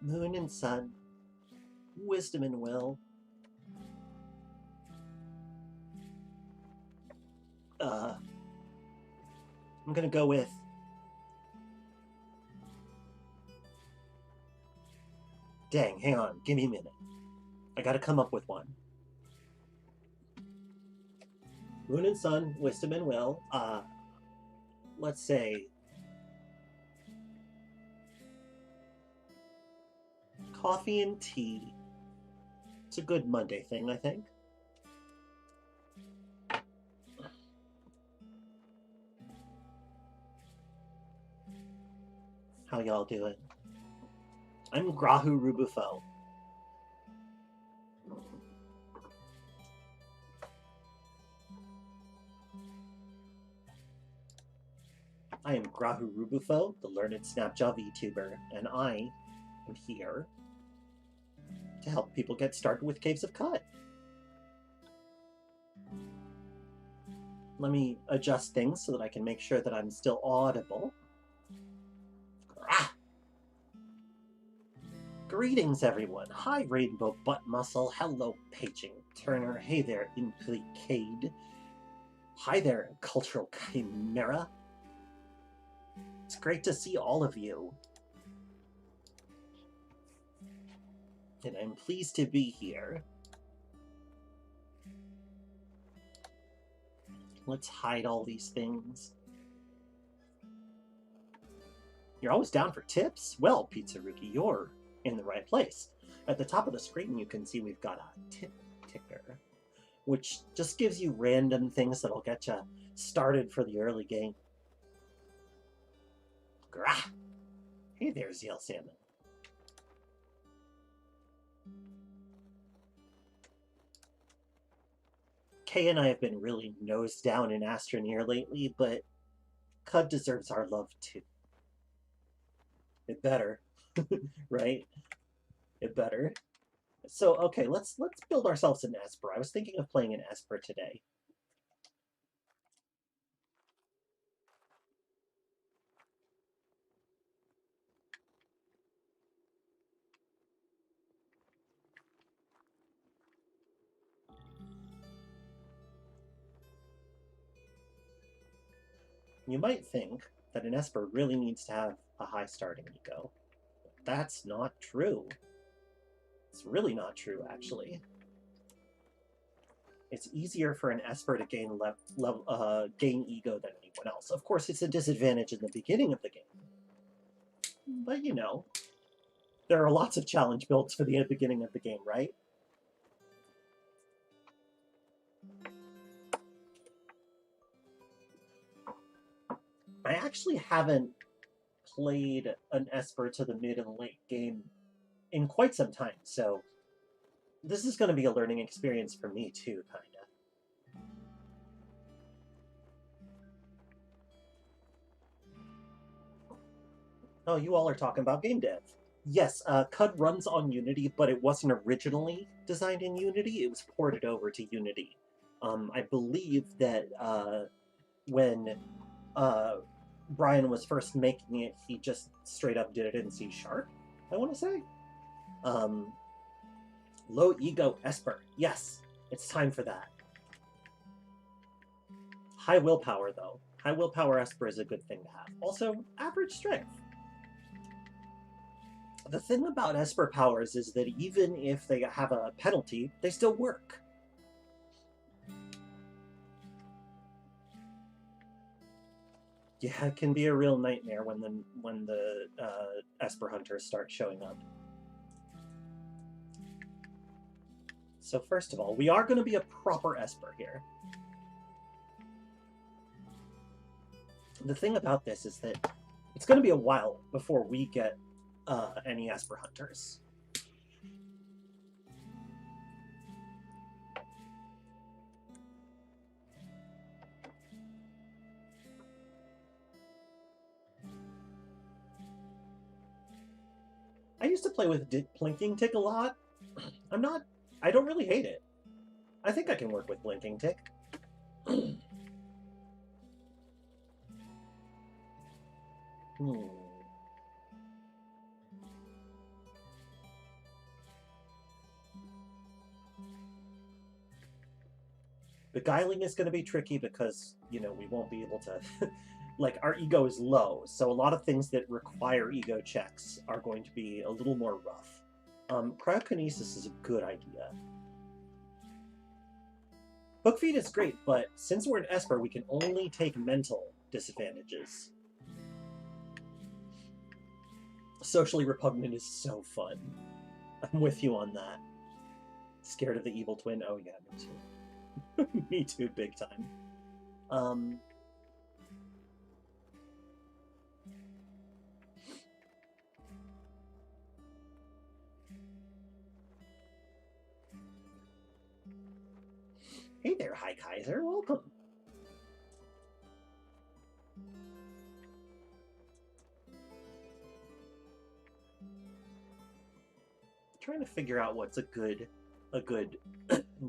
Moon and sun, wisdom and will. I'm gonna go with dang, hang on, give me a minute. I gotta come up with one. Moon and sun, wisdom and will. Let's say coffee and tea. It's a good Monday thing, I think. How y'all doing? I'm Grahu-Rubufo. I am Grahu-Rubufo, the learned Snapjaw VTuber, and I am here to help people get started with Caves of Qud. Let me adjust things so that I can make sure that I'm still audible. Greetings, everyone. Hi, Rainbow Butt Muscle. Hello, Paging Turner. Hey there, Implicade. Hi there, Cultural Chimera. It's great to see all of you. And I'm pleased to be here. Let's hide all these things. You're always down for tips? Well, Pizzaruki, you're in the right place. At the top of the screen, you can see we've got a tip ticker, which just gives you random things that'll get you started for the early game. Grah! Hey there, Zeal Salmon. Kay and I have been really nose down in Astroneer lately, but Qud deserves our love too. It better, right? It better. So, okay, let's build ourselves an Esper. I was thinking of playing an Esper today. You might think that an Esper really needs to have a high starting ego. But that's not true. It's really not true, actually. It's easier for an Esper to gain gain ego than anyone else. Of course, it's a disadvantage in the beginning of the game. But, you know, there are lots of challenge builds for the beginning of the game, right? I actually haven't played an Esper to the mid and late game in quite some time, so this is going to be a learning experience for me too, kinda. Oh, you all are talking about game dev. Yes, Qud runs on Unity, but it wasn't originally designed in Unity. It was ported over to Unity. I believe that when Brian was first making it, he just straight up did it in C#, I want to say. Low ego Esper. Yes, it's time for that. High willpower, though. High willpower Esper is a good thing to have. Also, average strength. The thing about Esper powers is that even if they have a penalty, they still work. Yeah, it can be a real nightmare when the Esper hunters start showing up. So first of all, we are going to be a proper Esper here. The thing about this is that it's going to be a while before we get any Esper hunters. I used to play with Blinking Tick a lot. I don't really hate it. I think I can work with Blinking Tick. Beguiling is going to be tricky because, you know, we won't be able to... like, our ego is low, so a lot of things that require ego checks are going to be a little more rough. Cryokinesis is a good idea. Hook feed is great, but since we're an Esper, we can only take mental disadvantages. Socially repugnant is so fun. I'm with you on that. Scared of the evil twin? Oh yeah, me too. Me too, big time. Hey there, Hi Kaiser, welcome. Trying to figure out what's a good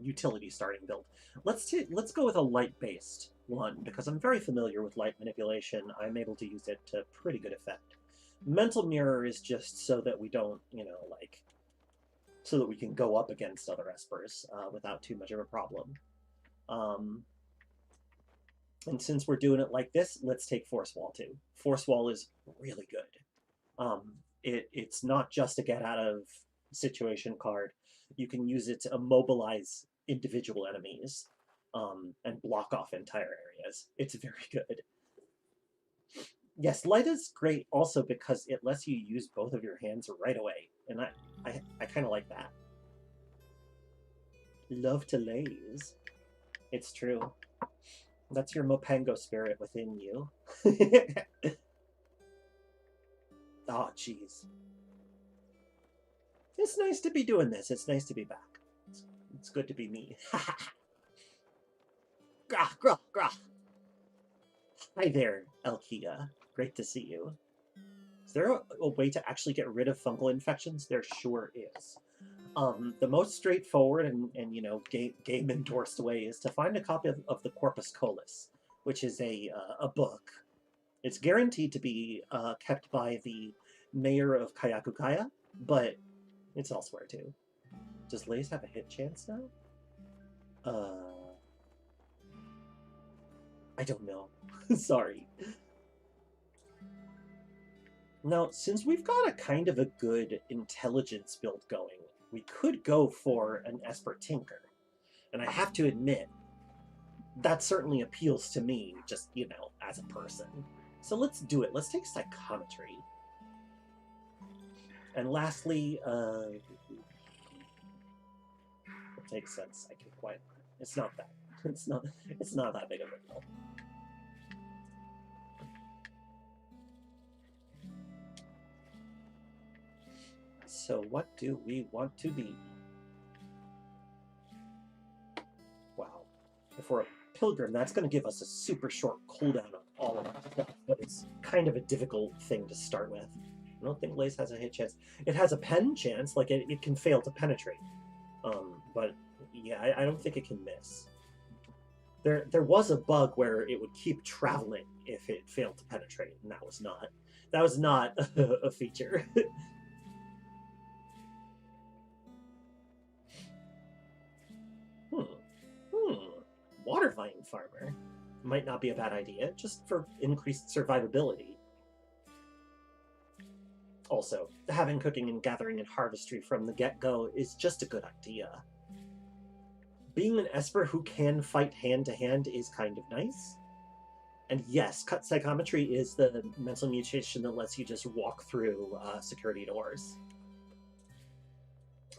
utility starting build. Let's go with a light-based one, because I'm very familiar with light manipulation. I'm able to use it to pretty good effect. Mental mirror is just so that we don't, you know, like, so that we can go up against other espers without too much of a problem. And since we're doing it like this, let's take Force Wall too. Force Wall is really good. It's not just a get out of situation card. You can use it to immobilize individual enemies and block off entire areas. It's very good. Yes, light is great also because it lets you use both of your hands right away, and I kind of like that. Love to laze. It's true. That's your Mopango spirit within you. Oh, jeez. It's nice to be doing this. It's nice to be back. It's good to be me. Grah, grah, grah. Hi there, Elkia. Great to see you. Is there a way to actually get rid of fungal infections? There sure is. The most straightforward and you know, game endorsed way is to find a copy of the Corpus Colis, which is a book. It's guaranteed to be kept by the mayor of Kayakukaya, but it's elsewhere too. Does Lays have a hit chance now? I don't know. Sorry. Now, since we've got a kind of a good intelligence build going, we could go for an Esper Tinker. And I have to admit, that certainly appeals to me, just, you know, as a person. So let's do it. Let's take Psychometry. And lastly, we'll take Sense. I can quite... It's not that. It's not that big of a deal. So what do we want to be? Wow. If we're a pilgrim, that's going to give us a super short cooldown on all of our stuff, but it's kind of a difficult thing to start with. I don't think Lace has a hit chance. It has a pen chance, like it can fail to penetrate. But yeah, I don't think it can miss. There was a bug where it would keep traveling if it failed to penetrate, and that was not a feature. Water vine farmer might not be a bad idea, just for increased survivability. Also, having cooking and gathering and harvestry from the get-go is just a good idea. Being an Esper who can fight hand-to-hand is kind of nice. And yes, cut psychometry is the mental mutation that lets you just walk through security doors.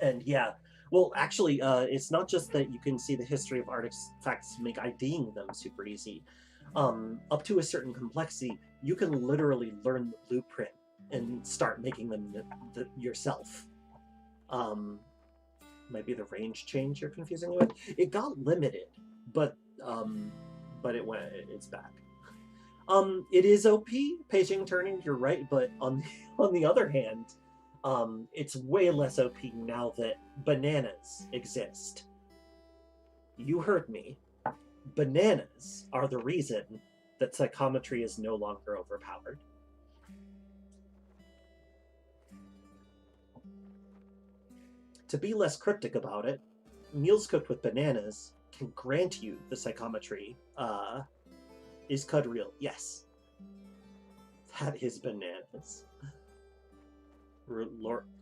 And yeah, well, actually, it's not just that you can see the history of artifacts to make IDing them super easy. Up to a certain complexity, you can literally learn the blueprint and start making them yourself. Maybe the range change you're confusing me with. It got limited, but it's back. It is OP, paging turning, you're right, but on the other hand, it's way less OP now that bananas exist. You heard me. Bananas are the reason that psychometry is no longer overpowered. To be less cryptic about it, meals cooked with bananas can grant you the psychometry. Is Qud real? Yes. That is bananas.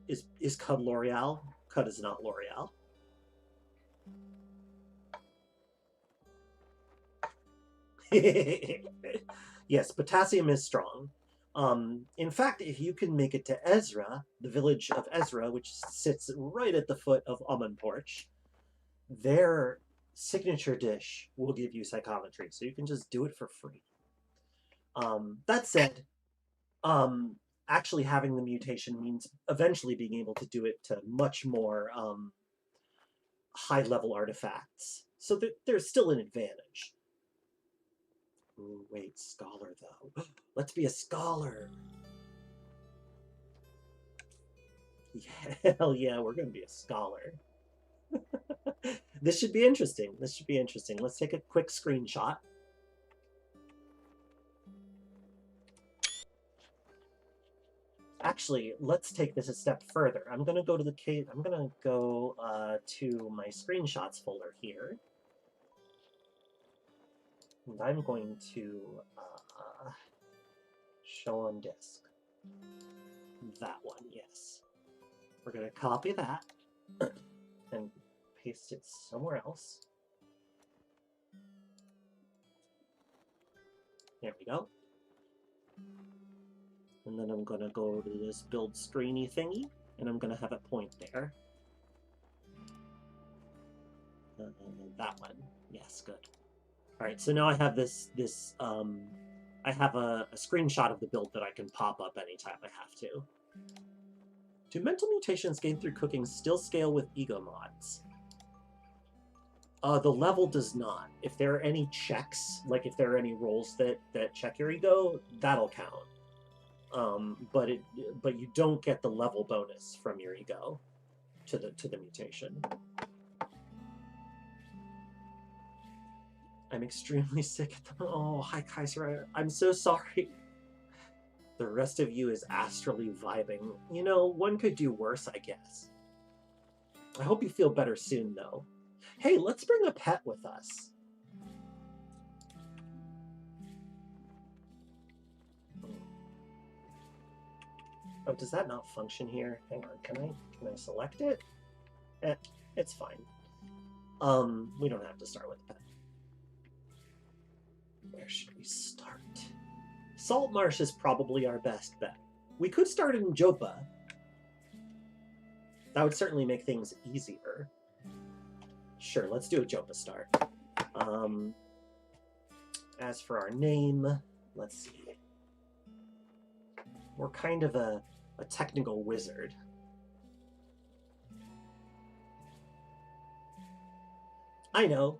Is Qud L'Oreal? Qud is not L'Oreal. Yes, potassium is strong. In fact, if you can make it to Ezra, the village of Ezra, which sits right at the foot of Porch, their signature dish will give you psychometry, so you can just do it for free. That said, actually having the mutation means eventually being able to do it to much more high-level artifacts, so there's still an advantage. Ooh, wait, scholar, though. Let's be a scholar. Yeah, hell yeah, we're going to be a scholar. This should be interesting. This should be interesting. Let's take a quick screenshot. Actually, let's take this a step further. I'm going to go to the cave. I'm going to go to my screenshots folder here. And I'm going to show on disk. That one, yes. We're going to copy that and paste it somewhere else. There we go. And then I'm going to go to this build screeny thingy, and I'm going to have it point there. That one. Yes, good. All right, so now I have I have a screenshot of the build that I can pop up anytime I have to. Do mental mutations gained through cooking still scale with ego mods? The level does not. If there are any checks, like if there are any rolls that check your ego, that'll count. But you don't get the level bonus from your ego to the mutation. I'm extremely sick at the... Oh, hi Kaiser. I'm so sorry. The rest of you is astrally vibing. You know, one could do worse, I guess. I hope you feel better soon, though. Hey, let's bring a pet with us. Oh, does that not function here? Hang on, can I select it? It's fine. We don't have to start with a pet. Where should we start? Salt Marsh is probably our best bet. We could start in Jopa. That would certainly make things easier. Sure, let's do a Jopa start. As for our name, let's see. We're kind of a technical wizard. I know.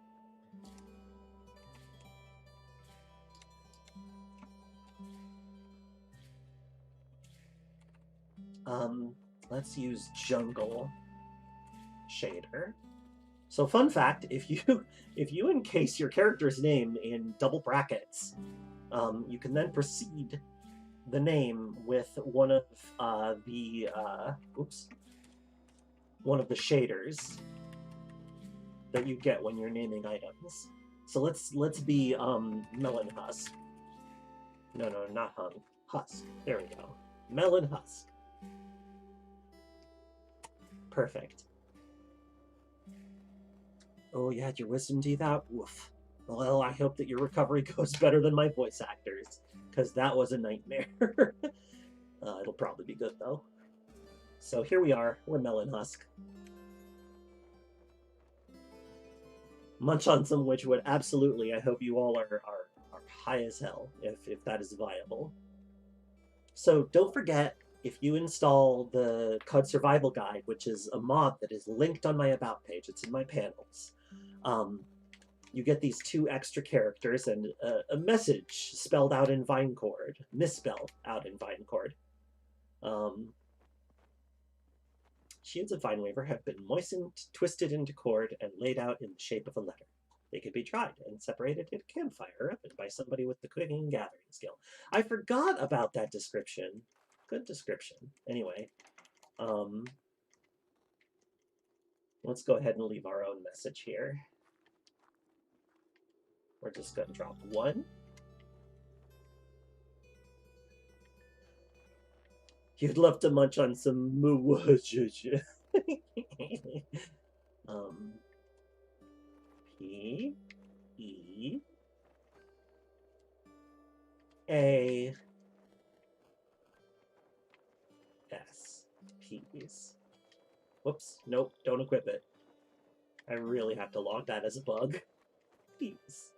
Let's use jungle shader. So fun fact, if you encase your character's name in double brackets, you can then precede the name with one of the shaders that you get when you're naming items. So let's be Melon Husk. No, not Hung. Husk. There we go. Melon Husk. Perfect. Oh, you had your wisdom teeth out? Woof. Well, I hope that your recovery goes better than my voice actors, because that was a nightmare. It'll probably be good, though. So here we are. We're Melon Husk. Munch on some Witchwood. Absolutely. I hope you all are high as hell, if that is viable. So don't forget, if you install the Qud Survival Guide, which is a mod that is linked on my About page, it's in my panels, you get these 2 extra characters and a message spelled out in Vinecord, misspelled out in Vinecord. Shields of Vineweaver have been moistened, twisted into cord, and laid out in the shape of a letter. They could be dried and separated at a campfire opened by somebody with the cooking and gathering skill. I forgot about that description. Good description. Anyway, let's go ahead and leave our own message here. We're just gonna drop 1. You'd love to munch on some muwajuju. P E A S. Peas. Whoops, nope, don't equip it. I really have to log that as a bug. Peas.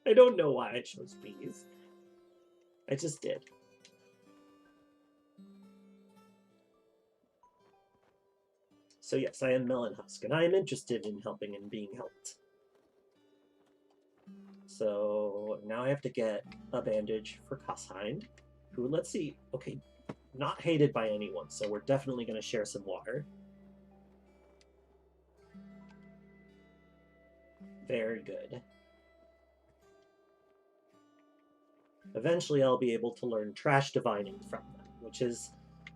I don't know why I chose peas. I just did. So yes, I am Melon Husk, and I am interested in helping and being helped. So now I have to get a bandage for Cusshind, who, let's see, okay, not hated by anyone, so we're definitely going to share some water. Very good. Eventually I'll be able to learn trash divining from them, which is,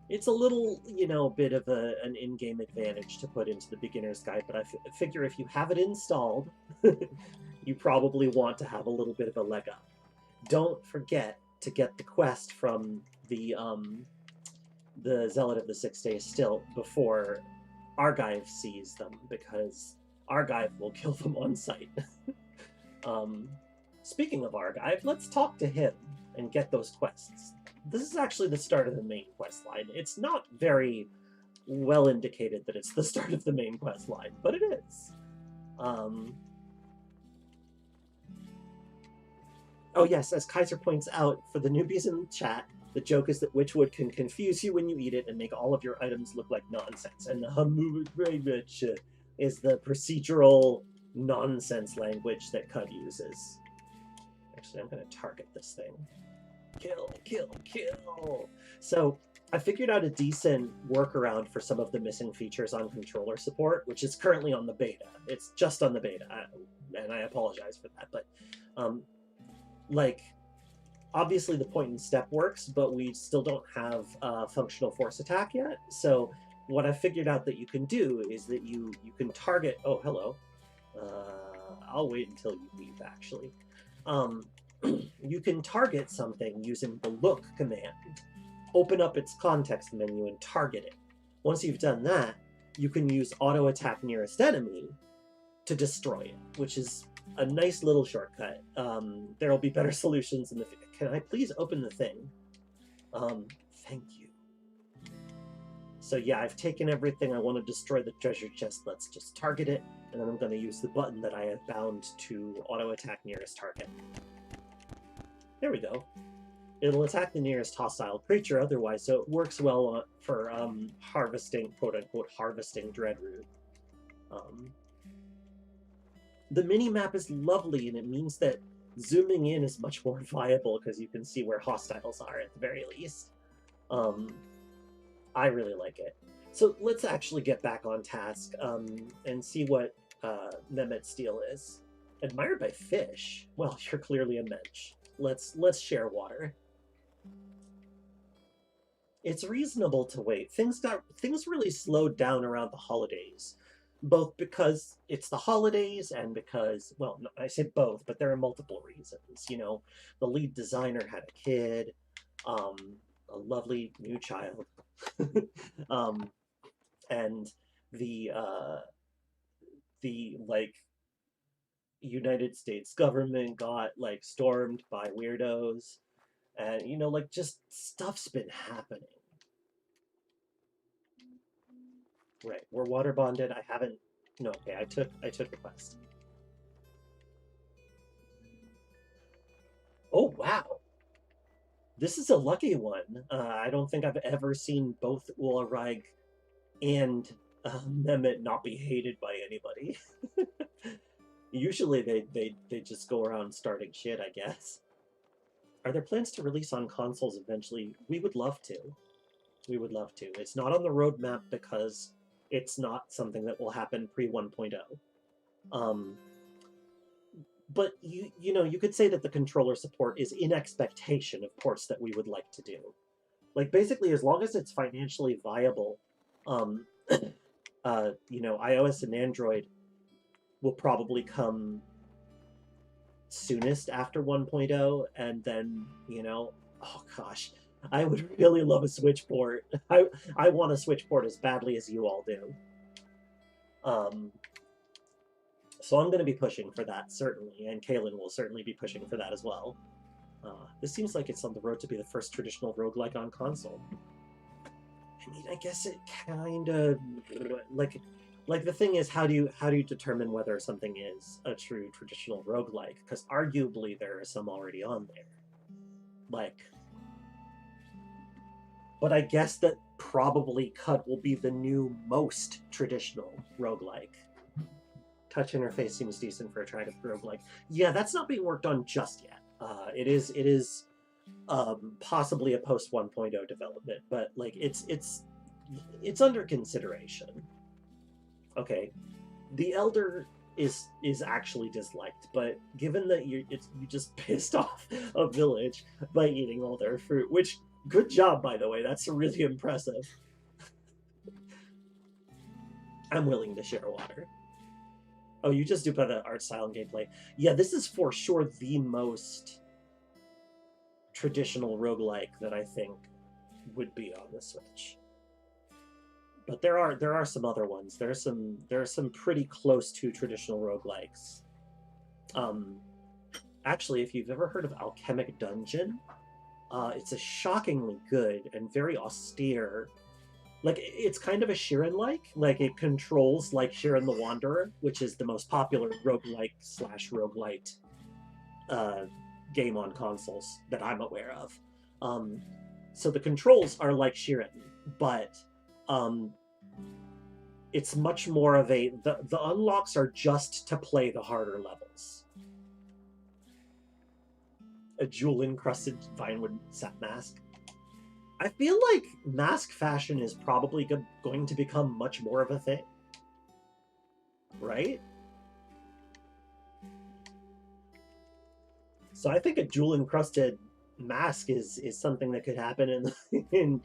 it's a little, you know, bit of an in-game advantage to put into the beginner's guide, but I figure if you have it installed, you probably want to have a little bit of a leg up. Don't forget to get the quest from the Zealot of the Six Days Still before Argive sees them, because Argive will kill them on sight. Speaking of Argive, let's talk to him and get those quests. This is actually the start of the main quest line. It's not very well indicated that it's the start of the main quest line, but it is. Oh yes, as Kaiser points out, for the newbies in the chat, the joke is that Witchwood can confuse you when you eat it and make all of your items look like nonsense. And the Hamu is the procedural nonsense language that Qud uses. Actually, I'm going to target this thing. Kill, kill, kill! So, I figured out a decent workaround for some of the missing features on controller support, which is currently on the beta. It's just on the beta, and I apologize for that, but like, obviously the point and step works, but we still don't have functional force attack yet. So what I figured out that you can do is that you can target. Oh, hello. I'll wait until you leave. Actually, you can target something using the look command. Open up its context menu and target it. Once you've done that, you can use auto attack nearest enemy to destroy it, which is a nice little shortcut. There will be better solutions in the future. Can I please open the thing? Thank you. So yeah, I've taken everything. I want to destroy the treasure chest. Let's just target it, and then I'm going to use the button that I have bound to auto-attack nearest target. There we go. It'll attack the nearest hostile creature otherwise, so it works well for harvesting, quote-unquote, harvesting Dreadroot. The mini-map is lovely, and it means that zooming in is much more viable because you can see where hostiles are at the very least. I really like it. So let's actually get back on task and see what Mehmet Steel is. Admired by fish? Well, you're clearly a mensch. Let's share water. It's reasonable to wait. Things really slowed down around the holidays. Both because it's the holidays and because, well, no, I say both, but there are multiple reasons. You know, the lead designer had a kid, a lovely new child, and the like United States government got like stormed by weirdos, and you know, like just stuff's been happening. Right, we're water bonded. I haven't. No, okay. I took the quest. Oh wow, this is a lucky one. I don't think I've ever seen both Ulrich and Mehmet not be hated by anybody. Usually they just go around starting shit, I guess. Are there plans to release on consoles eventually? We would love to. We would love to. It's not on the roadmap because it's not something that will happen pre 1.0. But you know, you could say that the controller support is in expectation of ports that we would like to do. Like basically, as long as it's financially viable, you know, iOS and Android will probably come soonest after 1.0, and then, you know, oh gosh, I would really love a Switch port. I want a Switch port as badly as you all do. So I'm going to be pushing for that, certainly, and Kaylin will certainly be pushing for that as well. This seems like it's on the road to be the first traditional roguelike on console. I mean, I guess it kind of like the thing is, how do you determine whether something is a true traditional roguelike? Because arguably there are some already on there. Like, but I guess that probably Qud will be the new most traditional roguelike. Touch interface seems decent for a try to roguelike. Yeah, that's not being worked on just yet. It is possibly a post 1.0 development, but like it's under consideration. Okay, the Elder is actually disliked, but given that you just pissed off a village by eating all their fruit, which good job, by the way, that's really impressive. I'm willing to share water. Oh, you just do by the art style and gameplay. Yeah, this is for sure the most traditional roguelike that I think would be on the Switch. But there are some other ones. There are some pretty close to traditional roguelikes. Actually, if you've ever heard of Alchemic Dungeon, it's a shockingly good and very austere. Like, it's kind of a Shiren-like. Like, it controls like Shiren the Wanderer, which is the most popular roguelike / roguelite game on consoles that I'm aware of. So the controls are like Shiren, but it's much more of a... The unlocks are just to play the harder levels. A jewel-encrusted vinewood sap mask. I feel like mask fashion is probably going to become much more of a thing. Right? So I think a jewel-encrusted mask is something that could happen in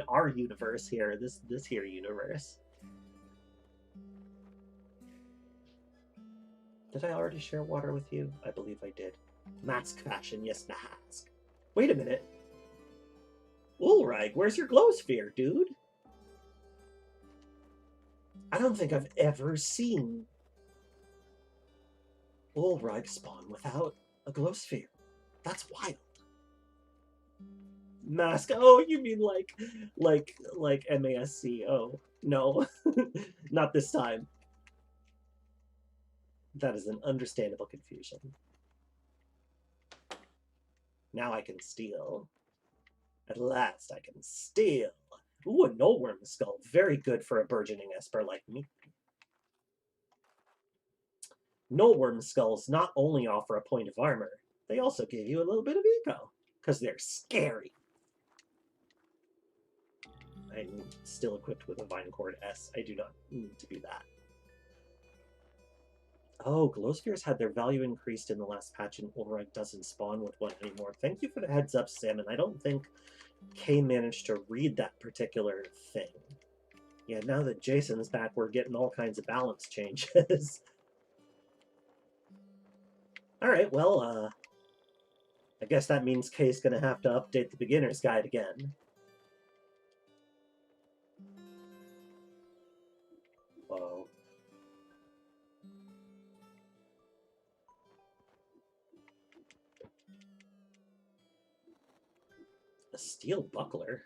our universe here, this here universe. Did I already share water with you? I believe I did. Mask fashion, yes, mask. Wait a minute. Ulrich, where's your glow sphere, dude? I don't think I've ever seen Ulrich spawn without a glow sphere. That's wild. Mask. Oh, you mean like MASC. Oh, no. Not this time. That is an understandable confusion. Now I can steal. At last I can steal. Ooh, a nullworm skull. Very good for a burgeoning esper like me. Nullworm skulls not only offer a point of armor, they also give you a little bit of eco, because they're scary. I'm still equipped with a Vine Cord S. I do not need to do that. Oh, glow spheres had their value increased in the last patch, and Ulrich doesn't spawn with one anymore. Thank you for the heads up, Salmon. I don't think Kay managed to read that particular thing. Yeah, now that Jason's back, we're getting all kinds of balance changes. Alright, well, I guess that means Kay's gonna have to update the beginner's guide again. Whoa. A steel buckler?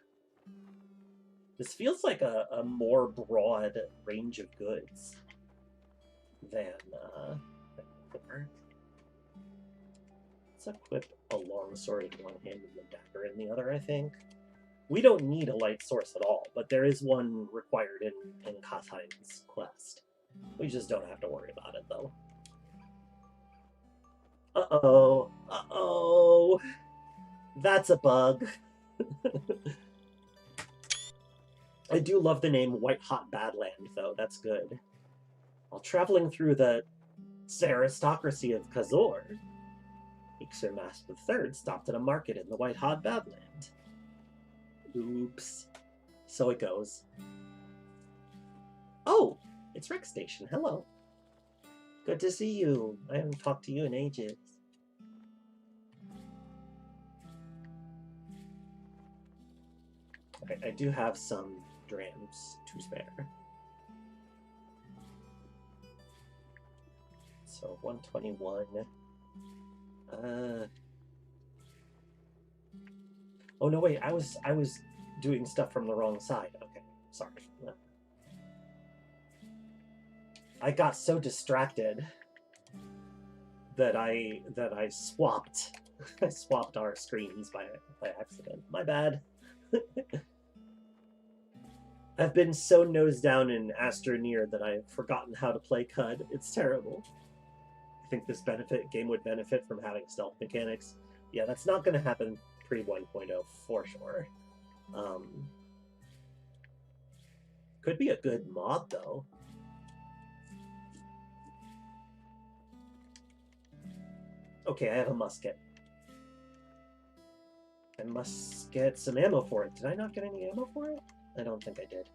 This feels like a more broad range of goods than before. Let's equip a long sword in one hand and a dagger in the other, I think. We don't need a light source at all, but there is one required in Kathai's quest. We just don't have to worry about it, though. Uh-oh. Uh-oh. That's a bug. I do love the name White Hot Badland, though. That's good. While traveling through the aristocracy of Khazor, Ixer Mask III stopped at a market in the White Hot Badland. Oops. So it goes. Oh, it's Rec Station. Hello. Good to see you. I haven't talked to you in ages. Okay, I do have some drams to spare. So 121. Oh no, wait. I was doing stuff from the wrong side. Okay, sorry. I got so distracted that I swapped I swapped our screens by accident. My bad. I've been so nose down in Astroneer that I've forgotten how to play Qud. It's terrible. I think this game would benefit from having stealth mechanics. Yeah, that's not going to happen pre 1.0 for sure. Could be a good mod though. Okay, I have a musket. I must get some ammo for it. Did I not get any ammo for it? I don't think I did.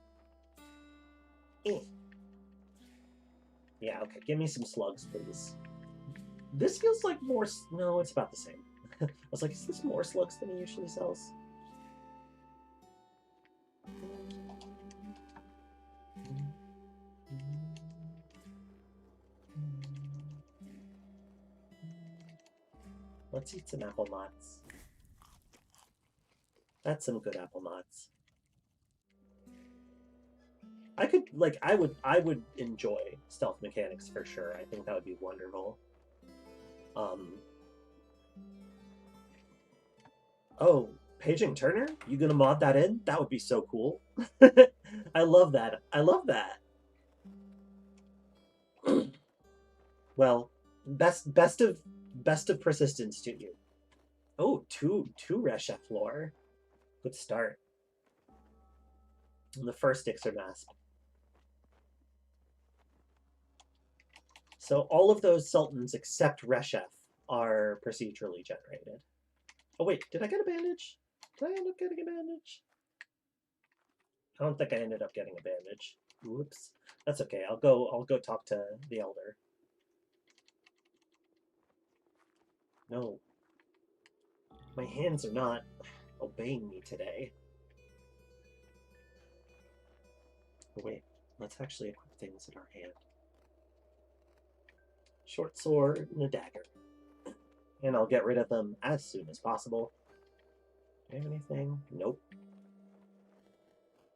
Yeah, okay. Give me some slugs, please. This feels like more... No, it's about the same. I was like, is this more slugs than he usually sells? Let's eat some apple mods. That's some good apple mods. I could, like, I would enjoy stealth mechanics for sure. I think that would be wonderful. Oh, Paging Turner? You gonna mod that in? That would be so cool. I love that. I love that. Well, best of persistence to you. Oh, two Reshef lore. Good start. And the first Ixer Mask. So all of those sultans except Reshef are procedurally generated. Oh wait, did I get a bandage? Did I end up getting a bandage? I don't think I ended up getting a bandage. Whoops. That's okay. I'll go talk to the elder. No. My hands are not obeying me today. Oh, wait, let's actually equip things in our hand. Short sword and a dagger. And I'll get rid of them as soon as possible. Do I have anything? Nope.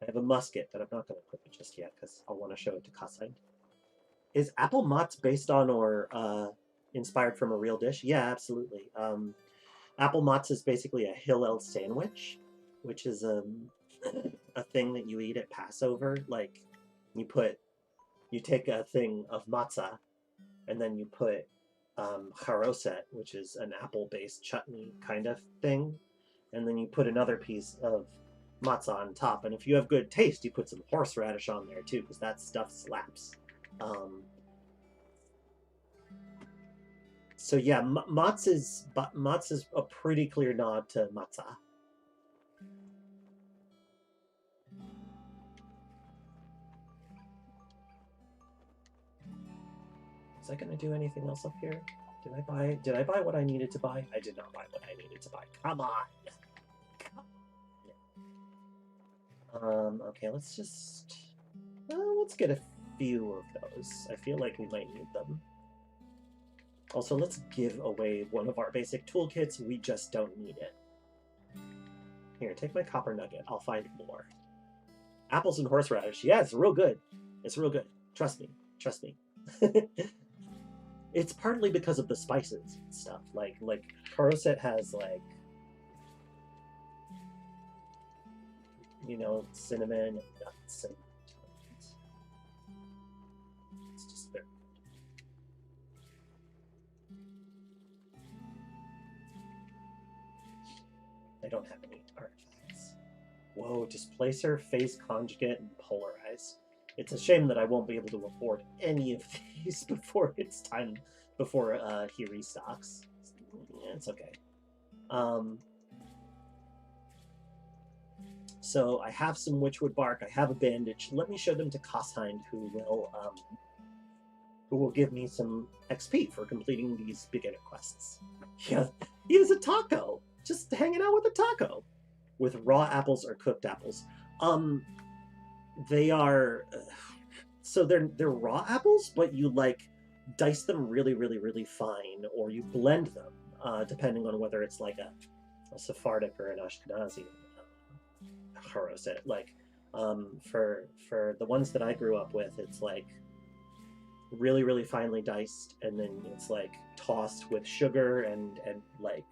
I have a musket, but I'm not going to equip it just yet because I'll want to show it to Kassine. Is Apple Mott's based on or inspired from a real dish? Yeah, absolutely. Apple Mott's is basically a Hillel sandwich, which is a thing that you eat at Passover. Like, you take a thing of matzah, and then you put charoset, which is an apple-based chutney kind of thing, and then you put another piece of matzah on top. And if you have good taste, you put some horseradish on there too, because that stuff slaps. So yeah, matz is a pretty clear nod to matzah. Was I gonna do anything else up here? Did I buy what I needed to buy? I did not buy what I needed to buy. Come on. Okay, let's get a few of those. I feel like we might need them. Also, let's give away one of our basic toolkits. We just don't need it. Here, take my copper nugget. I'll find more. Apples and horseradish. Yeah, it's real good. It's real good. Trust me. Trust me. It's partly because of the spices and stuff. Like Charoset has like, you know, cinnamon and nuts and tons. It's just very good. I don't have any artifacts. Whoa, Displacer, Phase Conjugate, and Polarize. It's a shame that I won't be able to afford any of these before it's time, before he restocks. Yeah, it's okay. So I have some witchwood bark. I have a bandage. Let me show them to Kassine, who will who will give me some XP for completing these beginner quests. Yeah, he is a taco, just hanging out with a taco, with raw apples or cooked apples. They are so they're raw apples, but you like dice them really, really, really fine, or you blend them, depending on whether it's like a Sephardic or an Ashkenazi haroset. Like, for the ones that I grew up with, it's like really, really finely diced, and then it's like tossed with sugar and like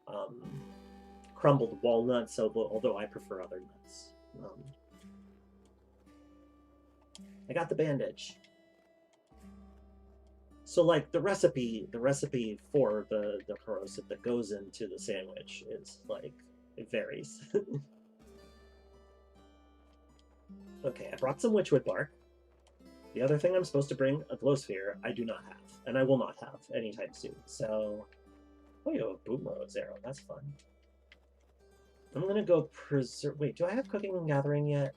um, crumbled walnuts. Although I prefer other nuts. I got the bandage. So like the recipe for the haroset that goes into the sandwich is like, it varies. Okay, I brought some witchwood bark. The other thing I'm supposed to bring, a glow sphere, I do not have, and I will not have anytime soon. So, oh, you have a Boomerang's arrow. That's fun. I'm gonna go preserve. Wait, do I have cooking and gathering yet?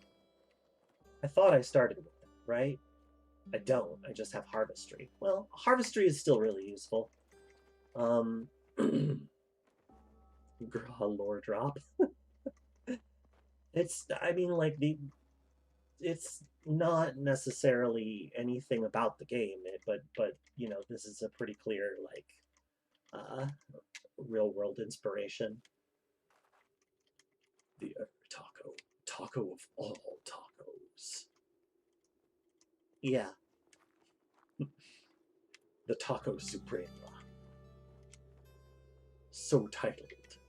I thought I started with it, right? I don't. I just have harvestry. Well, harvestry is still really useful. Lore drop. I mean, like, it's not necessarily anything about the game, but you know, this is a pretty clear, like, real world inspiration. The taco of all tacos. Yeah. The Taco Suprema. So titled,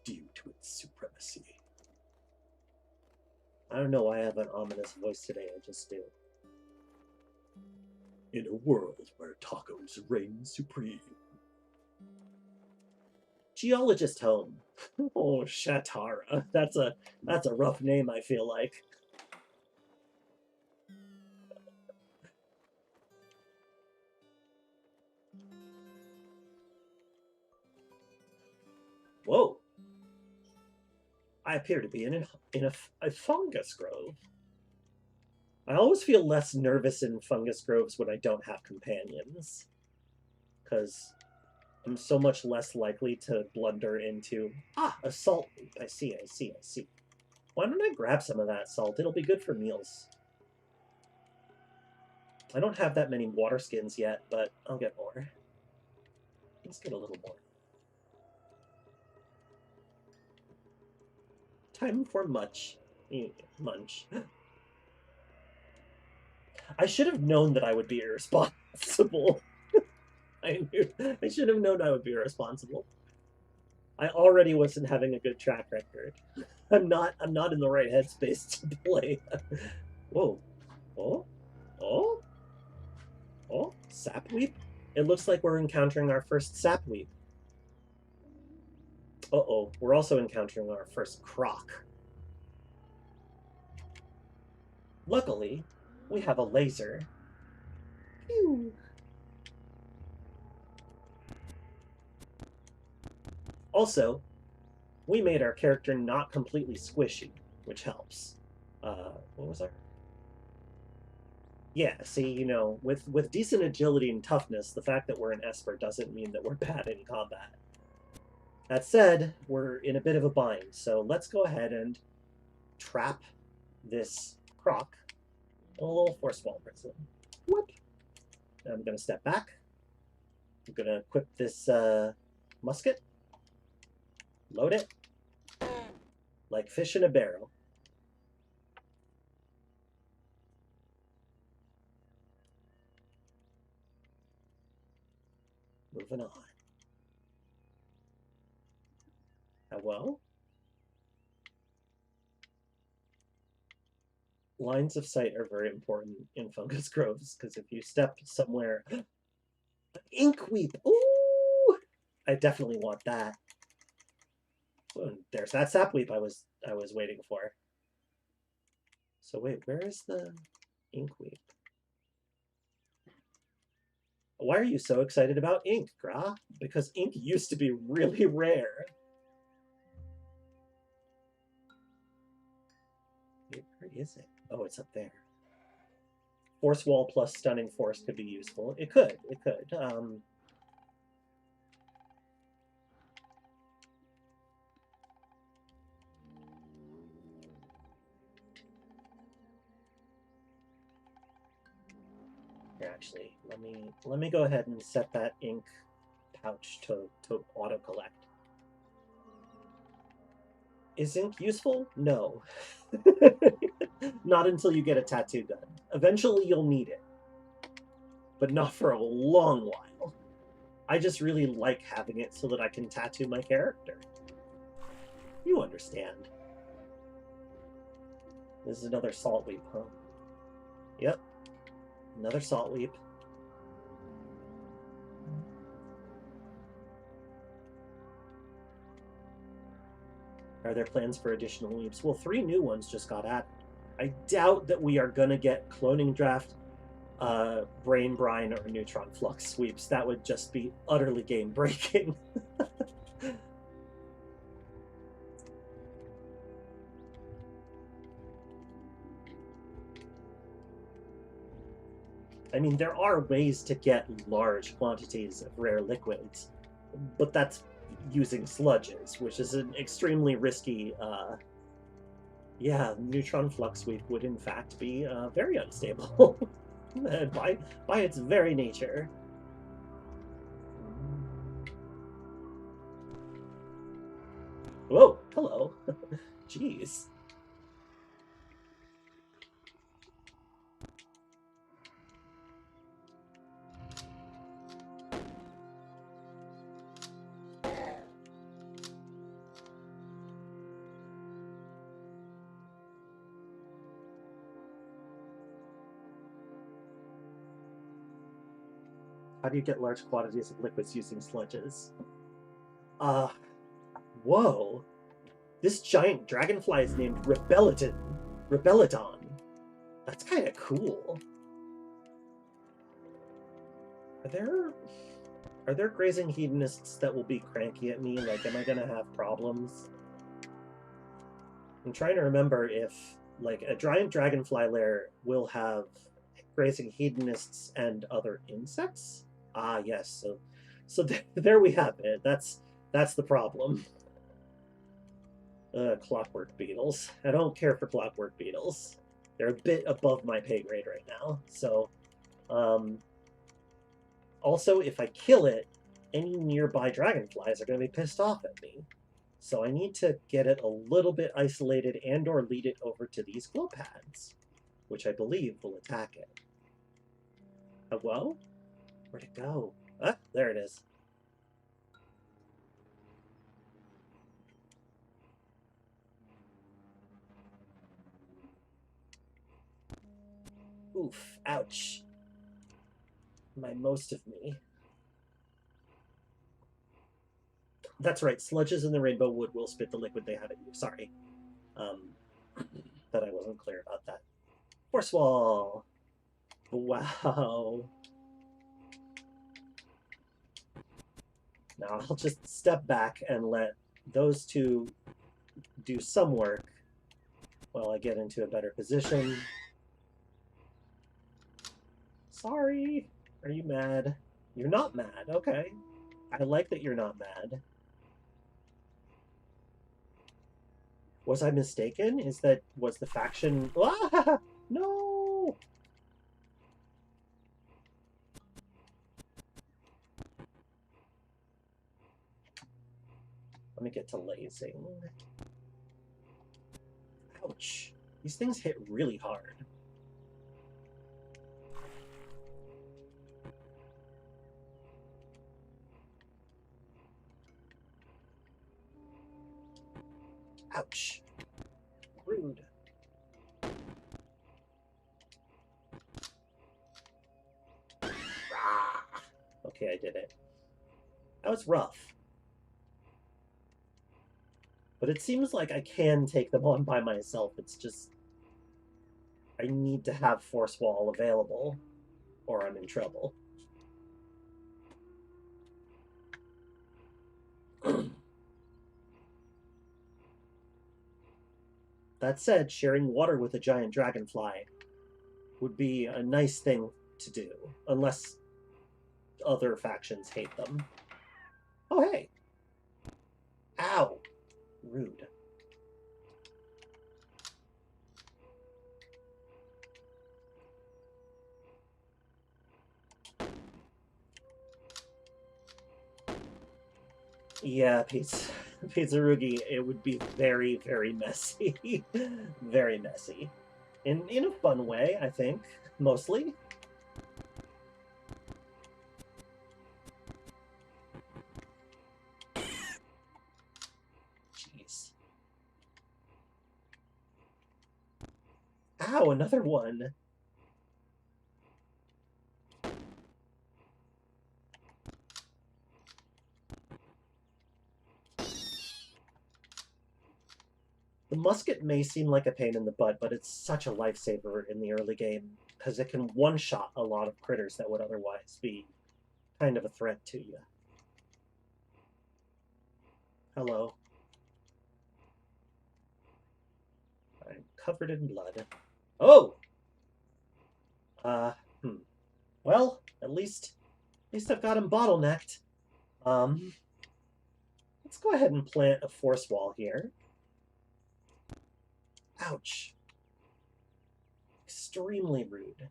due to its supremacy. I don't know why I have an ominous voice today, I just do. In a world where tacos reign supreme. Geologist home. Oh, Shatara. That's a rough name, I feel like. Whoa. I appear to be in a fungus grove. I always feel less nervous in fungus groves when I don't have companions, because I'm so much less likely to blunder into, a salt loop. I see. Why don't I grab some of that salt? It'll be good for meals. I don't have that many water skins yet, but I'll get more. Let's get a little more. Time for munch. I should have known that I would be irresponsible. I should have known I would be irresponsible. I already wasn't having a good track record. I'm not in the right headspace to play. Whoa. Oh, sapweep? It looks like we're encountering our first sapweep. Uh-oh, we're also encountering our first croc. Luckily, we have a laser. Phew. Also, we made our character not completely squishy, which helps. What was our... Yeah, see, you know, with decent agility and toughness, the fact that we're an Esper doesn't mean that we're bad in combat. That said, we're in a bit of a bind, so let's go ahead and trap this croc in a little force wall prison. Whoop! I'm going to step back. I'm going to equip this musket. Load it. Like fish in a barrel. Moving on. Well, lines of sight are very important in fungus groves, because if you step somewhere... Inkweep! Ooh! I definitely want that. There's that sapweep I was waiting for. So wait, where is the inkweep? Why are you so excited about ink, Gra? Because ink used to be really rare. Where is it? Oh, it's up there. Force Wall plus Stunning Force could be useful. It could. It could. Actually, let me go ahead and set that ink pouch to auto collect. Is ink useful? No. Not until you get a tattoo gun. Eventually you'll need it, but not for a long while. I just really like having it so that I can tattoo my character. You understand. This is another salt weep, huh? Yep. Another salt weep. Are there plans for additional weeps? Well, 3 new ones just got added. I doubt that we are going to get Cloning Draft, Brain Brine, or Neutron Flux sweeps. That would just be utterly game-breaking. I mean, there are ways to get large quantities of rare liquids, but that's using sludges, which is an extremely risky... yeah, neutron flux sweep would in fact be very unstable by its very nature. Whoa, hello. Jeez. How do you get large quantities of liquids using sludges? Whoa. This giant dragonfly is named Rebelladon. That's kind of cool. Are there grazing hedonists that will be cranky at me? Like, am I gonna have problems? I'm trying to remember if, like, a giant dragonfly lair will have grazing hedonists and other insects? Ah, yes. So there we have it. That's the problem. Clockwork beetles. I don't care for clockwork beetles. They're a bit above my pay grade right now. So, also, if I kill it, any nearby dragonflies are going to be pissed off at me. So I need to get it a little bit isolated and or lead it over to these glow pads, which I believe will attack it. Well? Where'd it go? Ah, there it is. Oof, ouch. Most of me. That's right, sludges in the rainbow wood will spit the liquid they have at you. Sorry. That I wasn't clear about that. Force wall. Wow. Now I'll just step back and let those two do some work while I get into a better position. Sorry. Are you mad? You're not mad. Okay. I like that you're not mad. Was I mistaken? Was the faction... Ah! No! Let me get to lasing. Ouch. These things hit really hard. Ouch. Rude. Okay, I did it. That was rough. But it seems like I can take them on by myself. It's just... I need to have Force Wall available, or I'm in trouble. That said, sharing water with a giant dragonfly would be a nice thing to do, unless other factions hate them. Oh, hey! Ow! Rude. Yeah, Pizzarugi, it would be very, very messy. Very messy. In a fun way, I think, mostly. Jeez. Ow, another one. The musket may seem like a pain in the butt, but it's such a lifesaver in the early game, because it can one-shot a lot of critters that would otherwise be kind of a threat to you. Hello. I'm covered in blood. Oh! Well, at least I've got him bottlenecked. Let's go ahead and plant a force wall here. Ouch. Extremely rude.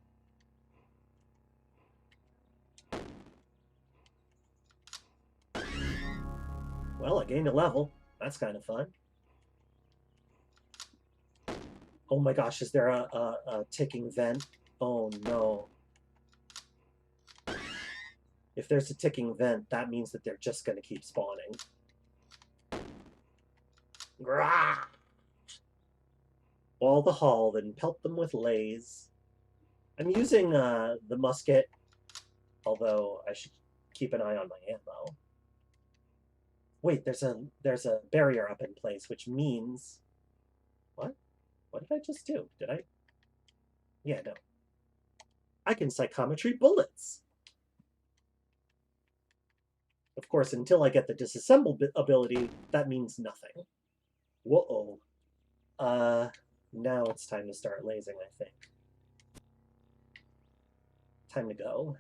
Well, I gained a level. That's kind of fun. Oh my gosh, is there a ticking vent? Oh no. If there's a ticking vent, that means that they're just going to keep spawning. Grah! Wall the hall, then pelt them with lays. I'm using the musket, although I should keep an eye on my ammo. Wait, there's a barrier up in place, which means... What? What did I just do? Did I... Yeah, no. I can psychometry bullets! Of course, until I get the disassemble ability, that means nothing. Whoa. Now it's time to start lasing, I think. Time to go.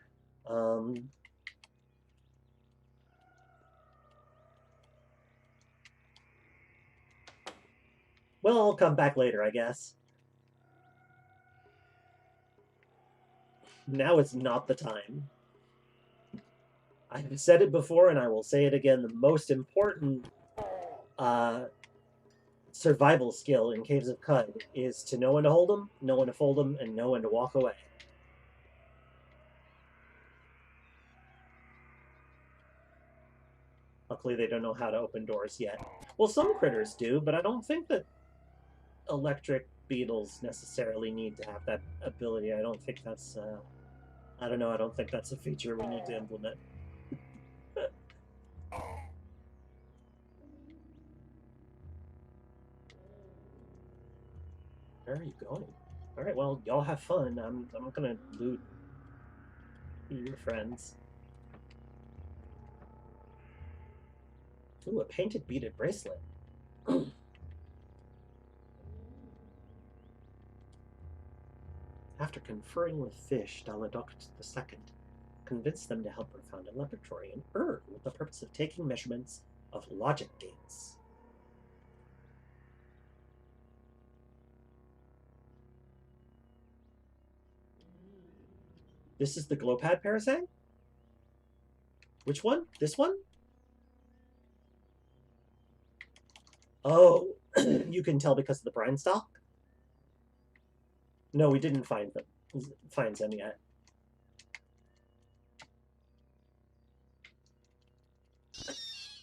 Well, I'll come back later, I guess. Now is not the time. I've said it before, and I will say it again. The most important survival skill in Caves of Qud is to know when to hold them, know when to fold them, and know when to walk away. Luckily, they don't know how to open doors yet. Well, some critters do, but I don't think that electric beetles necessarily need to have that ability. I don't think that's... I don't know, I don't think that's a feature we need to implement. Where are you going? Alright, well, y'all have fun. I'm gonna loot your friends. Ooh, a painted beaded bracelet. After conferring with Fish, Daladoct II convinced them to help her found a laboratory in Ur with the purpose of taking measurements of logic gates. This is the glow pad parasang? Which one? This one? Oh, you can tell because of the brine stalk? No, we didn't find them yet.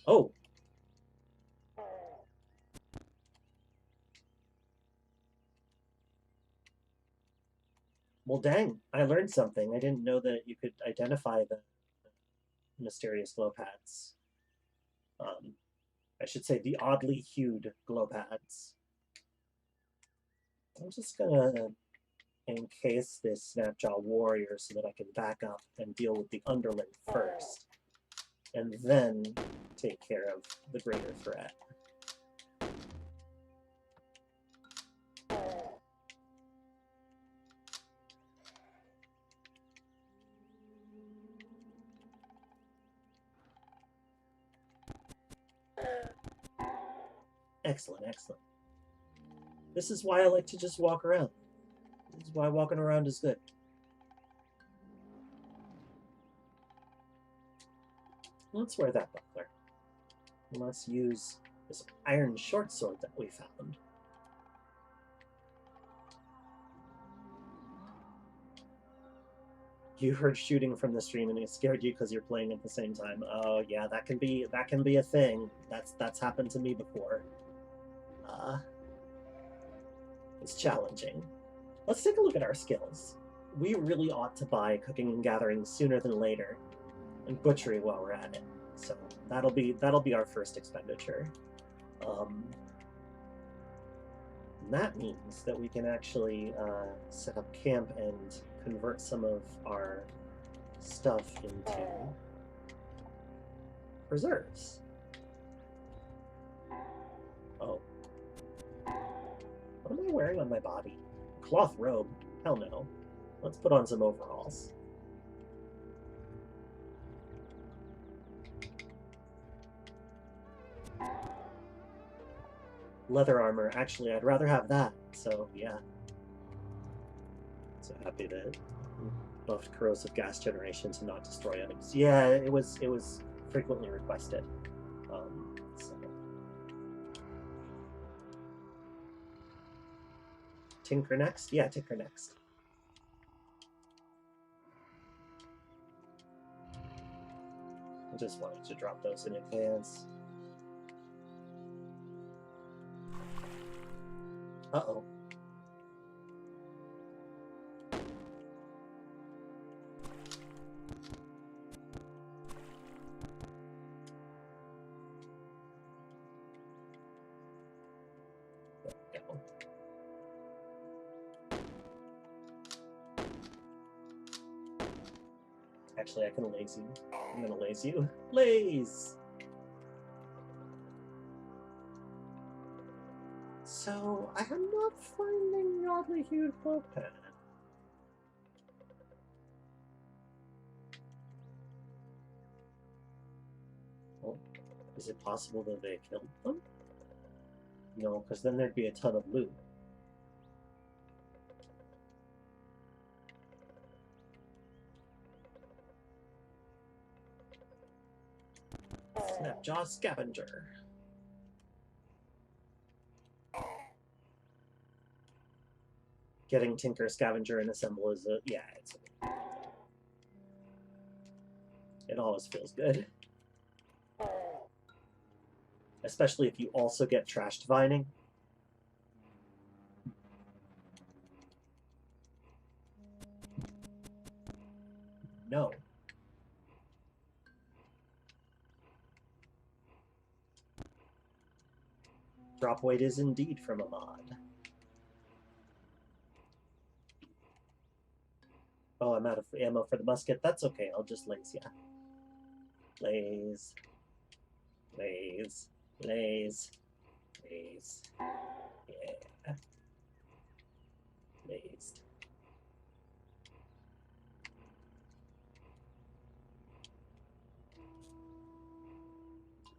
Oh. Well, dang, I learned something. I didn't know that you could identify the mysterious glow pads. I should say the oddly hued glow pads. I'm just gonna encase this Snapjaw warrior so that I can back up and deal with the underling first, and then take care of the greater threat. Excellent, excellent. This is why I like to just walk around. This is why walking around is good. Let's wear that buckler. And let's use this iron short sword that we found. You heard shooting from the stream and it scared you because you're playing at the same time. Oh yeah, that can be a thing. That's happened to me before. It's challenging. Let's take a look at our skills. We really ought to buy cooking and gathering sooner than later, and butchery while we're at it. So that'll be our first expenditure. And that means that we can actually set up camp and convert some of our stuff into preserves. Oh. What am I wearing on my body? Cloth robe? Hell no. Let's put on some overalls. Leather armor. Actually, I'd rather have that. So, yeah. So happy that buffed corrosive gas generation to not destroy enemies. Yeah, it was frequently requested. So. Tinker next? Yeah, Tinker next. I just wanted to drop those in advance. Uh-oh. There we go. Actually, I can laze you. I'm gonna laze you. Laze! So, I am not finding the oddly hued bowpen. Oh, is it possible that they killed them? No, because then there'd be a ton of loot. Snapjaw Scavenger. Getting Tinker, Scavenger, and Assemble is yeah, it always feels good. Especially if you also get trash divining. No. Drop weight is indeed from a mod. Oh, I'm out of ammo for the musket. That's okay. I'll just laze, yeah. Laze. Laze. Laze. Laze. Yeah. Lazed.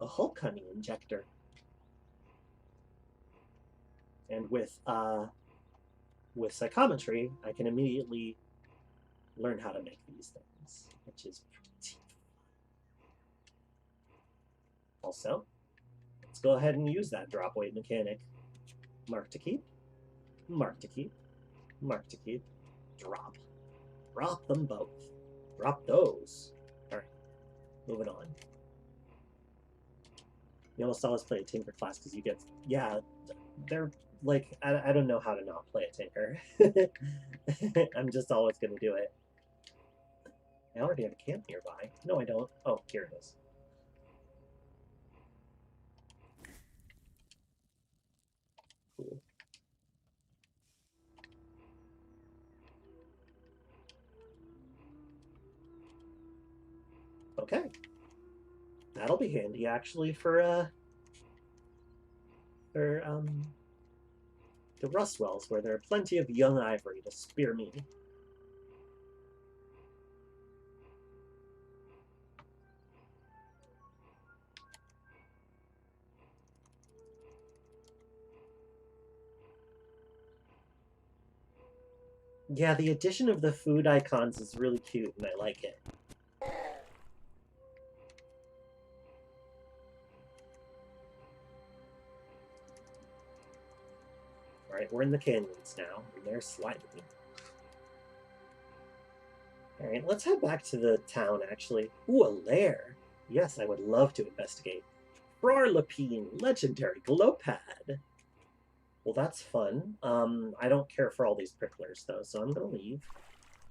A Hulk honey injector. And with psychometry, I can immediately learn how to make these things, which is pretty fun. Also, let's go ahead and use that drop weight mechanic. Mark to keep, mark to keep, mark to keep, drop. Drop them both. Drop those. Alright, moving on. You almost always play a Tinker class because you get, yeah, they're like, I don't know how to not play a Tinker. I'm just always going to do it. I already have a camp nearby. No, I don't. Oh, here it is. Cool. Okay. That'll be handy, actually, for the Rustwells, where there are plenty of young ivory to spear me. Yeah, the addition of the food icons is really cute, and I like it. Alright, we're in the canyons now, and they're slimy. Alright, let's head back to the town, actually. Ooh, a lair! Yes, I would love to investigate. Frarlapine, legendary glowpad! Well, that's fun. I don't care for all these pricklers, though, so I'm gonna leave.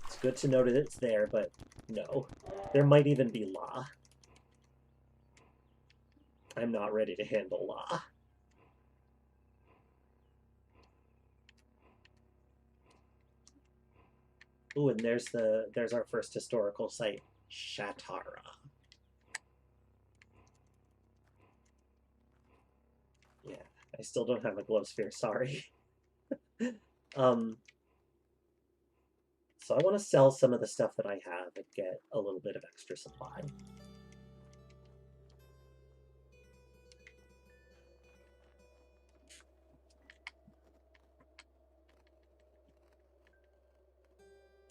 It's good to know that it's there, but no. There might even be La. I'm not ready to handle La. Ooh, and there's our first historical site, Shatara. Yeah, I still don't have a glow sphere, sorry. um, so I want to sell some of the stuff that I have and get a little bit of extra supply.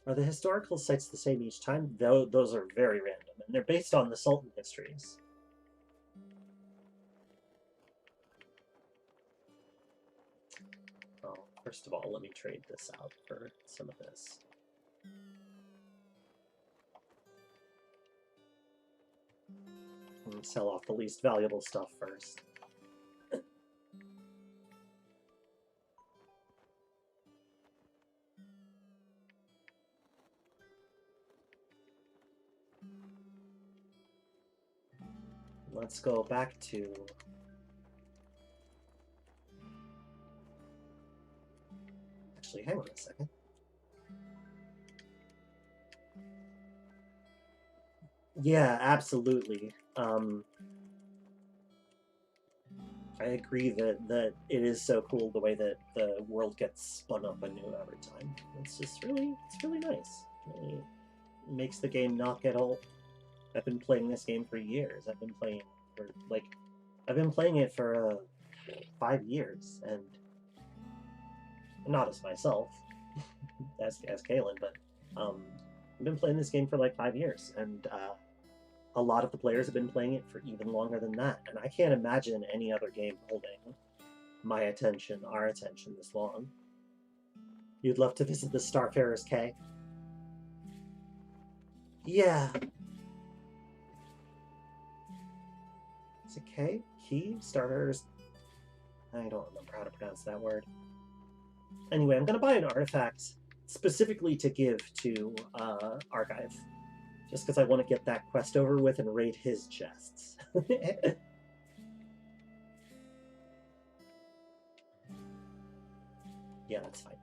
Are the historical sites the same each time? Those are very random, and they're based on the Sultan histories. Oh, first of all, let me trade this out for some of this. And sell off the least valuable stuff first. Let's go back to... Actually, hang on a second. Yeah, absolutely. I agree that it is so cool the way that the world gets spun up anew every time. It's really nice. It really makes the game not get old. I've been playing this game for years. I've been playing it for 5 years, and not as myself, as Kaylin, but I've been playing this game for like 5 years, and a lot of the players have been playing it for even longer than that, and I can't imagine any other game holding my attention, our attention, this long. You'd love to visit the Starfarer's Cay? Yeah. Is it K? Key? Starfarer's... I don't remember how to pronounce that word. Anyway, I'm going to buy an artifact specifically to give to Archive. Just because I want to get that quest over with and raid his chests. Yeah, that's fine.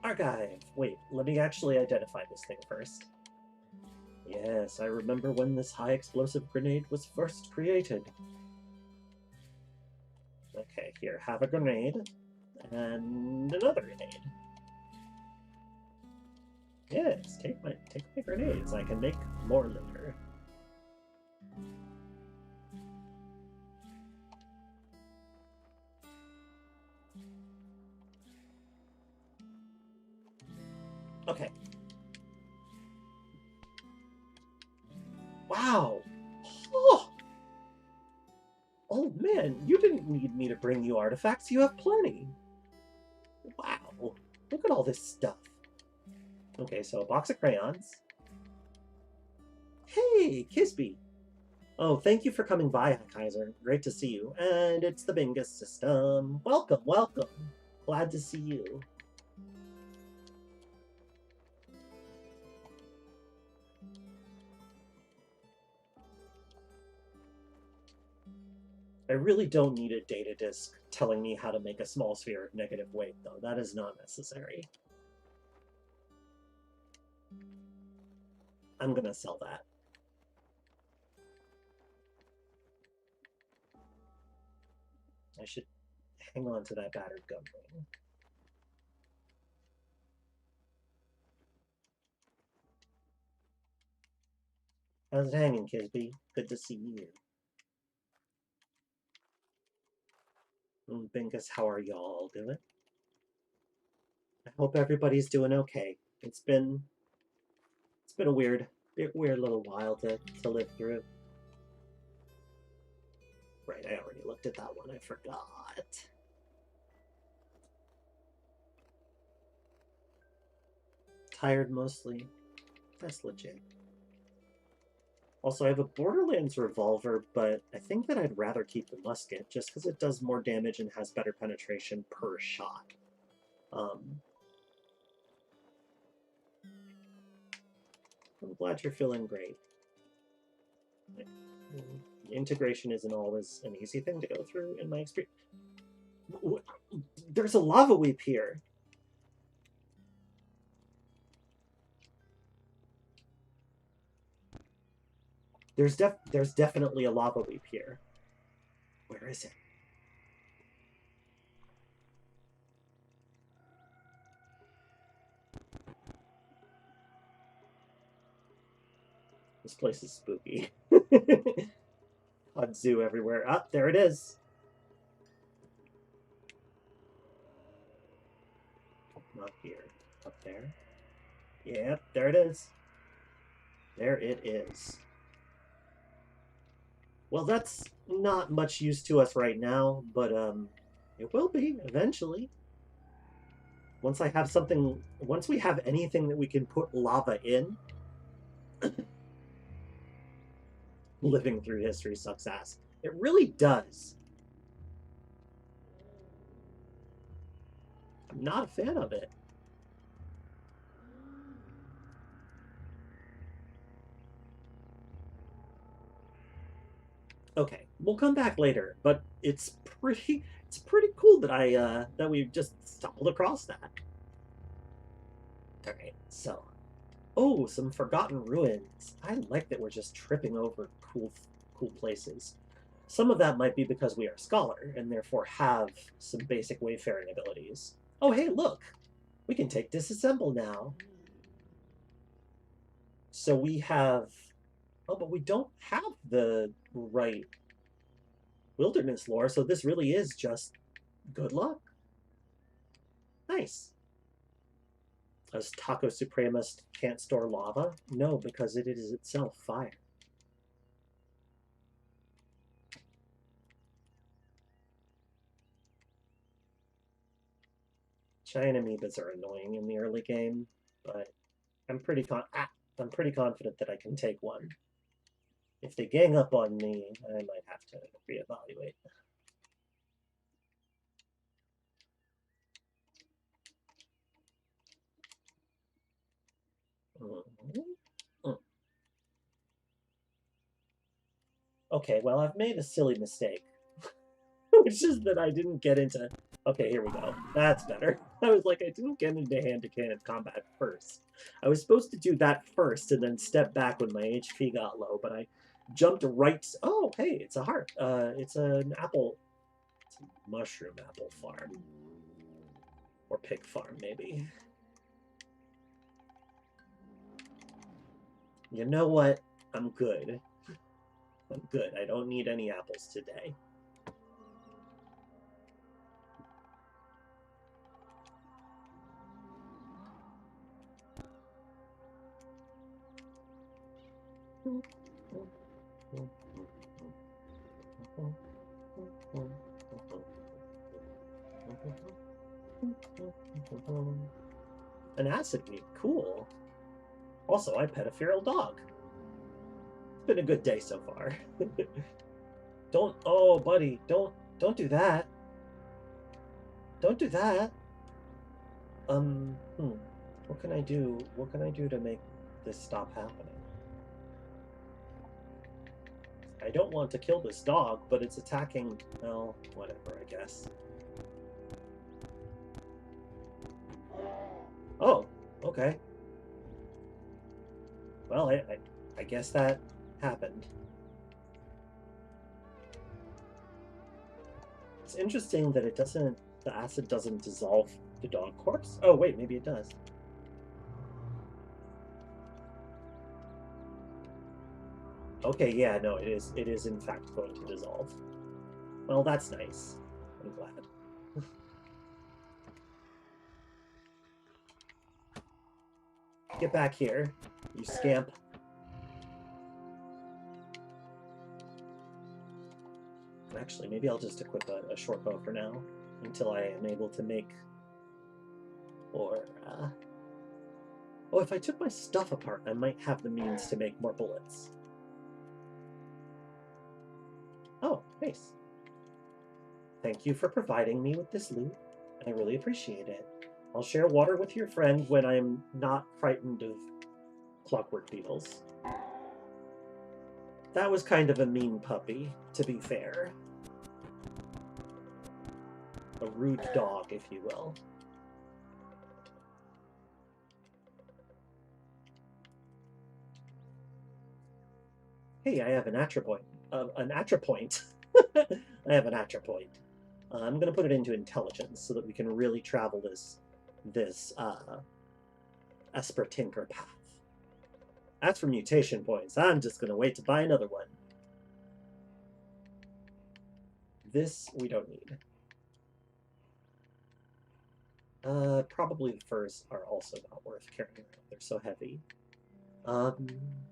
Archive! Wait, let me actually identify this thing first. Yes, I remember when this high explosive grenade was first created. Okay, here, have a grenade. And another grenade. Yes, take my grenades. I can make more later. Okay. Wow! Oh! Oh man, you didn't need me to bring you artifacts. You have plenty. Wow. Look at all this stuff. Okay, so a box of crayons. Hey, Kisby. Oh, thank you for coming by, Kaiser. Great to see you. And it's the Bingus system. Welcome, welcome. Glad to see you. I really don't need a data disk telling me how to make a small sphere of negative weight, though. That is not necessary. I'm gonna sell that. I should hang on to that battered gun ring. How's it hanging, Kisby? Good to see you. Bingus, how are y'all doing? I hope everybody's doing okay. It's been a weird little while to live through. Right, I already looked at that one. I forgot. Tired mostly. That's legit. Also, I have a Borderlands revolver, but I think that I'd rather keep the musket just because it does more damage and has better penetration per shot. I'm glad you're feeling great. Integration isn't always an easy thing to go through in my experience. There's a lava weep here. There's definitely a lava weep here. Where is it? This place is spooky. Odd zoo everywhere. Ah, there it is. Not here. Up there. Yep, there it is. There it is. Well, that's not much use to us right now, but it will be eventually. Once I have something, once we have anything that we can put lava in, living through history sucks ass. It really does. I'm not a fan of it. Okay, we'll come back later, but it's pretty cool that that we just stumbled across that. Okay, so oh, some forgotten ruins. I like that we're just tripping over cool places. Some of that might be because we are scholar and therefore have some basic wayfaring abilities. Oh, hey, look! We can take disassemble now. So we have... Oh, but we don't have the right wilderness lore, so this really is just good luck. Nice. As Taco Supremist can't store lava? No, because it is itself fire. Giant amoebas are annoying in the early game, but I'm pretty confident that I can take one. If they gang up on me, I might have to reevaluate. Okay, well, I've made a silly mistake. Which is that I didn't get into... Okay, here we go. That's better. I was like, I didn't get into hand-to-hand combat first. I was supposed to do that first and then step back when my HP got low, but I jumped right... Oh, hey, it's a heart. It's an apple... It's a mushroom apple farm. Or pig farm, maybe. You know what? I'm good. I'm good. I don't need any apples today. An acid weed, cool. Also, I pet a feral dog. It's been a good day so far. Don't, oh, buddy, don't do that. Don't do that. What can I do? What can I do to make this stop happening? I don't want to kill this dog, but it's attacking, well, whatever, I guess. Oh, okay. Well, I guess that happened. It's interesting that the acid doesn't dissolve the dog corpse. Oh, wait, maybe it does. Okay, yeah, no, it is in fact going to dissolve. Well, that's nice. I'm glad. Get back here, you scamp. Actually, maybe I'll just equip a short bow for now, until I am able to make... Or, oh, if I took my stuff apart, I might have the means to make more bullets. Oh, nice. Thank you for providing me with this loot. I really appreciate it. I'll share water with your friend when I'm not frightened of clockwork beetles. That was kind of a mean puppy, to be fair. A rude dog, if you will. Hey, I have an attrapoint. An attrapoint. I have an attrapoint. I'm going to put it into intelligence so that we can really travel this Esper Tinker path. As for mutation points, I'm just going to wait to buy another one. This we don't need. Probably the furs are also not worth carrying around. They're so heavy.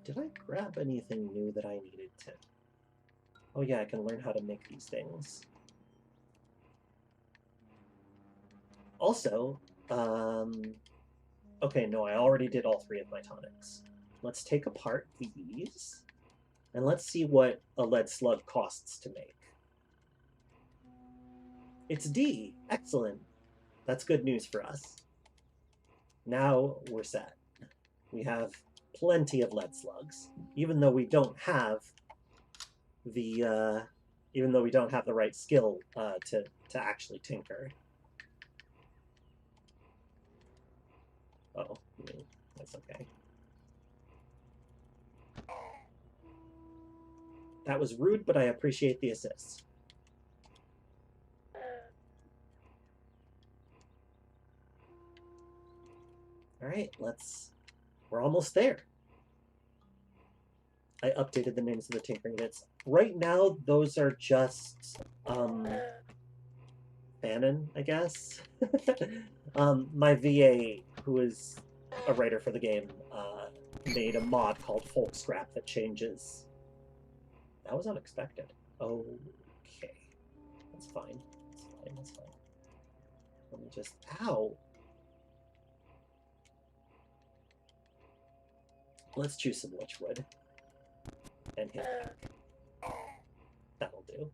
Did I grab anything new that I needed to... Oh yeah, I can learn how to make these things. Also, okay, no, I already did all 3 of my tonics. Let's take apart these, and let's see what a lead slug costs to make. It's D! Excellent! That's good news for us. Now we're set. We have plenty of lead slugs, even though we don't have the right skill to actually tinker. Oh, that's okay. That was rude, but I appreciate the assist. All right, we're almost there. I updated the names of the tinkering bits. Right now, those are just, Bannon, I guess. My VA, who is a writer for the game, made a mod called Folk Scrap that changes. That was unexpected. Okay. That's fine. That's fine. That's fine. Let me just... Ow! Let's choose some witchwood. And hit back. That'll do.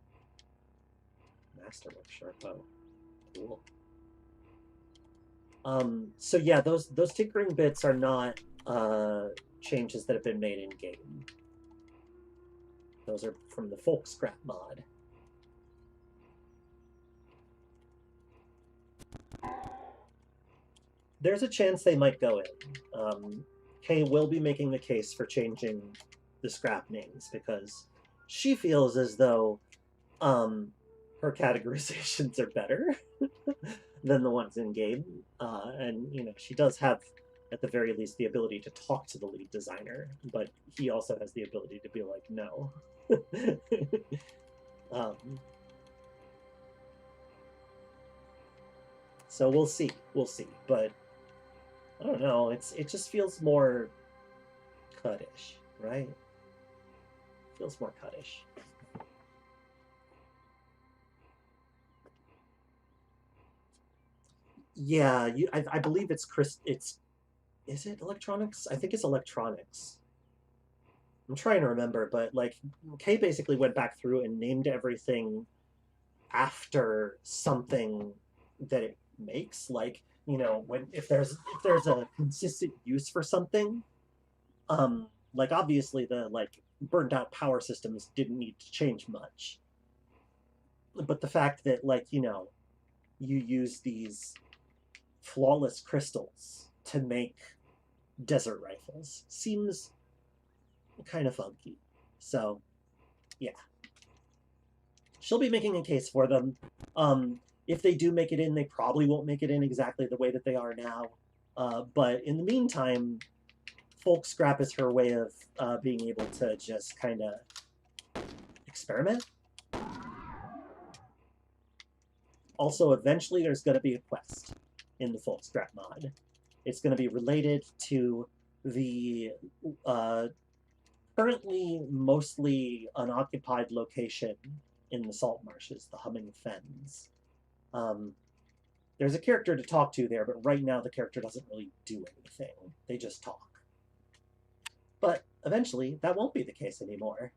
Masterwork sharp bow. Cool. So yeah, those tinkering bits are not changes that have been made in game. Those are from the Folk Scrap mod. There's a chance they might go in. Kay will be making the case for changing the scrap names because she feels as though her categorizations are better than the ones in game, and she does have, at the very least, the ability to talk to the lead designer, but he also has the ability to be like, no. So we'll see, but I don't know. It just feels more Qud-ish, right? Feels more Qud-ish. Yeah, I believe it's is it electronics? I think it's electronics. I'm trying to remember, but like Kay basically went back through and named everything after something that it makes. Like, if there's a consistent use for something, like obviously the burned out power systems didn't need to change much. But the fact that you use these flawless crystals to make desert rifles seems kind of funky. So, yeah. She'll be making a case for them. If they do make it in, they probably won't make it in exactly the way that they are now. But in the meantime, folk scrap is her way of being able to just kind of experiment. Also, eventually there's going to be a quest in the folk scrap mod. It's going to be related to the currently mostly unoccupied location in the salt marshes, the Humming Fens. There's a character to talk to there, but right now the character doesn't really do anything. They just talk. But eventually, that won't be the case anymore.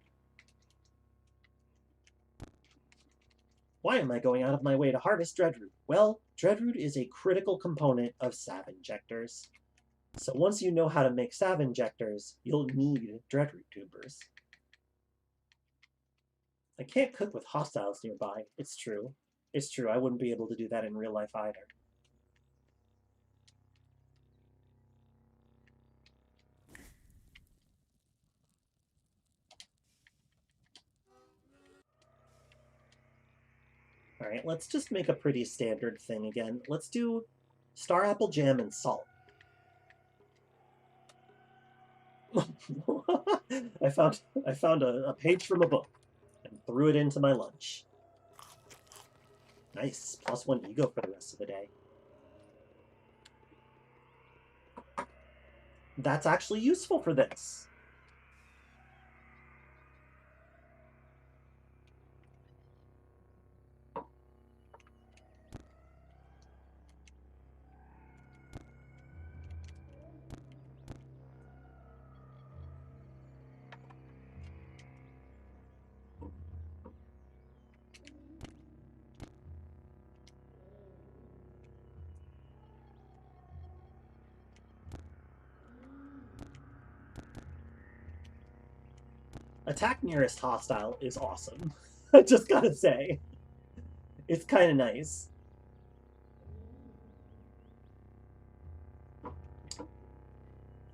Why am I going out of my way to harvest Dreadroot? Well, Dreadroot is a critical component of Sav injectors. So once you know how to make Sav injectors, you'll need Dreadroot tubers. I can't cook with hostiles nearby. It's true. It's true, I wouldn't be able to do that in real life either. Alright, let's just make a pretty standard thing again. Let's do star apple jam and salt. I found a page from a book and threw it into my lunch. Nice. +1 ego for the rest of the day. That's actually useful for this. Attack nearest hostile is awesome. I just gotta say. It's kind of nice.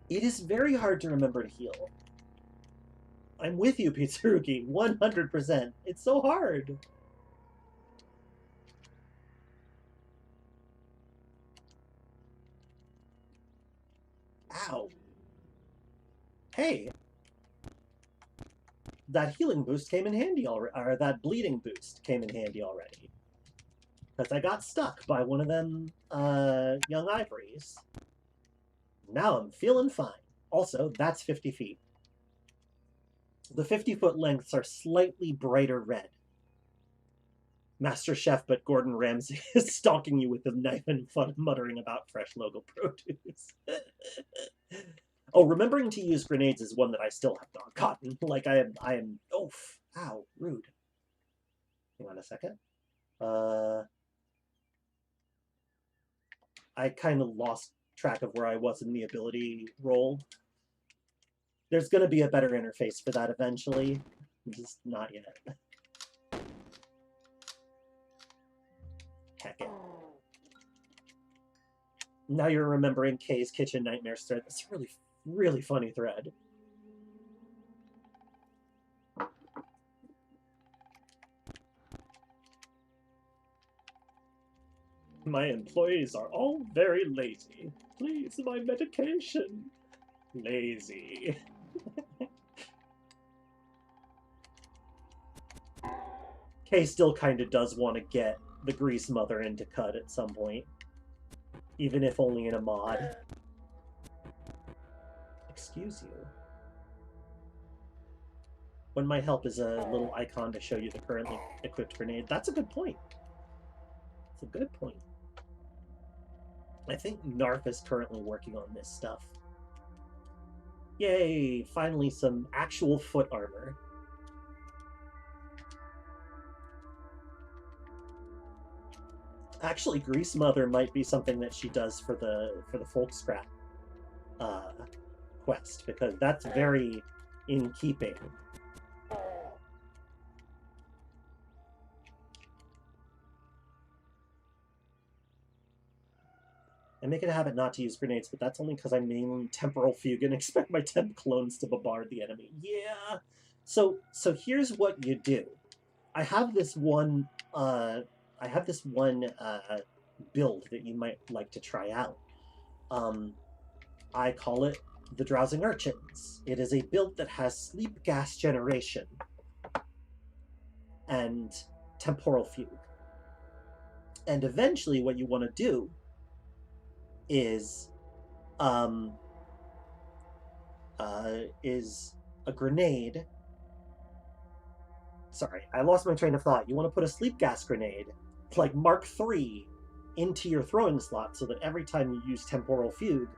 It is very hard to remember to heal. I'm with you, Pitsurugi, 100%. It's so hard. Ow. Hey. That healing boost came in handy already, or that bleeding boost came in handy already. Because I got stuck by one of them young ivories. Now I'm feeling fine. Also, that's 50 feet. The 50-foot lengths are slightly brighter red. Master Chef, but Gordon Ramsay is stalking you with a knife and muttering about fresh local produce. Oh, remembering to use grenades is one that I still have not gotten. Like, I am, oof, ow, rude. Hang on a second. I kind of lost track of where I was in the ability roll. There's going to be a better interface for that eventually. Just not yet. Heck it. Now you're remembering Kay's Kitchen Nightmares thread. That's a really, really funny thread. My employees are all very lazy. Please, my medication. Lazy. Kay still kind of does want to get the Grease Mother into Qud at some point. Even if only in a mod. Excuse you. What might help is a little icon to show you the currently equipped grenade. That's a good point. That's a good point. I think Narf is currently working on this stuff. Yay! Finally some actual foot armor. Actually, Grease Mother might be something that she does for the folk scrap quest, because that's very in keeping. I make it a habit not to use grenades, but that's only because I'm mainly temporal fugue and expect my temp clones to bombard the enemy. Yeah. So here's what you do. I have this one build that you might like to try out. I call it the Drowsing Urchins. It is a build that has sleep gas generation and temporal fugue. And eventually what you want to do is a grenade. Sorry, I lost my train of thought. You want to put a sleep gas grenade, like Mark III, into your throwing slot so that every time you use temporal fugue,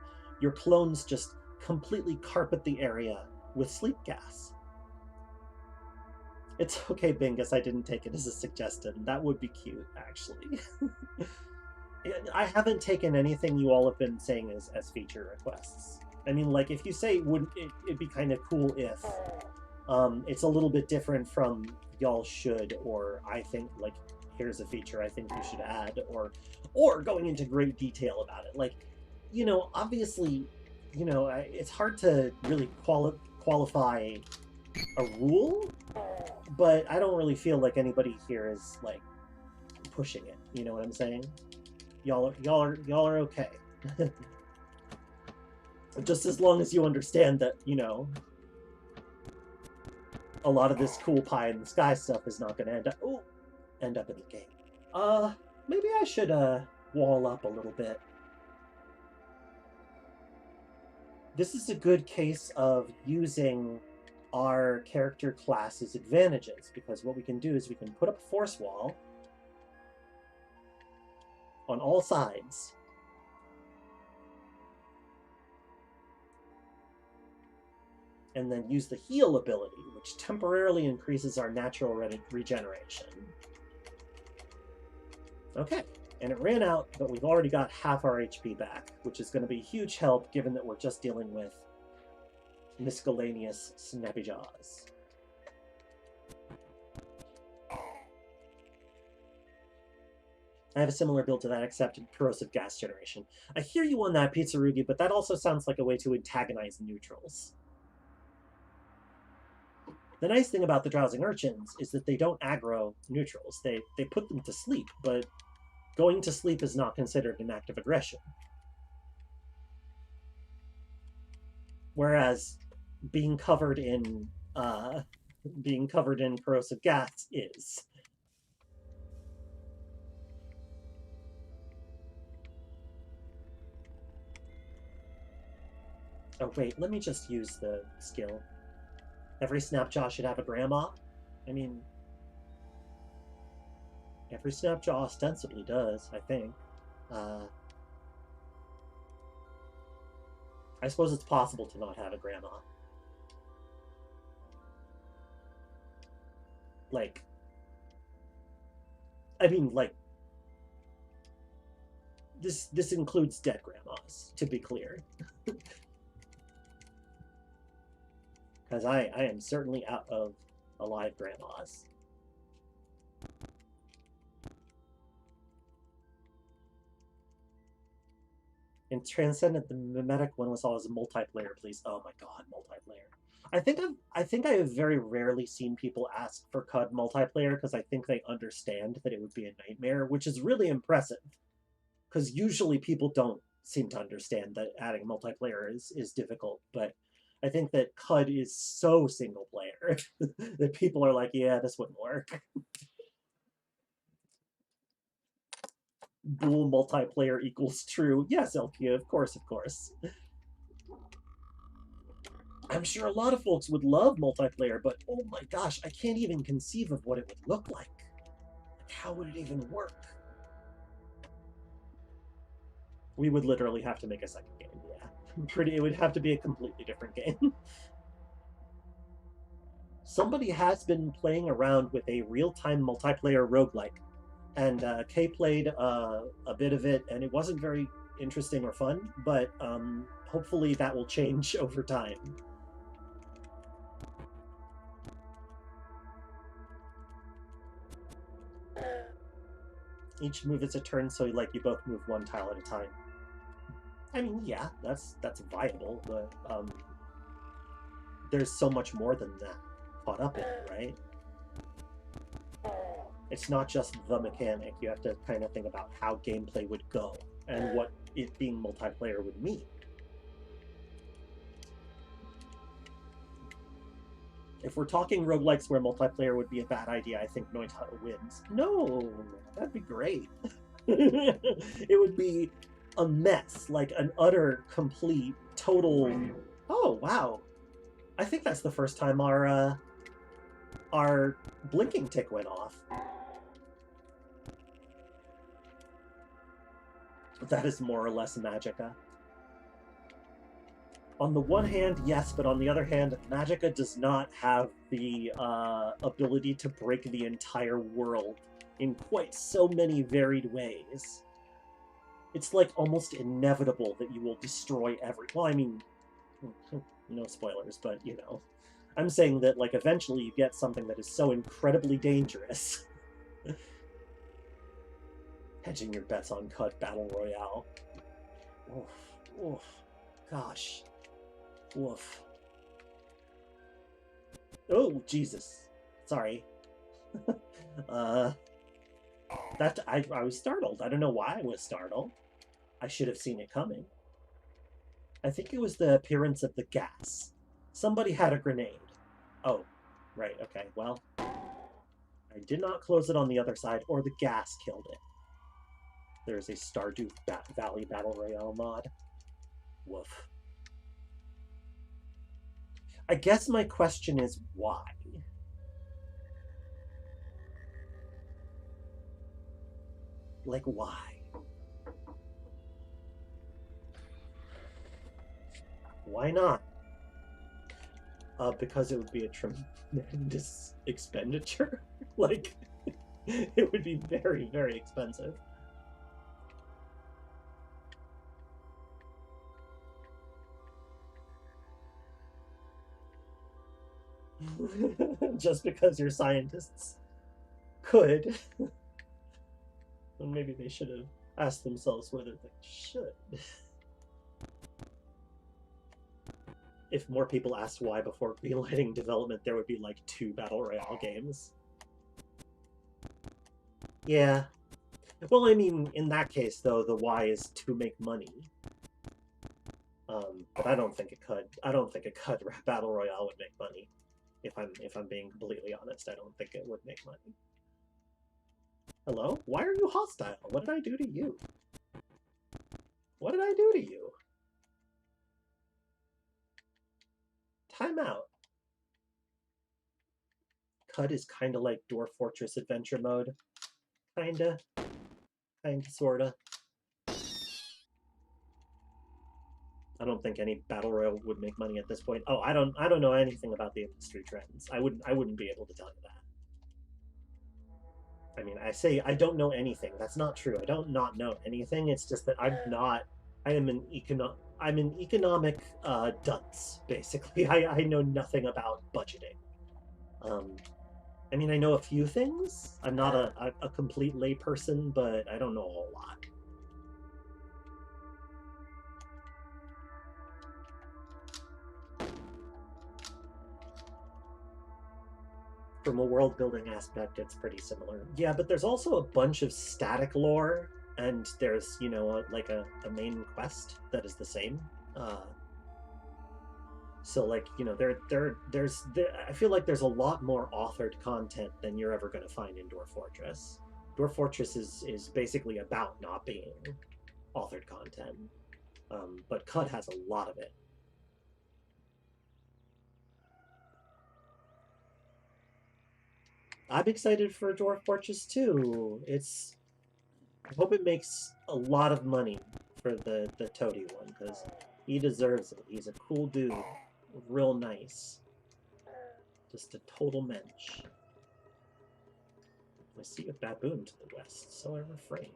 your clones just completely carpet the area with sleep gas. It's okay, Bingus, I didn't take it as a suggestion. That would be cute, actually. I haven't taken anything you all have been saying as feature requests. I mean, like, if you say it'd be kind of cool if it's a little bit different from y'all should, or I think, like, here's a feature I think you should add, or going into great detail about it. Like, you know, obviously, you know, it's hard to really qualify a rule, but I don't really feel like anybody here is, like, pushing it. You know what I'm saying? Y'all are okay. Just as long as you understand that, you know, a lot of this cool pie in the sky stuff is not going to end up in the game. Maybe I should wall up a little bit. This is a good case of using our character class's advantages, because what we can do is we can put up a force wall on all sides. And then use the heal ability, which temporarily increases our natural regeneration. Okay, and it ran out, but we've already got half our HP back, which is going to be a huge help given that we're just dealing with miscellaneous snappy jaws. I have a similar build to that, except corrosive gas generation. I hear you on that, Pizzarugi, but that also sounds like a way to antagonize neutrals. The nice thing about the Drowsing Urchins is that they don't aggro neutrals. They put them to sleep, but going to sleep is not considered an act of aggression. Whereas being covered in corrosive gas is. Oh wait, let me just use the skill. Every Snapjaw should have a grandma? I mean, every Snapjaw ostensibly does, I think. I suppose it's possible to not have a grandma. Like, I mean, like, this includes dead grandmas, to be clear. Because I am certainly out of alive grandmas. In Transcendent, the mimetic one was always a multiplayer, please. Oh my god, multiplayer. I think I have very rarely seen people ask for Qud multiplayer because I think they understand that it would be a nightmare, which is really impressive. Because usually people don't seem to understand that adding multiplayer is difficult, but I think that Qud is so single player that people are like, yeah, this wouldn't work. Bool multiplayer equals true. Yes, Elkia, of course, of course. I'm sure a lot of folks would love multiplayer, but oh my gosh, I can't even conceive of what it would look like. How would it even work? We would literally have to make a second game, yeah. It would have to be a completely different game. Somebody has been playing around with a real-time multiplayer roguelike, and Kay played a bit of it, and it wasn't very interesting or fun, but hopefully that will change over time. Each move is a turn, so like you both move one tile at a time. I mean, yeah, that's viable, but there's so much more than that caught up in it, right? It's not just the mechanic. You have to kind of think about how gameplay would go and what it being multiplayer would mean. If we're talking roguelikes where multiplayer would be a bad idea, I think Noita wins. No, that'd be great. It would be a mess, like an utter, complete, total. Oh wow! I think that's the first time our blinking tick went off. That is more or less Magicka. On the one hand, yes, but on the other hand, Magicka does not have the ability to break the entire world in quite so many varied ways. It's like almost inevitable that you will destroy every... Well, I mean, no spoilers, but you know. I'm saying that like eventually you get something that is so incredibly dangerous. Hedging your bets on Qud Battle Royale. Oof, oof, gosh. Woof. Oh, Jesus. Sorry. That I was startled. I don't know why I was startled. I should have seen it coming. I think it was the appearance of the gas. Somebody had a grenade. Oh, right, okay, well. I did not close it on the other side, or the gas killed it. There's a Stardew Valley Battle Royale mod. Woof. I guess my question is why? Like, why? Why not? Because it would be a tremendous expenditure. Like, it would be very, very expensive. Just because your scientists could. Maybe they should have asked themselves whether they should. If more people asked why before greenlighting development, there would be like 2 Battle Royale games. Yeah. Well, I mean, in that case, though, the why is to make money. But I don't think it could. I don't think a Qud Battle Royale would make money. If I'm being completely honest, I don't think it would make money. Hello? Why are you hostile? What did I do to you? What did I do to you? Time out. Qud is kind of like Dwarf Fortress Adventure Mode. Kinda. Sorta. I don't think any battle royale would make money at this point. Oh, I don't know anything about the industry trends. I wouldn't be able to tell you that. I mean, I say I don't know anything. That's not true. I don't not know anything. It's just that I'm an economic dunce, basically. I know nothing about budgeting. I mean, I know a few things. I'm not a complete layperson, but I don't know a whole lot. From a world building aspect, it's pretty similar. Yeah, but there's also a bunch of static lore, and there's, you know, like a main quest that is the same. So, like, you know, I feel like there's a lot more authored content than you're ever going to find in Dwarf Fortress. Dwarf Fortress is basically about not being authored content, but Qud has a lot of it. I'm excited for Dwarf Fortress 2. I hope it makes a lot of money for the Toady one, because he deserves it. He's a cool dude. Real nice. Just a total mensch. I see a baboon to the west, so I refrain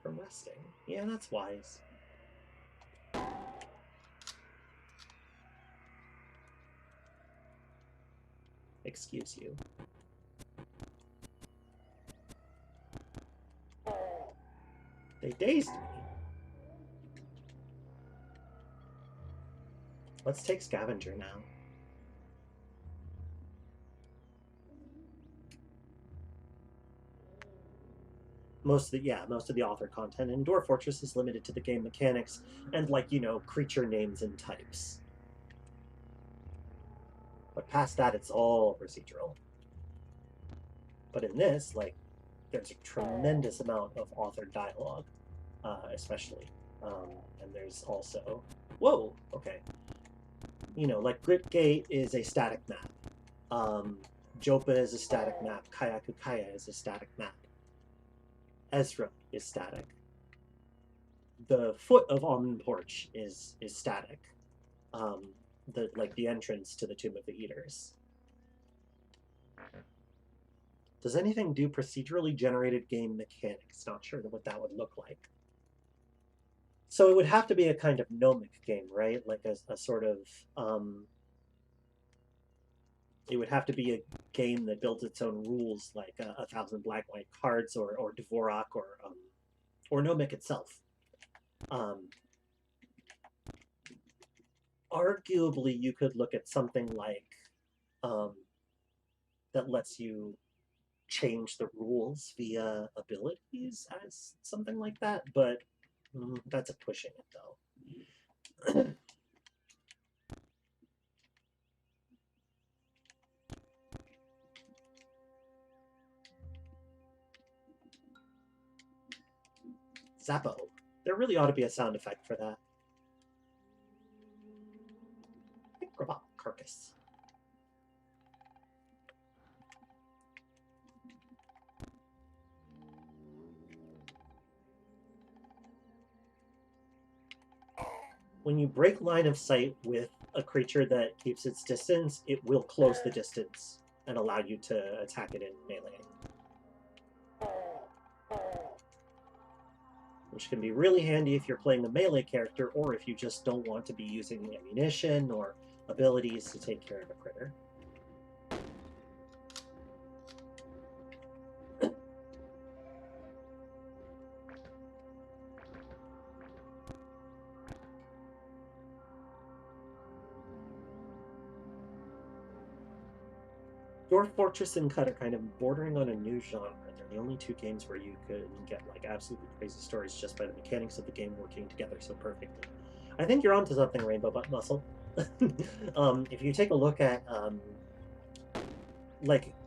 from resting. Yeah, that's wise. Excuse you. They dazed me. Let's take Scavenger now. Most of the author content in Dwarf Fortress is limited to the game mechanics and, like, you know, creature names and types. But past that, it's all procedural. But in this, like, there's a tremendous amount of authored dialogue, especially. And there's also... Whoa! Okay. You know, like, Gritgate is a static map. Jopa is a static map. Kayakukaya is a static map. Ezra is static. The foot of Almond Porch is static. The entrance to the Tomb of the Eaters. Does anything do procedurally generated game mechanics? Not sure what that would look like. So it would have to be a kind of gnomic game, right? Like a sort of it would have to be a game that builds its own rules, like a Thousand Black White Cards or Dvorak or gnomic itself. Arguably, you could look at something like that lets you change the rules via abilities as something like that, but that's a pushing it though. Zappo. There really ought to be a sound effect for that. I think robot carcass. When you break line of sight with a creature that keeps its distance, it will close the distance and allow you to attack it in melee. Which can be really handy if you're playing a melee character, or if you just don't want to be using ammunition or abilities to take care of a critter. Dwarf Fortress and Qud are kind of bordering on a new genre. They're the only two games where you could get like absolutely crazy stories just by the mechanics of the game working together so perfectly. I think you're onto something, Rainbow Butt Muscle. If you take a look at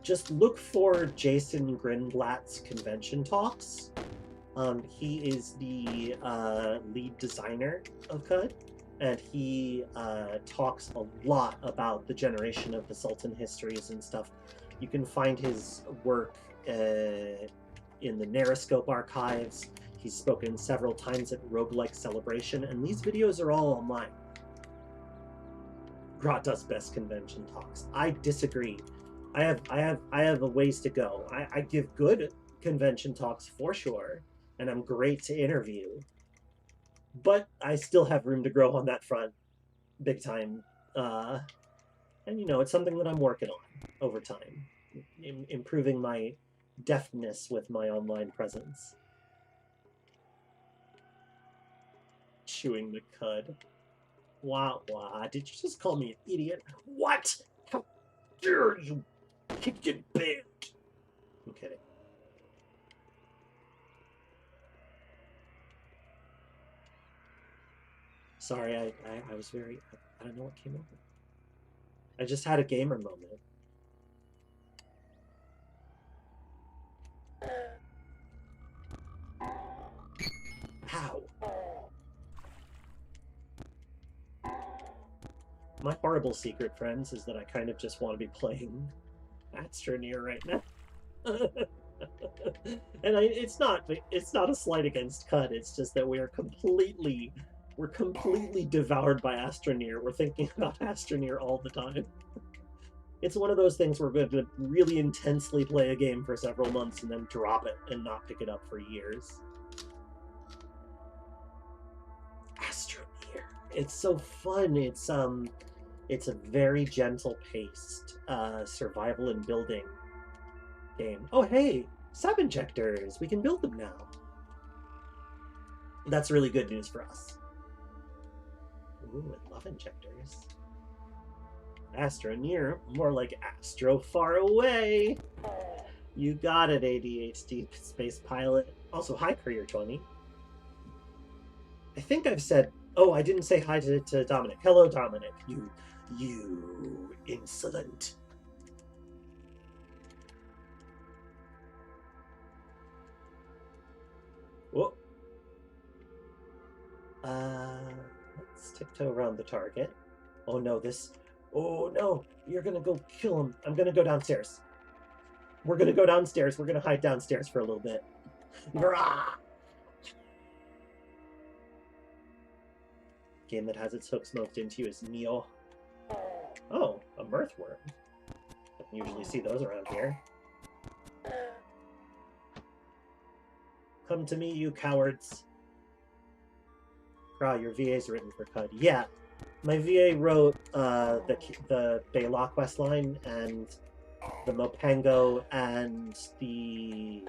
just look for Jason Grindblatt's convention talks. He is the lead designer of Qud, and he talks a lot about the generation of the Sultan histories and stuff. You can find his work in the Narrascope archives. He's spoken several times at Roguelike Celebration, and these videos are all online. Grot does best convention talks. I disagree. I have a ways to go. I give good convention talks for sure, and I'm great to interview. But I still have room to grow on that front, big time. And you know, it's something that I'm working on over time, improving my deftness with my online presence. Chewing the cud. Wah wah! Did you just call me an idiot? What? How dare you? Kick it banned. I'm kidding. Sorry, I was very... I don't know what came over. I just had a gamer moment. How? My horrible secret, friends, is that I kind of just want to be playing Astroneer right now. And it's not a slight against Qud, it's just that we're completely devoured by Astroneer. We're thinking about Astroneer all the time. It's one of those things where we're going to really intensely play a game for several months and then drop it and not pick it up for years. Astroneer. It's so fun. It's a very gentle paced survival and building game. Oh hey, sub injectors. We can build them now. That's really good news for us. Ooh, I love injectors. Astroneer, more like Astro far away. You got it, ADHD space pilot. Also, hi, Career 20. I think I've said... Oh, I didn't say hi to Dominic. Hello, Dominic. You insolent. Whoa. Let's tiptoe around the target. Oh no, Oh no, you're gonna go kill him. I'm gonna go downstairs. We're gonna go downstairs. We're gonna hide downstairs for a little bit. Grah! Game that has its hook smoked into you is Neo. Oh, a mirthworm. Don't usually see those around here. Come to me, you cowards. Grah, your VA's written for Qud. Yeah, my VA wrote the Bayla quest line and the Mopango and the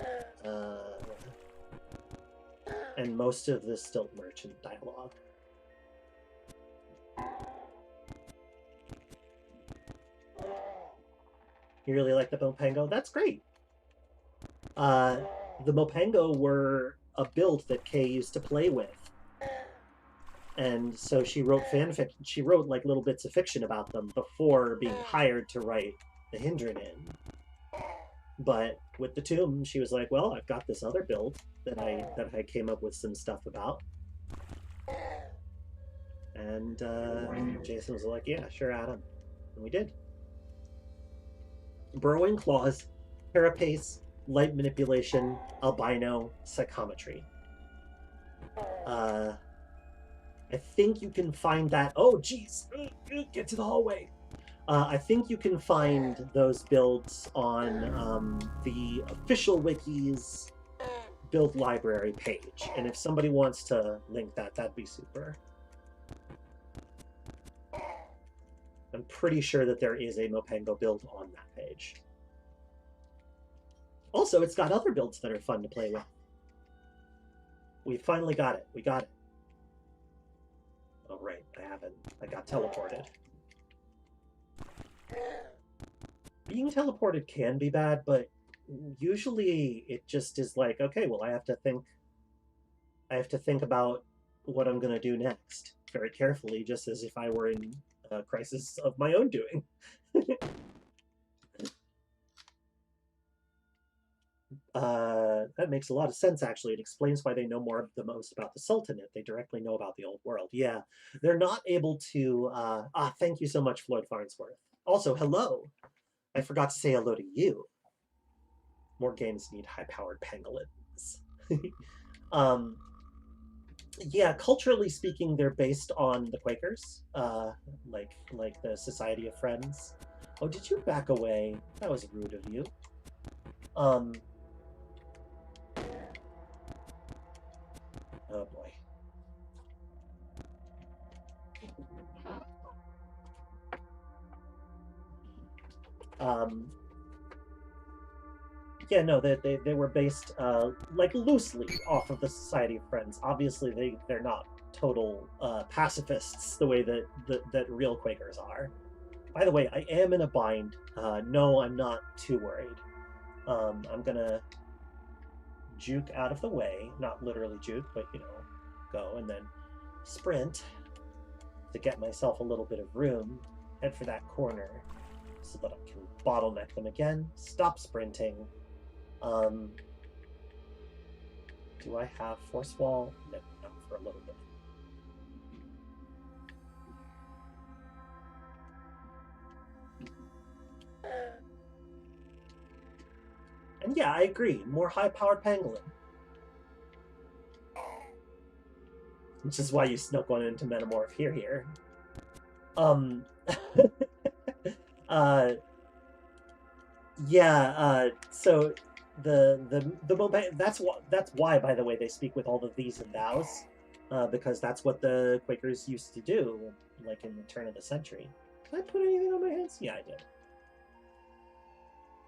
and most of the Stilt Merchant dialogue. You really like the Mopango? That's great. The Mopango were a build that Kay used to play with. And so she wrote fanfic. She wrote like little bits of fiction about them before being hired to write the Hindran in. But with the Tomb, she was like, "Well, I've got this other build that I came up with some stuff about." And Jason was like, "Yeah, sure, Adam," and we did. Burrowing Claws, Carapace, Light Manipulation, Albino, Psychometry. I think you can find that. Oh, geez, get to the hallway. I think you can find those builds on the official wiki's build library page, and if somebody wants to link that, that'd be super. I'm pretty sure that there is a Mopango build on that page. Also, it's got other builds that are fun to play with. We finally got it. We got it. Oh, right. I haven't. I got teleported. Being teleported can be bad, but usually it just is like, okay, well, I have to think about what I'm going to do next very carefully, just as if I were in a crisis of my own doing. That makes a lot of sense, actually. It explains why they know more the most about the Sultanate. They directly know about the old world. Yeah, they're not able to... thank you so much, Floyd Farnsworth. Also, hello. I forgot to say hello to you. More games need high-powered pangolins. Yeah, culturally speaking, they're based on the Quakers, like the Society of Friends. Oh, did you back away? That was rude of you. Oh boy. Yeah, no, they were based like loosely off of the Society of Friends. Obviously, they're not total pacifists the way that real Quakers are. By the way, I am in a bind. No, I'm not too worried. I'm gonna juke out of the way, not literally juke, but you know, go and then sprint to get myself a little bit of room, head for that corner so that I can bottleneck them again, stop sprinting. Do I have Force Wall? No, not for a little bit. And yeah, I agree. More high-powered pangolin. Which is why you snuck one into Metamorph here. Yeah, so that's why, by the way, they speak with all of these and thous, because that's what the Quakers used to do, like in the turn of the century. Did I put anything on my hands? Yeah, I did.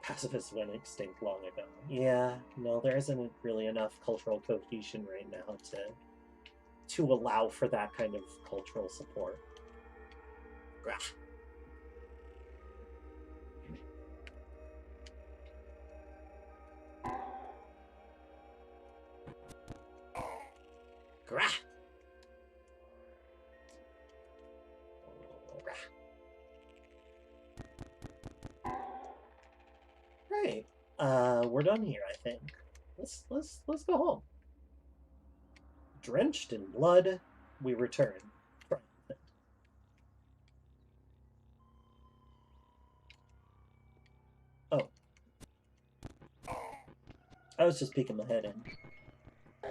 Pacifists went extinct long ago. Yeah, no, there isn't really enough cultural cohesion right now to allow for that kind of cultural support. Grah. Grah. right. We're done here, I think. Let's go home. Drenched in blood, we return. Triumphant. Oh. I was just peeking my head in. A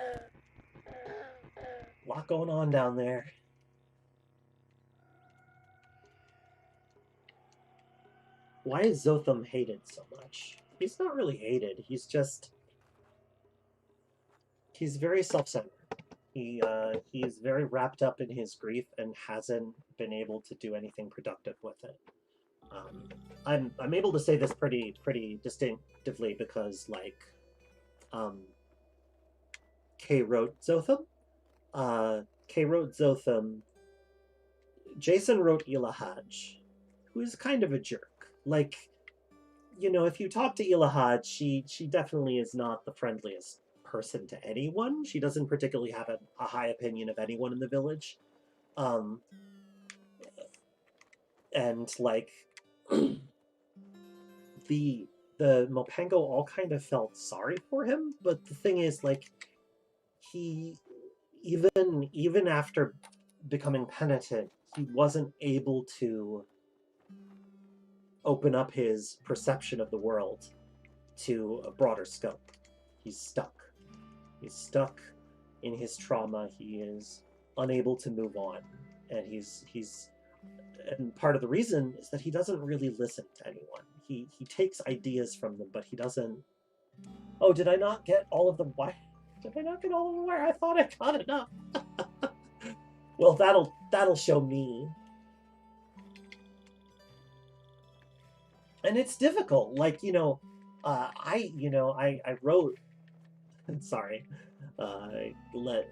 lot going on down there. Why is Zotham hated so much? He's not really hated. He's just... He's very self-centered. He's very wrapped up in his grief and hasn't been able to do anything productive with it. I'm able to say this pretty distinctively because, like, Kay wrote Zotham. Kay wrote Zotham. Jason wrote Elahaj, who is kind of a jerk. Like, you know, if you talk to Elahaj, she definitely is not the friendliest person to anyone. She doesn't particularly have a high opinion of anyone in the village. And like the Mopango all kind of felt sorry for him, but the thing is, like, he even after becoming penitent, he wasn't able to open up his perception of the world to a broader scope. He's stuck. He's stuck in his trauma. He is unable to move on, and and part of the reason is that he doesn't really listen to anyone. He takes ideas from them, but he doesn't. Oh, did I not get all of the wire? Did I not get all of the wire? I thought I got enough. Well, that'll show me. And it's difficult. Like, you know, I wrote. Sorry, let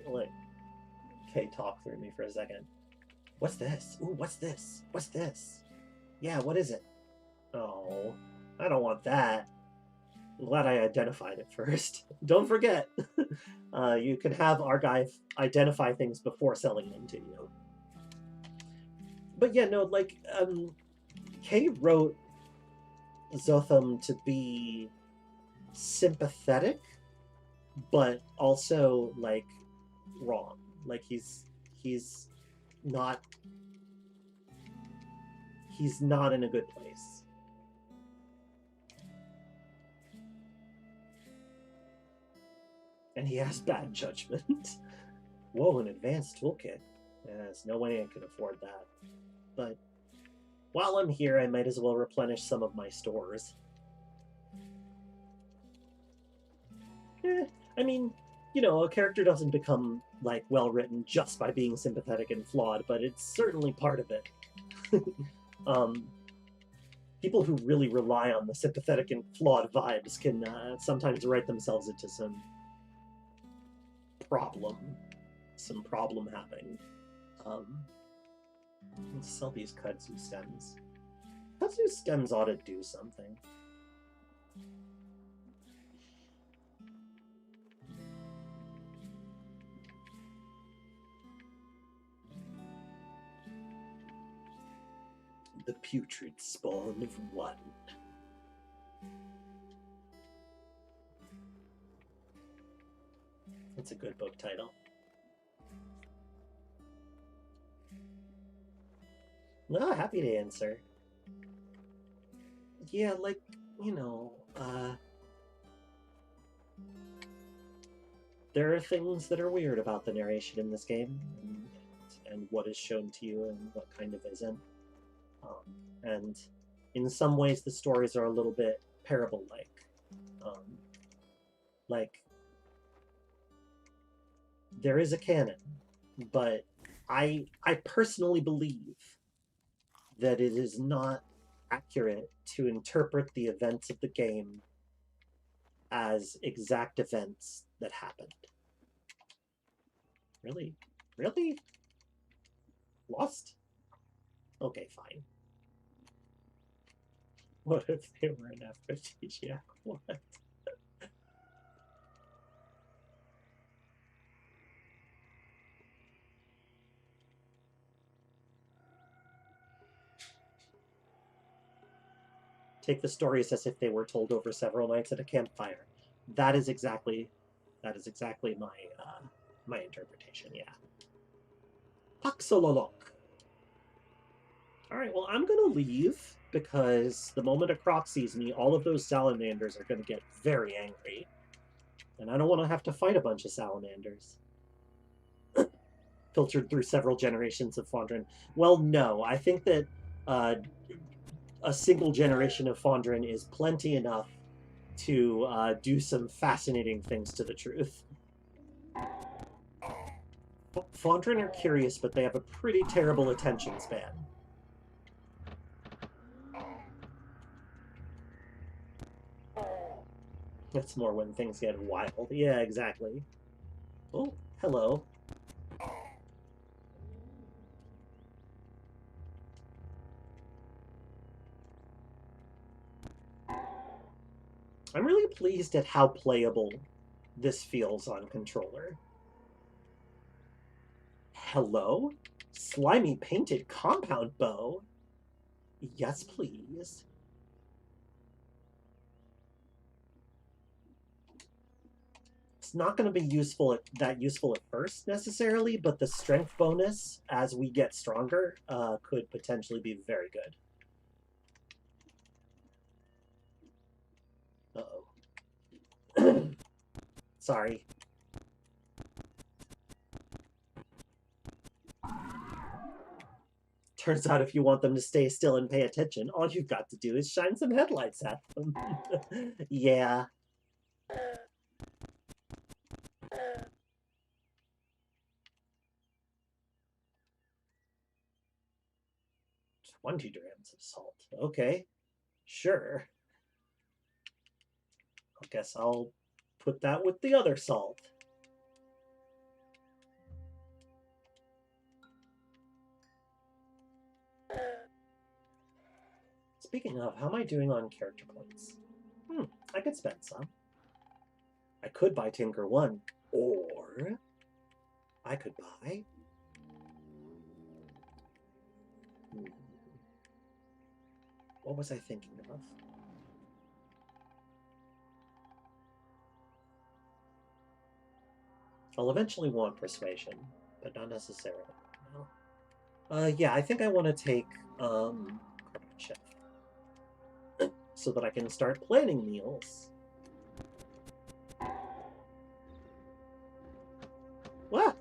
Kay talk through me for a second. What's this? Ooh, what's this? What's this? Yeah, what is it? Oh, I don't want that. I'm glad I identified it first. Don't forget, you can have our guy identify things before selling them to you. But yeah, no, like, Kay wrote Zotham to be sympathetic, but also, like, wrong. Like, he's not in a good place. And he has bad judgment. Whoa, an advanced toolkit. There's no way I can afford that. But while I'm here, I might as well replenish some of my stores. I mean, you know, a character doesn't become, like, well-written just by being sympathetic and flawed, but it's certainly part of it. People who really rely on the sympathetic and flawed vibes can sometimes write themselves into some problem happening. Let's sell these kudzu stems. Kudzu stems ought to do something. The putrid spawn of one. That's a good book title. No, happy to answer. Yeah, like, you know, there are things that are weird about the narration in this game, and what is shown to you and what kind of isn't. And in some ways, the stories are a little bit parable-like. Like, there is a canon, but I personally believe that it is not accurate to interpret the events of the game as exact events that happened. Really? Really? Lost? Okay, fine. What if they were an aphrodisiac? What? Take the stories as if they were told over several nights at a campfire. That is exactly my my interpretation. Yeah. Paxololok. All right. Well, I'm gonna leave because the moment a croc sees me, all of those salamanders are gonna get very angry, and I don't want to have to fight a bunch of salamanders. Filtered through several generations of Fondren. Well, no, I think that a single generation of Fondren is plenty enough to do some fascinating things to the truth. Fondren are curious, but they have a pretty terrible attention span. That's more when things get wild. Yeah, exactly. Oh, hello. I'm really pleased at how playable this feels on controller. Hello? Slimy painted compound bow? Yes, please. It's not going to be that useful at first necessarily, but the strength bonus as we get stronger could potentially be very good. Uh-oh. Sorry. Turns out if you want them to stay still and pay attention, all you've got to do is shine some headlights at them. Yeah. 20 grams of salt. Okay. Sure. I guess I'll put that with the other salt. Speaking of, how am I doing on character points? I could spend some. I could buy Tinker 1, or I could buy... What was I thinking of? I'll eventually want Persuasion, but not necessarily. No. Yeah, I think I want to take Chef so that I can start planning meals. What?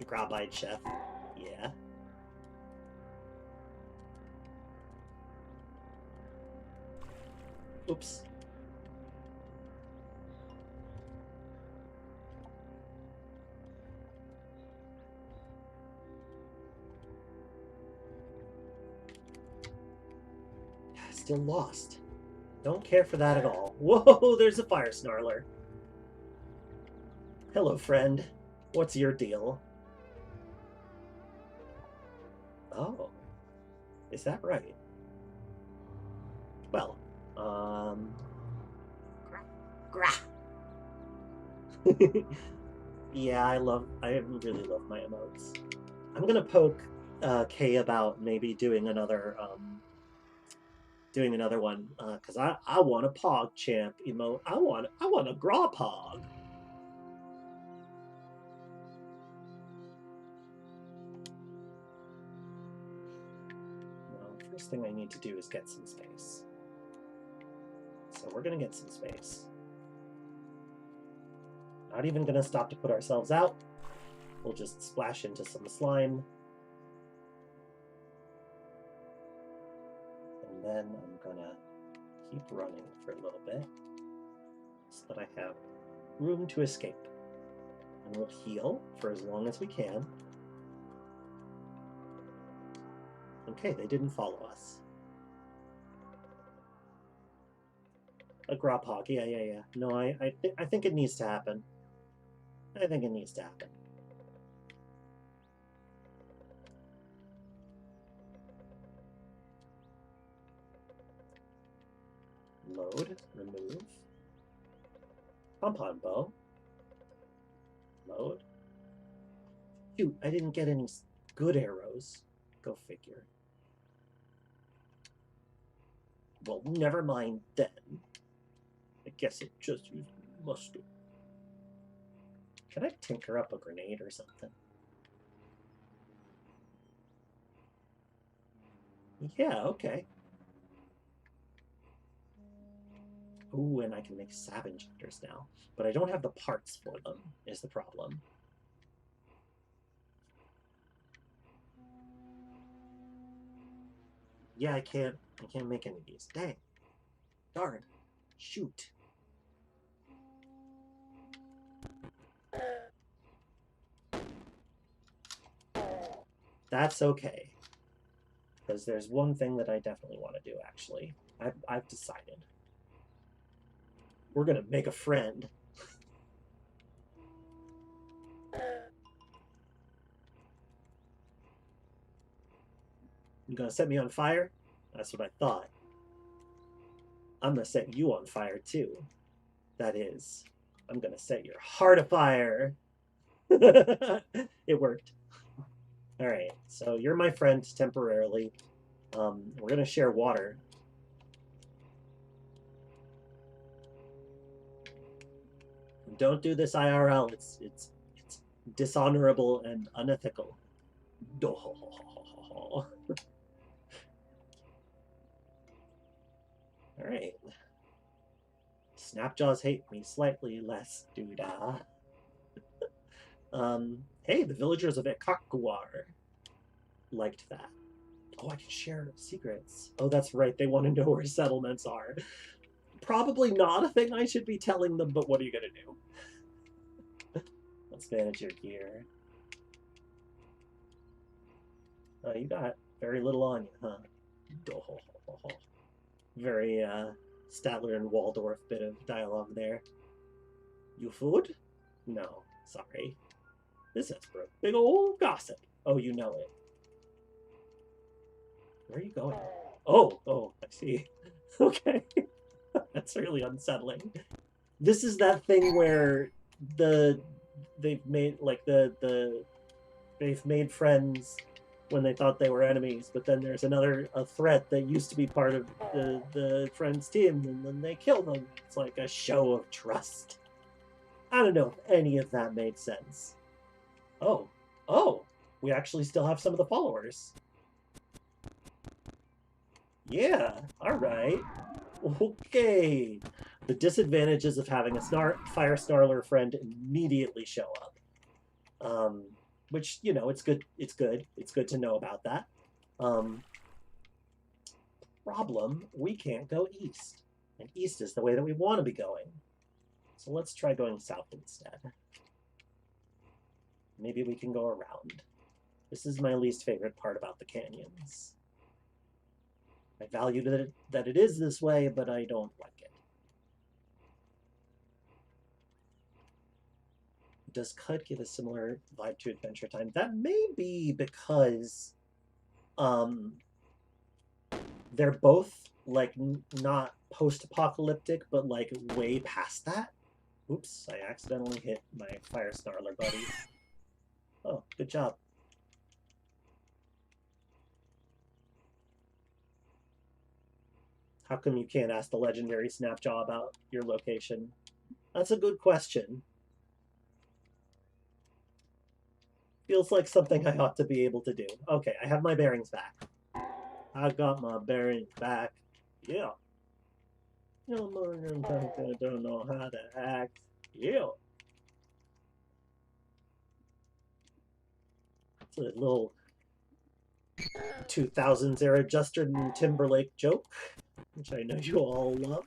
Grab-eyed Chef. Yeah. Oops. Still lost. Don't care for that at all. Whoa, there's a fire snarler. Hello, friend. What's your deal? Oh. Is that right? Well, Grah. Yeah, I really love my emotes. I'm gonna poke Kay about maybe doing another one because I want a Pog Champ emote. I want a Graw Pog. Well, first thing I need to do is get some space. So we're gonna get some space. Not even gonna stop to put ourselves out. We'll just splash into some slime. And then I'm gonna keep running for a little bit so that I have room to escape. And we'll heal for as long as we can. Okay, they didn't follow us. A Gropog, yeah. No, I think it needs to happen. I think it needs to happen. Load, remove. Compound bow. Mode. Shoot, I didn't get any good arrows. Go figure. Well, never mind then. I guess it just used mustard. Can I tinker up a grenade or something? Yeah, okay. Ooh, and I can make scavenge hunters now. But I don't have the parts for them, is the problem. Yeah, I can't make any of these. Dang. Darn. Shoot. That's okay. Because there's one thing that I definitely want to do, actually. I've decided. We're going to make a friend. You going to set me on fire? That's what I thought. I'm going to set you on fire, too. That is, I'm going to set your heart afire. It worked. All right, so you're my friend temporarily. We're going to share water. Don't do this IRL. It's dishonorable and unethical. All right. Snapjaws hate me slightly less, doodah. Hey, the villagers of Ekakwar liked that. Oh, I can share secrets. Oh, that's right. They want to know where settlements are. Probably not a thing I should be telling them, but what are you going to do? Let's manage your gear. You got very little on you, huh? Very Statler and Waldorf bit of dialogue there. You food? No, sorry. This is for a big old gossip. Oh, you know it. Where are you going? Oh, I see. Okay. That's really unsettling. This is that thing where they've made they've made friends when they thought they were enemies, but then there's a threat that used to be part of the friends team, and then they kill them. It's like a show of trust. I don't know if any of that made sense. Oh, we actually still have some of the followers. Yeah, all right. Okay. The disadvantages of having a fire snarler friend immediately show up. Which, you know, it's good. It's good. It's good to know about that. Problem, we can't go east. And east is the way that we want to be going. So let's try going south instead. Maybe we can go around. This is my least favorite part about the canyons. I value that it is this way, but I don't like it. Does Qud give a similar vibe to Adventure Time? That may be because they're both like not post-apocalyptic, but like way past that. Oops, I accidentally hit my fire snarler buddy. Oh, good job. How come you can't ask the legendary Snapjaw about your location? That's a good question. Feels like something I ought to be able to do. Okay, I have my bearings back. I got my bearings back. Yeah. No more than I don't know how to act. Yeah. It's a little 2000s era Justin Timberlake joke, which I know you all love.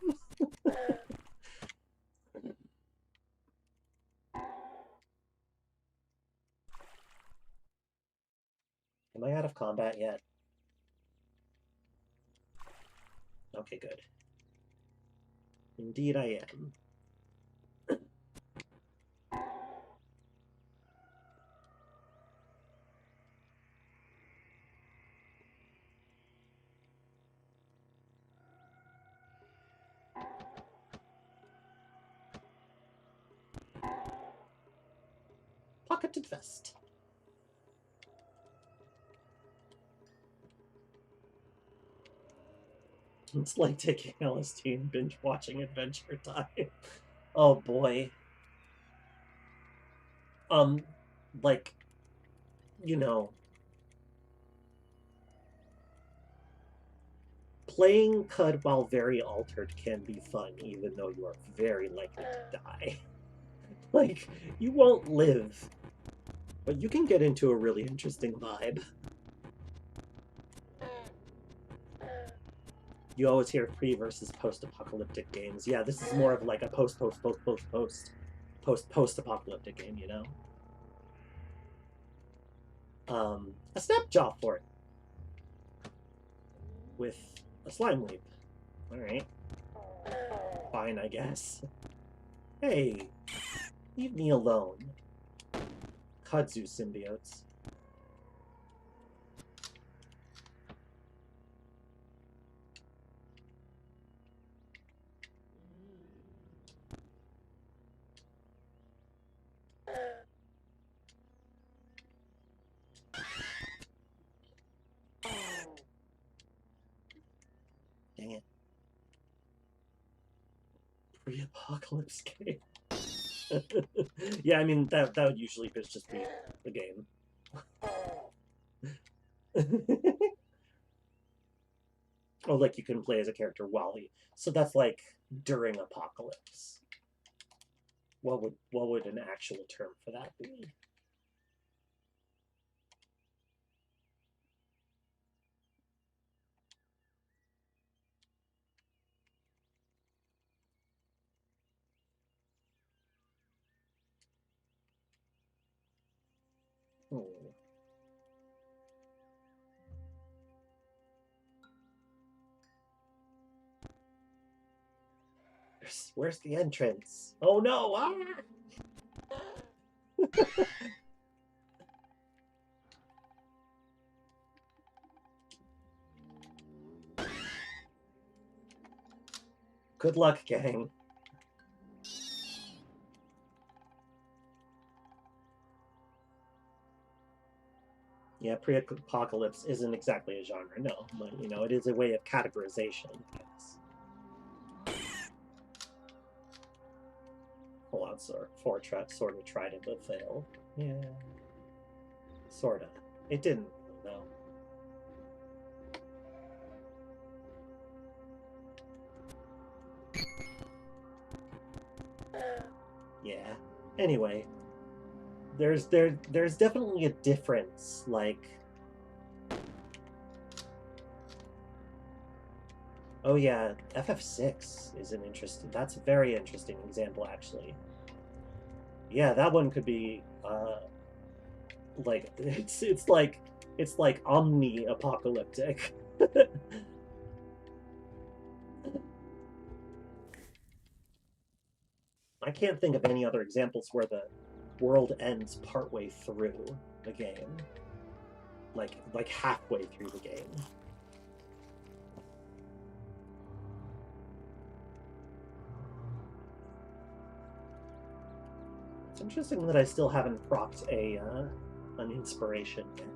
Am I out of combat yet? Okay, good. Indeed I am. pocketed vest. It's like taking LSD and binge watching Adventure Time. Oh boy. Like, you know, playing Qud while very altered can be fun, even though you are very likely to die. Like, you won't live, but you can get into a really interesting vibe. You always hear pre versus post-apocalyptic games. Yeah, this is more of like a post-apocalyptic game, you know? A Snapjaw fort with a slime leap. Alright. Fine, I guess. Hey, leave me alone. Kudzu symbiotes. Dang it. Pre-apocalypse game. Yeah, I mean, that would usually just be the game. Oh, like you can play as a character while he... So that's like during apocalypse. What would an actual term for that be? Oh. Where's the entrance? Oh no! Ah! Good luck, gang. Yeah, pre-apocalypse isn't exactly a genre, no. But, you know, it is a way of categorization, I guess. Fallout sort of tried it, but failed. Yeah. Sorta. It didn't, though. Yeah. Anyway, there's definitely a difference, like... Oh yeah, FF6 is an interesting... That's a very interesting example, actually. Yeah, that one could be, like, it's like omni-apocalyptic. I can't think of any other examples where the world ends partway through the game. Like halfway through the game. It's interesting that I still haven't procced an inspiration yet.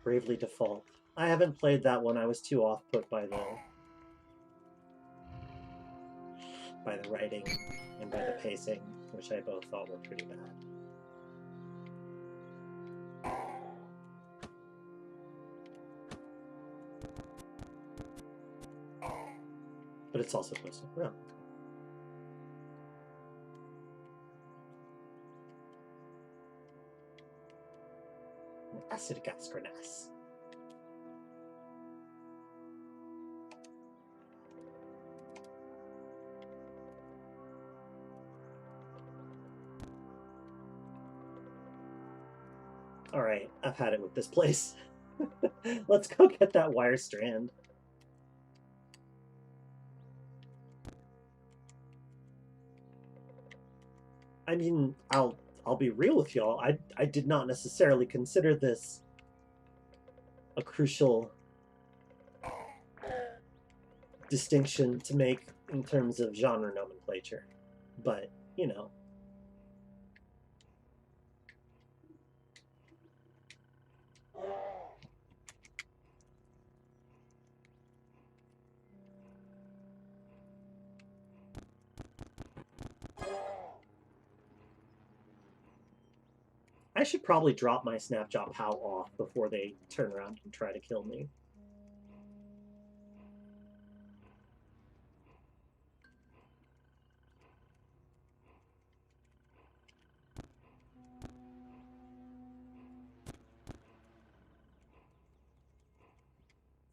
Bravely Default. I haven't played that one. I was too off-put by the writing and by the pacing, which I both thought were pretty bad. But it's also close to around. Acid gas grenasse. Alright, I've had it with this place. Let's go get that wire strand. I mean, I'll be real with y'all. I did not necessarily consider this a crucial distinction to make in terms of genre nomenclature, but you know. I should probably drop my Snapjaw POW off before they turn around and try to kill me.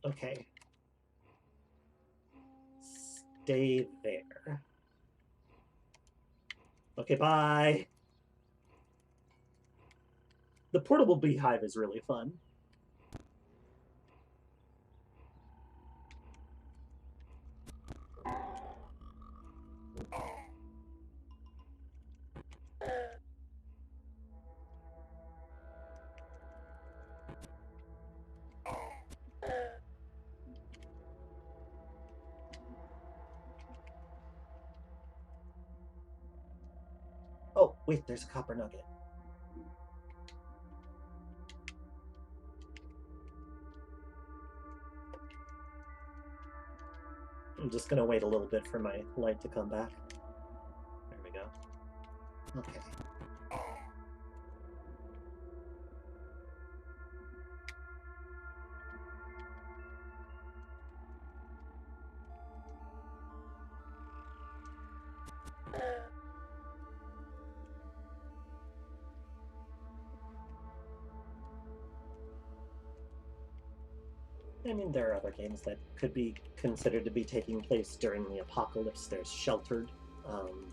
Okay. Stay there. Okay, bye. The portable beehive is really fun. Oh, wait, there's a copper nugget. I'm just gonna wait a little bit for my light to come back. There we go. Okay. I mean, there are other games that could be considered to be taking place during the apocalypse. There's Sheltered,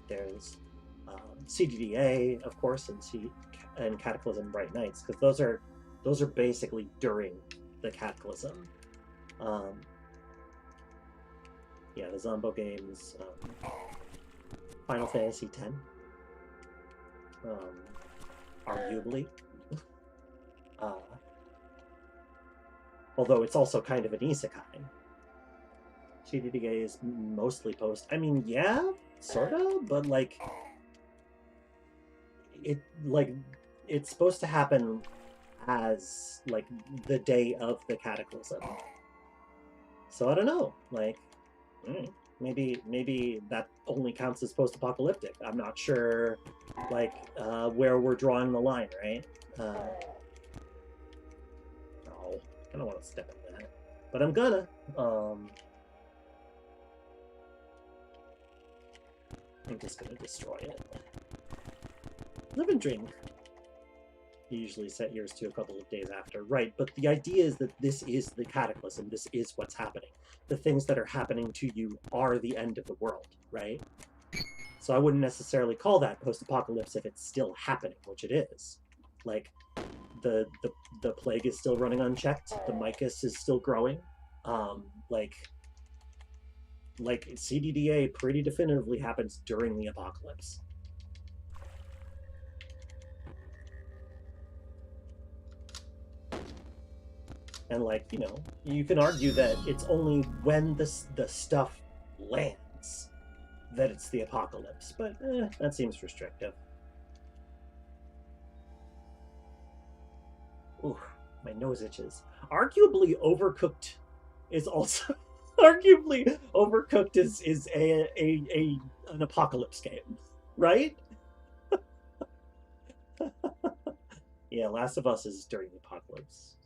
there's CDDA, of course, and Cataclysm Bright Nights, because those are basically during the Cataclysm. Yeah, the Zombo games, Final Fantasy X, arguably. Although it's also kind of an isekai. CDDA is mostly post. I mean, yeah, sort of, but it's supposed to happen as like the day of the Cataclysm. So I don't know, maybe that only counts as post-apocalyptic. I'm not sure, where we're drawing the line, right? I don't want to step in that, but I'm gonna. I'm just gonna destroy it. Live and drink. You usually set yours to a couple of days after, right? But the idea is that this is the Cataclysm. This is what's happening. The things that are happening to you are the end of the world, right? So I wouldn't necessarily call that post-apocalypse if it's still happening, which it is. Like, the plague is still running unchecked. The mycus is still growing. CDDA pretty definitively happens during the apocalypse. And you can argue that it's only when the stuff lands that it's the apocalypse, but that seems restrictive. Ooh, my nose itches. Arguably, Overcooked is also arguably Overcooked is an apocalypse game, right? Yeah, Last of Us is during the apocalypse.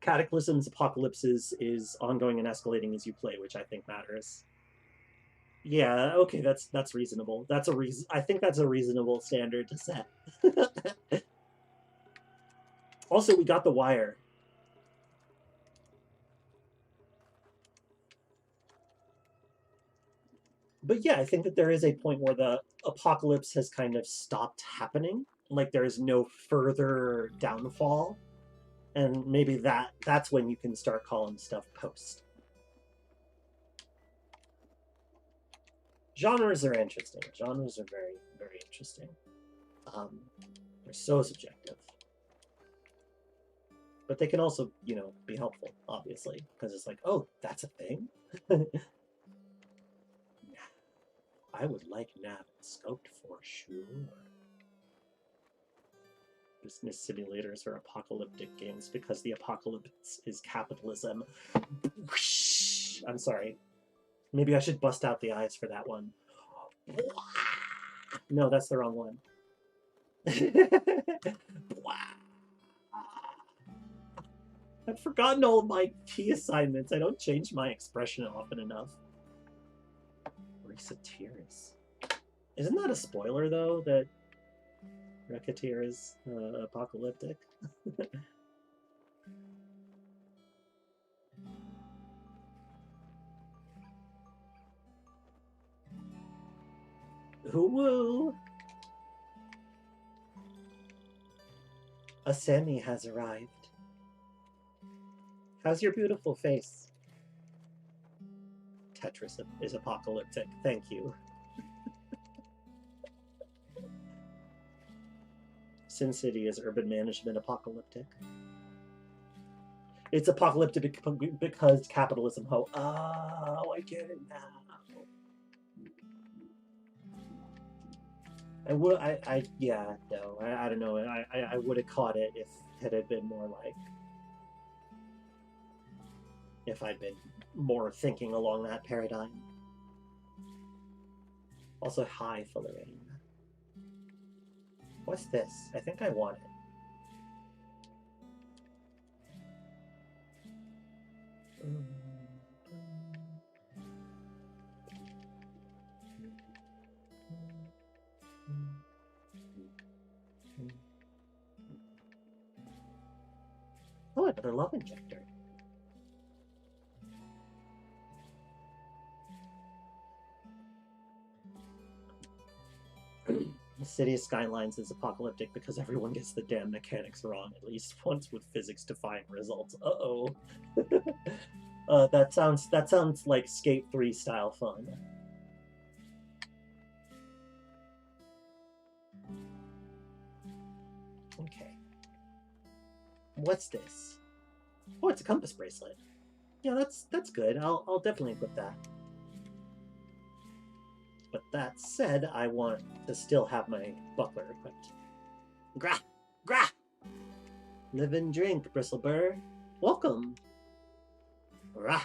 Cataclysms, apocalypses is ongoing and escalating as you play, which I think matters. Yeah, okay, that's reasonable. That's a reason. I think that's a reasonable standard to set. Also, we got the wire. But yeah, I think that there is a point where the apocalypse has kind of stopped happening. Like there is no further downfall. And maybe that's when you can start calling stuff post. Genres are interesting. Genres are very, very interesting. They're so subjective. But they can also, you know, be helpful, obviously, because it's like, oh, that's a thing? I would like nav and scoped for sure. Business simulators are apocalyptic games because the apocalypse is capitalism. I'm sorry. Maybe I should bust out the eyes for that one. No, that's the wrong one. I've forgotten all my key assignments. I don't change my expression often enough. Racketeers. Isn't that a spoiler, though, that Racketeer is apocalyptic? Woo! A semi has arrived. How's your beautiful face? Tetris is apocalyptic. Thank you. Sin City is urban management apocalyptic. It's apocalyptic because capitalism. Oh, I get it now. I would, yeah, no, I don't know. I would have caught it if it had been more like, if I'd been more thinking along that paradigm. Also, hi, Fullerene. What's this? I think I want it. Oh, another love injector. The City of Skylines is apocalyptic because everyone gets the damn mechanics wrong at least once with physics-defying results. Uh-oh. That sounds like Skate 3 style fun. Okay. What's this? Oh, it's a compass bracelet. Yeah, that's good. I'll definitely equip that. But that said, I want to still have my buckler equipped. Grah! Grah! Live and drink, Bristleburr. Welcome. Rah!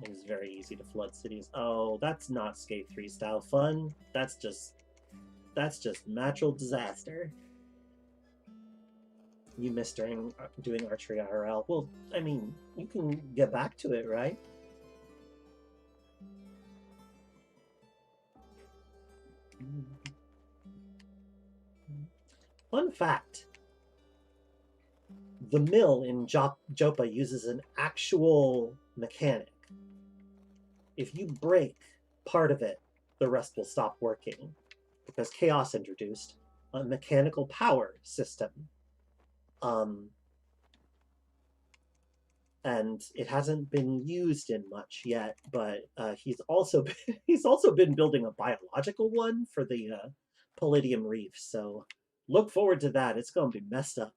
It was very easy to flood cities. Oh, that's not Skate 3 style fun. That's just natural disaster. You missed doing archery IRL. Well, I mean, you can get back to it, right? Fun fact. The mill in Jopa uses an actual mechanic. If you break part of it, the rest will stop working. Because Chaos introduced a mechanical power system. And it hasn't been used in much yet, but he's also been building a biological one for the Palladium Reef. So look forward to that. It's going to be messed up.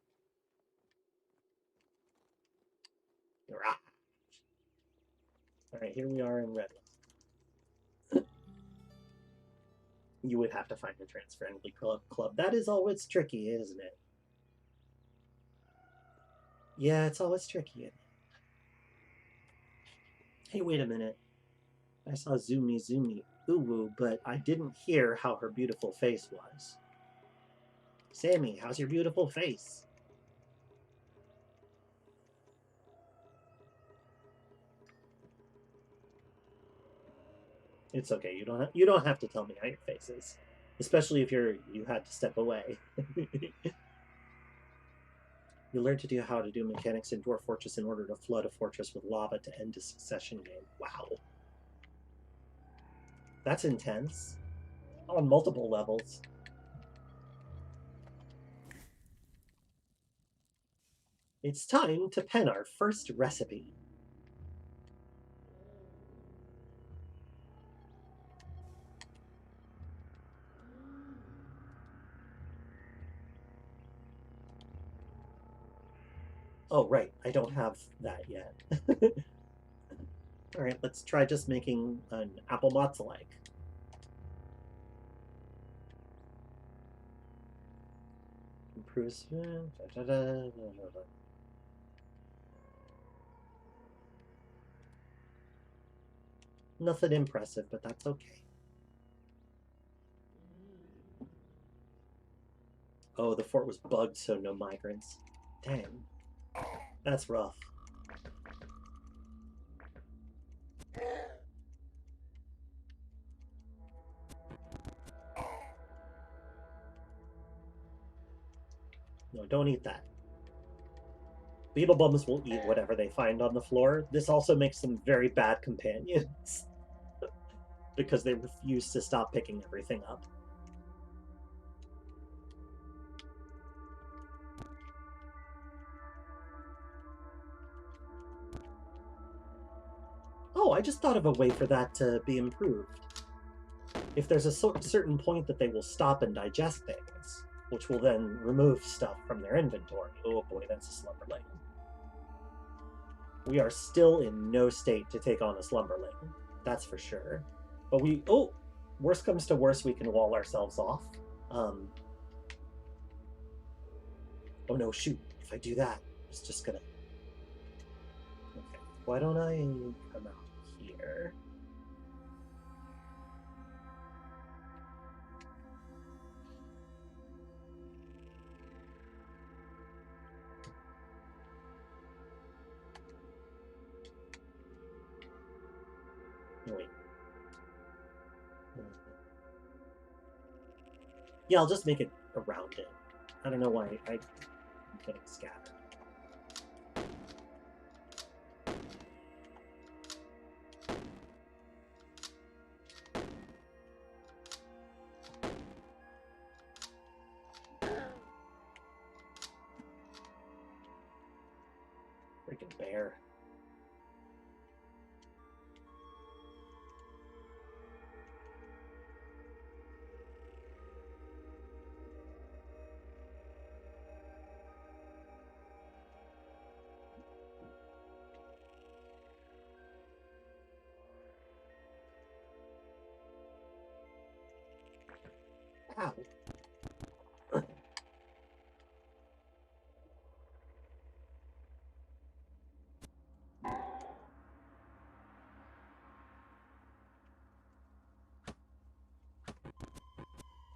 All right, here we are in Redlock. You would have to find a trans-friendly club. That is always tricky, isn't it? Yeah, it's always tricky. Hey, wait a minute. I saw Zoomy Uwu, but I didn't hear how her beautiful face was. Sammy, how's your beautiful face? It's okay. You don't have to tell me how your face is, especially if you had to step away. You learn to do how to do mechanics in Dwarf Fortress in order to flood a fortress with lava to end a succession game. Wow. That's intense. On multiple levels. It's time to pen our first recipe. Oh, right. I don't have that yet. Alright, let's try just making an apple matzo-like. Improves... Nothing impressive, but that's okay. Oh, the fort was bugged, so no migrants. Damn. That's rough. No, don't eat that. Beetle bums will eat whatever they find on the floor. This also makes them very bad companions. Because they refuse to stop picking everything up. Oh, I just thought of a way for that to be improved. If there's a certain point that they will stop and digest things, which will then remove stuff from their inventory. Oh boy, that's a slumberling. We are still in no state to take on a slumberling. That's for sure. But we... Oh! Worst comes to worst, we can wall ourselves off. Oh no, shoot. If I do that, it's just gonna... Okay. Why don't I come out here? No, wait. Yeah, I'll just make it around it. I don't know why I'm getting scattered. Freaking bear. Ow.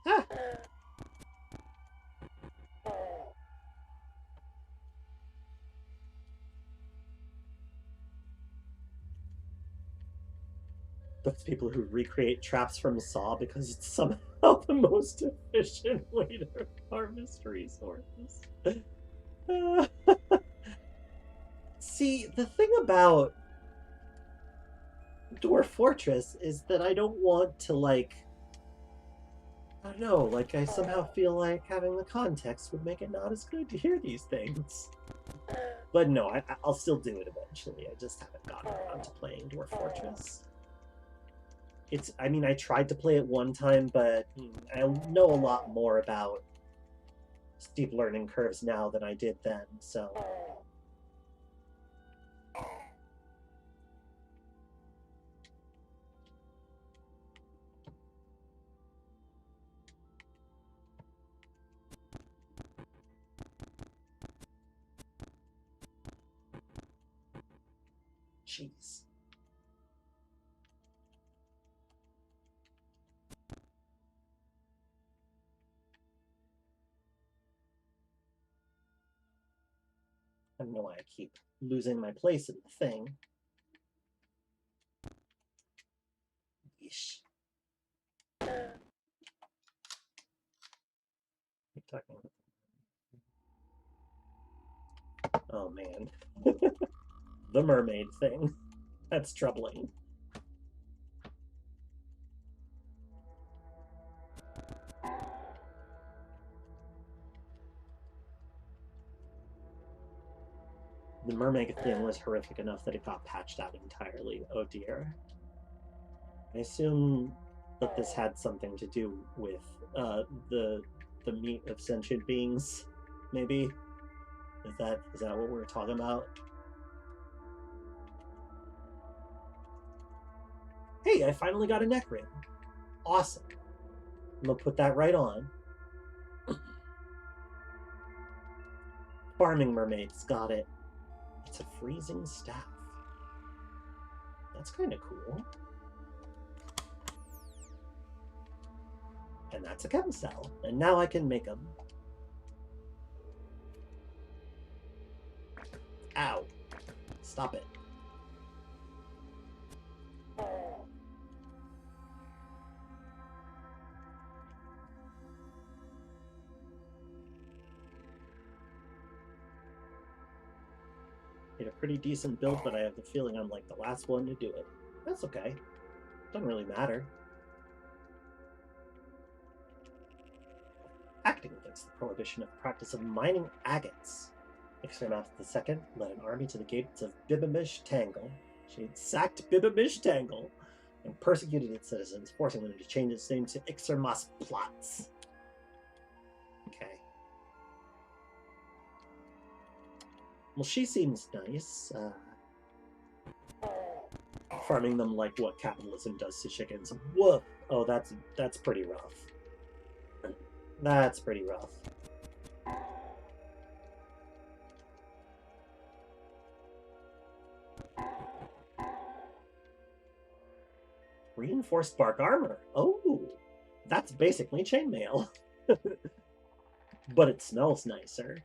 Ah. Those people who recreate traps from Saw because it's somehow the most efficient way to harvest resources. See, the thing about Dwarf Fortress is that I don't want to, like... I don't know, like, I somehow feel like having the context would make it not as good to hear these things. But no, I'll still do it eventually. I just haven't gotten around to playing Dwarf Fortress. I mean, I tried to play it one time, but I know a lot more about steep learning curves now than I did then, so... Jeez. I don't know why I keep losing my place in the thing. Yeesh. Oh man. The mermaid thing. That's troubling. The mermaid thing was horrific enough that it got patched out entirely. Oh dear. I assume that this had something to do with the meat of sentient beings, maybe? Is that what we're talking about? Hey, I finally got a neck ring. Awesome. I'm gonna put that right on. Farming mermaids, got it. It's a freezing staff. That's kind of cool. And that's a chem cell. And now I can make them. Ow. Stop it. Made a pretty decent build, but I have the feeling I'm like the last one to do it. That's okay. Doesn't really matter. Acting against the prohibition of practice of mining agates. Ixermath II led an army to the gates of Bibimish Tangle. She had sacked Bibimish Tangle and persecuted its citizens, forcing them to change its name to Ixermas Platz. Okay. Well, she seems nice. Farming them like what capitalism does to chickens. Woof! Oh, that's pretty rough. That's pretty rough. Reinforced bark armor. Oh, that's basically chainmail. But it smells nicer.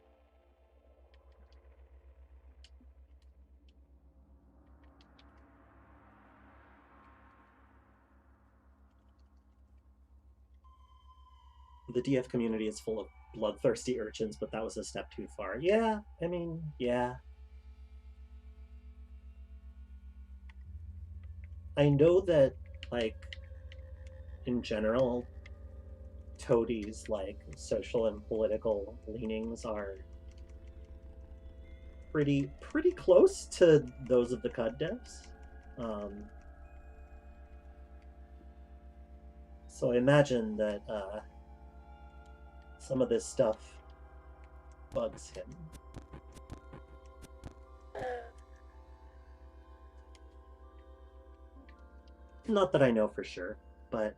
The DF community is full of bloodthirsty urchins, but that was a step too far. Yeah, I mean, yeah. I know that, like, in general, Toadie's, like, social and political leanings are pretty close to those of the Qud devs. So I imagine that some of this stuff bugs him. Not that I know for sure, but...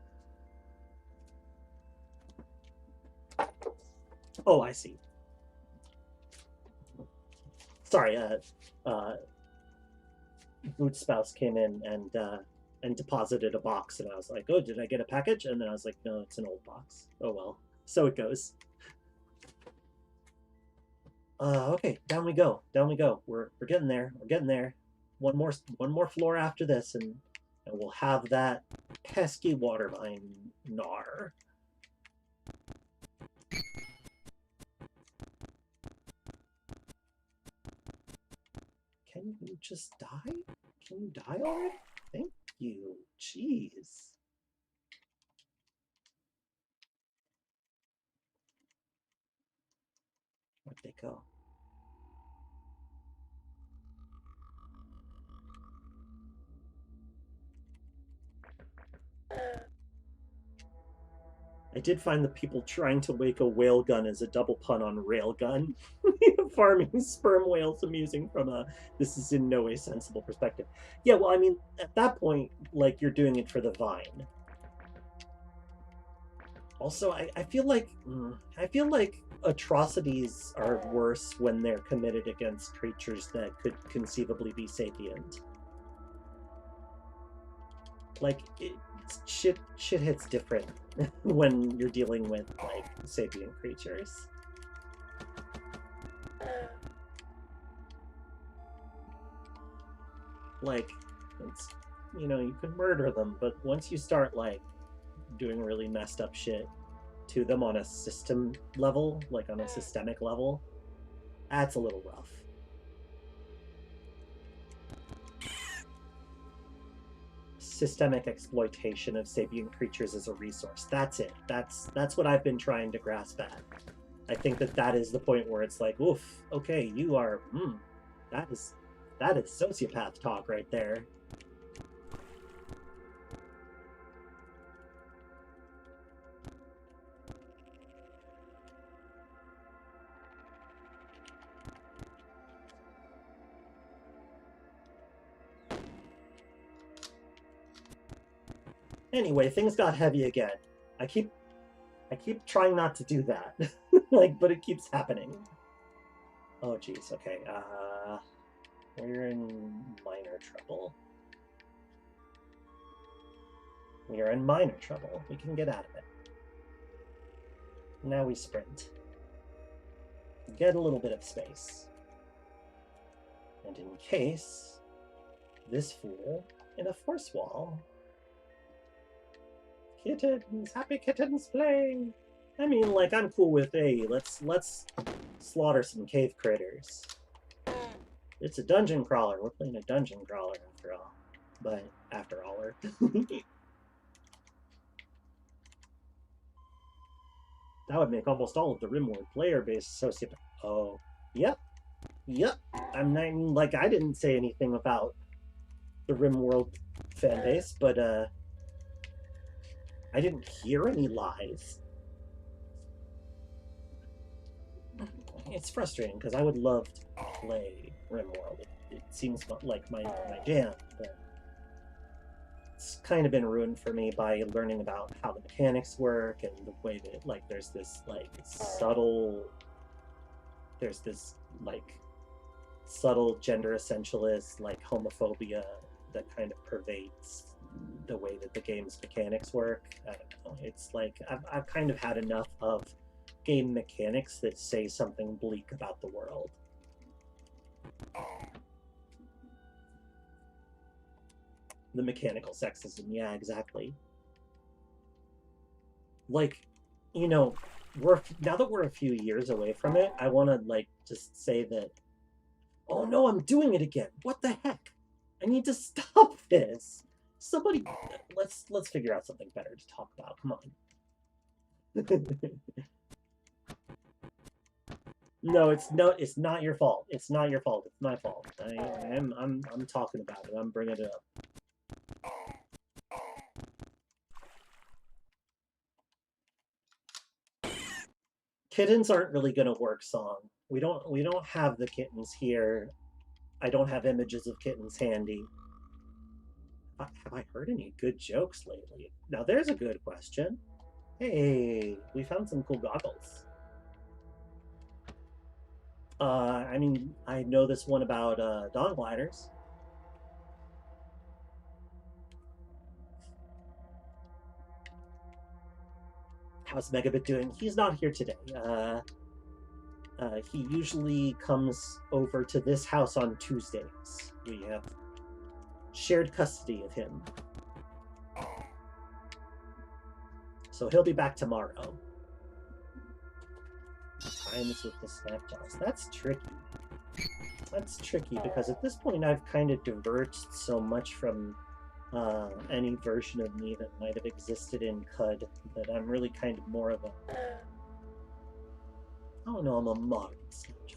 Oh, I see. Sorry, Boot Spouse came in and deposited a box, and I was like, oh, did I get a package? And then I was like, no, it's an old box. Oh well. So it goes. Okay, down we go. Down we go. We're getting there. We're getting there. One more floor after this, and we'll have that pesky water vine gnar. Can you just die? Can you die already? Thank you. Jeez. Where'd they go? I did find the people trying to make a whale gun as a double pun on railgun. Farming sperm whales amusing from a this is in no way sensible perspective. Yeah, well, I mean, at that point, like, you're doing it for the vine. Also, I feel like atrocities are worse when they're committed against creatures that could conceivably be sapient. Like, shit hits different when you're dealing with, like, sapient creatures. Like, it's, you know, you can murder them, but once you start, like, doing really messed up shit to them on a system level, like on a systemic level, that's a little rough. Systemic exploitation of sapient creatures as a resource. That's it. That's what I've been trying to grasp at. I think that is the point where it's like, oof, okay, you are, that is sociopath talk right there. Anyway, things got heavy again. I keep trying not to do that. Like, but it keeps happening. Oh geez, okay. We're in minor trouble. We are in minor trouble. We can get out of it. Now we sprint. Get a little bit of space. And in case this fool in a force wall. Kittens, happy kittens play. I mean, like, I'm cool with, hey, let's slaughter some cave critters. It's a dungeon crawler. We're playing a dungeon crawler after all. But after all, that would make almost all of the RimWorld player base sociopath. Oh, yep. Yep. I'm not, like, I didn't say anything about the RimWorld fan base, but I didn't hear any lies. It's frustrating because I would love to play RimWorld. It seems like my jam, but it's kind of been ruined for me by learning about how the mechanics work and the way that, like, there's this subtle gender essentialist, like, homophobia that kind of pervades the way that the game's mechanics work. I don't know. It's like I've kind of had enough of game mechanics that say something bleak about the world. The mechanical sexism, yeah, exactly. Like, you know, now that we're a few years away from it, I want to, like, just say that, oh no, I'm doing it again. What the heck? I need to stop this. Somebody, let's figure out something better to talk about. Come on. No, it's not your fault. It's not your fault. It's my fault. I'm talking about it. I'm bringing it up. Kittens aren't really gonna work, song. We don't have the kittens here. I don't have images of kittens handy. Have I heard any good jokes lately? Now there's a good question. Hey, we found some cool goggles. I mean, I know this one about dawn gliders. How's Megabit doing? He's not here today. He usually comes over to this house on Tuesdays. We have shared custody of him. So he'll be back tomorrow. Times with the Snapjaws. That's tricky. That's tricky because at this point I've kind of diverged so much from any version of me that might have existed in Qud that I'm really kind of more of a... Oh no, I'm a modern Snapjaw.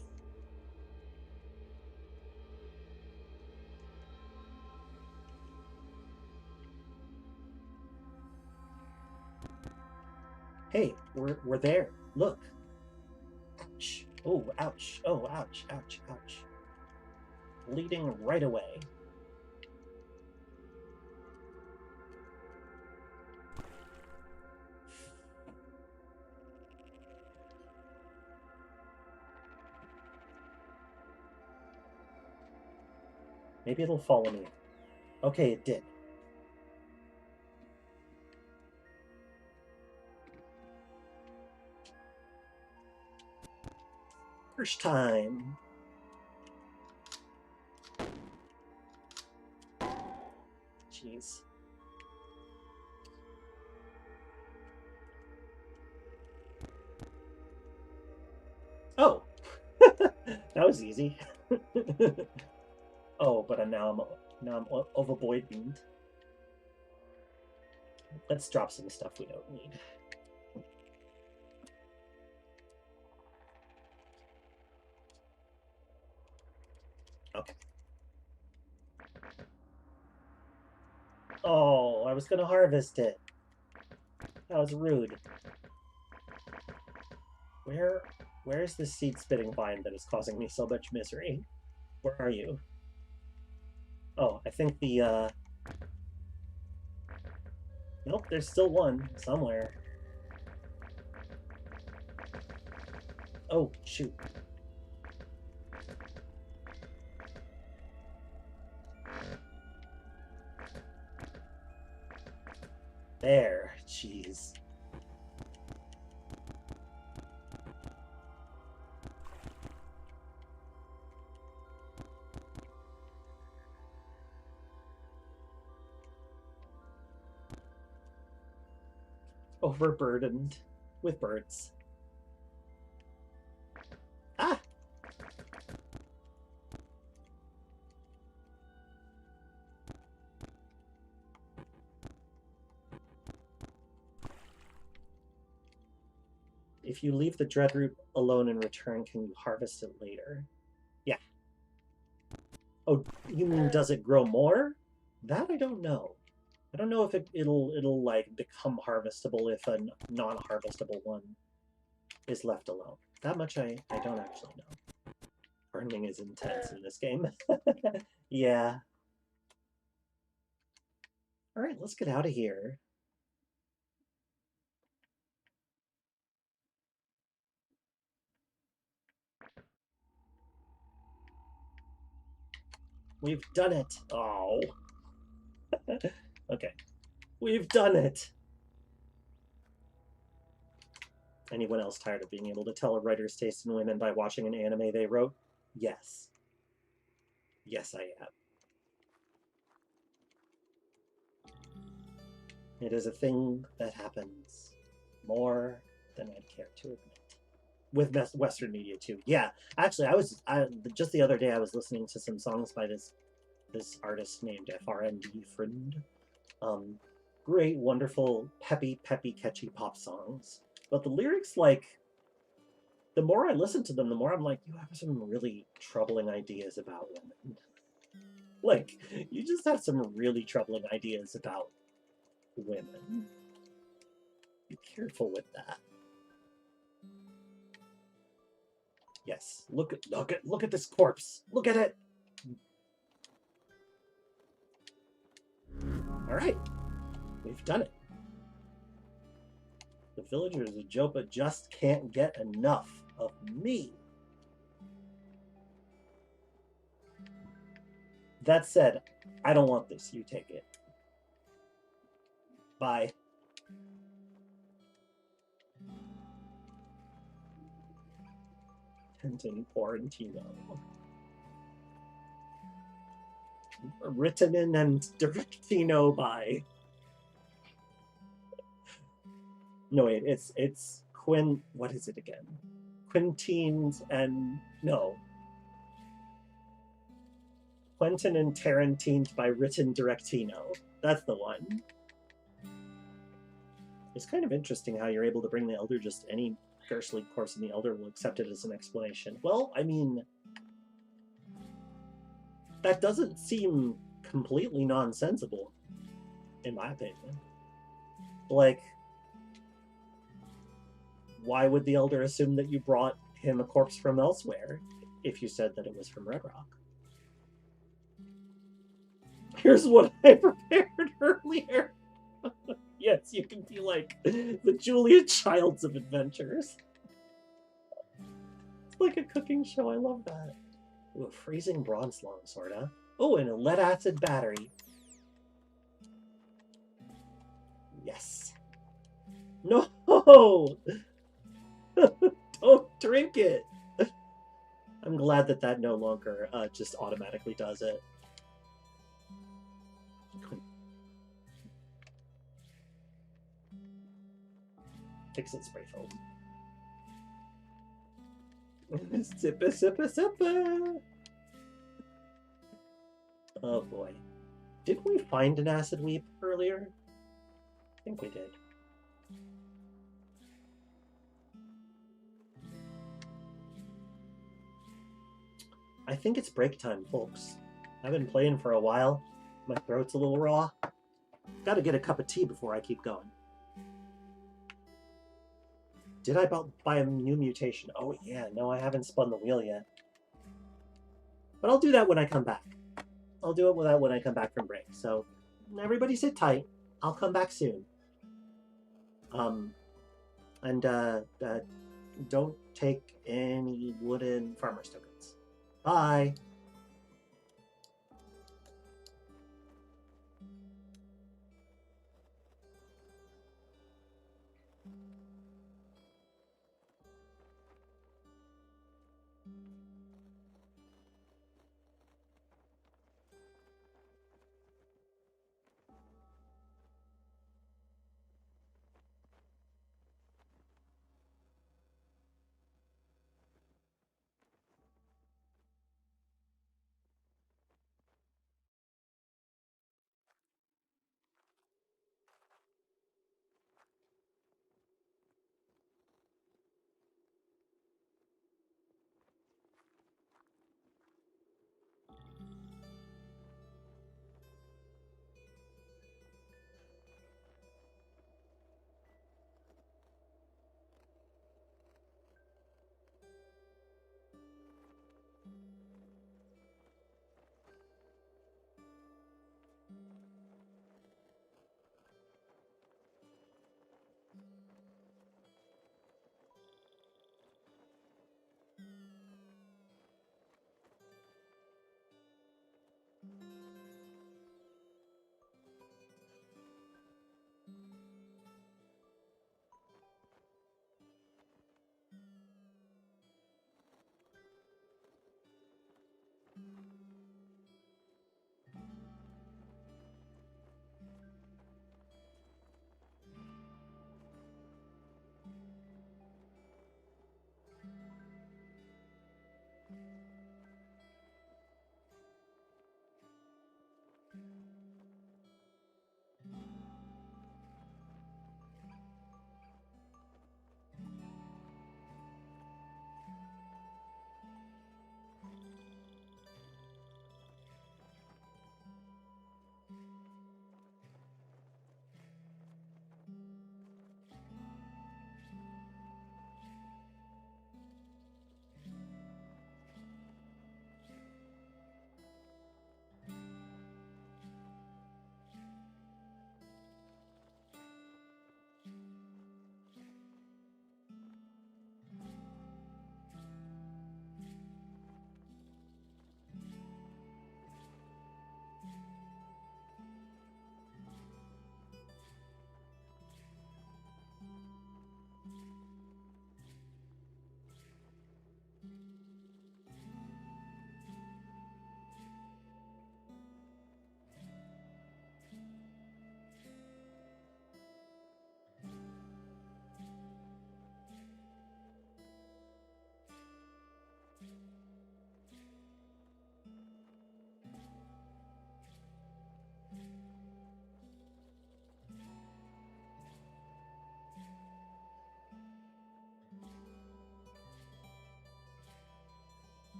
Hey, we're there. Look. Ouch. Oh, ouch. Oh, ouch, ouch, ouch. Bleeding right away. Maybe it'll follow me. Okay, it did. First time. Jeez. Oh, that was easy. Oh, but now I'm overburdened. Let's drop some stuff we don't need. Okay. Oh, I was gonna harvest it. That was rude. Where's this seed-spitting vine that is causing me so much misery? Where are you? Oh, I think the Nope, there's still one somewhere. Oh, shoot. There, jeez. Overburdened with birds. Ah! If you leave the dreadroot alone and return, can you harvest it later? Yeah. Oh, you mean does it grow more? That I don't know. I don't know if it'll like become harvestable if a non-harvestable one is left alone. That much I don't actually know. Farming is intense in this game. Yeah. All right, let's get out of here. We've done it. Oh. Okay. We've done it. Anyone else tired of being able to tell a writer's taste in women by watching an anime they wrote? Yes. Yes, I am. It is a thing that happens more than I'd care to admit. With Western media too. Yeah, actually, just the other day I was listening to some songs by this artist named FRND Friend. Great, wonderful, peppy, catchy pop songs. But the lyrics, like, the more I listen to them, the more I'm like, you have some really troubling ideas about women. Like, you just have some really troubling ideas about women. Be careful with that. Yes, look at this corpse. Look at it. All right, we've done it. The villagers of Jopa just can't get enough of me. That said, I don't want this. You take it. Bye. Quentin Quarantino. Written in and directino by. No wait, it's Quinn. What is it again? Quintines and no. Quentin and Tarantino by Written Directino. That's the one. It's kind of interesting how you're able to bring the Elder just any Curse League course in the Elder will accept it as an explanation. Well, I mean, that doesn't seem completely nonsensical, in my opinion. Like, why would the Elder assume that you brought him a corpse from elsewhere if you said that it was from Red Rock? Here's what I prepared earlier. Yes, you can be like the Julia Childs of adventures. It's like a cooking show. I love that. Ooh, a freezing bronze longsword, huh? Oh, and a lead acid battery. Yes. No! Don't drink it! I'm glad that that no longer just automatically does it. Fix it, spray foam. Sippa, sippa, sippa! Oh boy. Did we find an acid weep earlier? I think we did. I think it's break time, folks. I've been playing for a while. My throat's a little raw. Gotta get a cup of tea before I keep going. Did I buy a new mutation? Oh yeah, no, I haven't spun the wheel yet. But I'll do that when I come back. I'll do it when I come back from break. So everybody sit tight. I'll come back soon. And don't take any wooden farmer's tokens. Bye!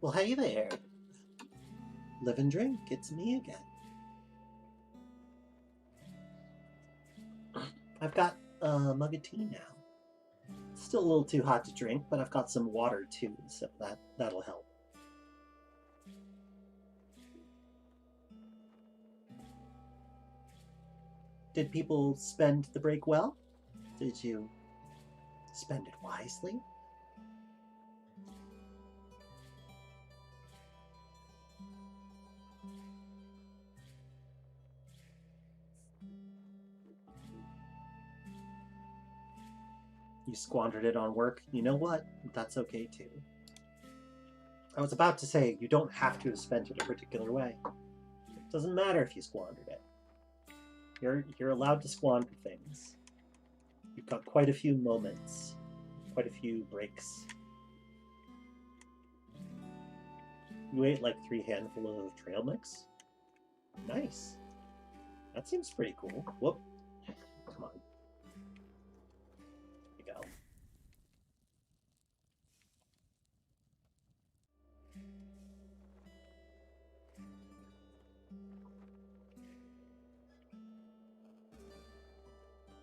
Well, hey there. Live and drink. It's me again. I've got a mug of tea now. It's still a little too hot to drink, but I've got some water too, so that'll help. Did people spend the break well? Did you spend it wisely? You squandered it on work. You know what? That's okay too. I was about to say, you don't have to have spent it a particular way. It doesn't matter if you squandered it. You're allowed to squander things. You've got quite a few moments, quite a few breaks. You ate like 3 handfuls of trail mix? Nice. That seems pretty cool. Whoop. Come on. Here you go.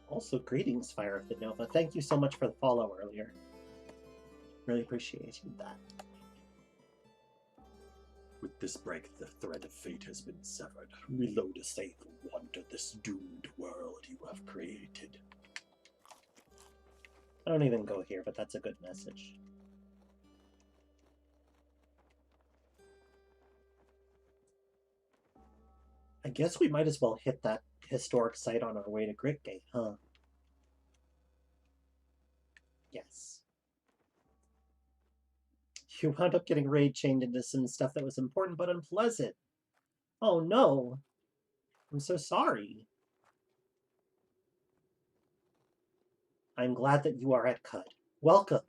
Also, greetings, Fire of the Nova. Thank you so much for the follow earlier. Really appreciated that. With this break, the thread of fate has been severed. Reload a safe wander this doomed world you have created. I don't even go here, but that's a good message. I guess we might as well hit that historic site on our way to Gritgate, huh? Yes. You wound up getting raid chained into some stuff that was important but unpleasant. Oh no. I'm so sorry. I'm glad that you are at Qud. Welcome.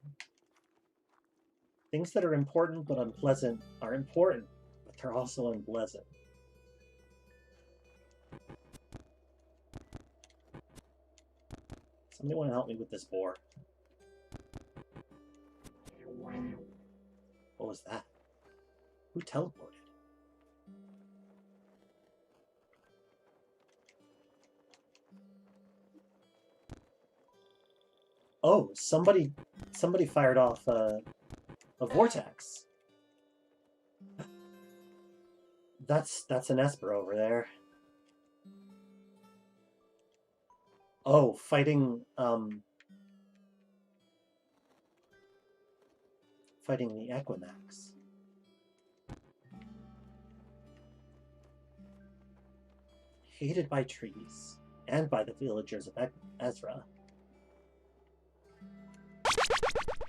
Things that are important but unpleasant are important, but they're also unpleasant. Somebody want to help me with this boar? What was that? Who teleported? Oh, somebody fired off a vortex. That's an Esper over there. Oh, fighting the Equinox. Hated by trees and by the villagers of Ezra.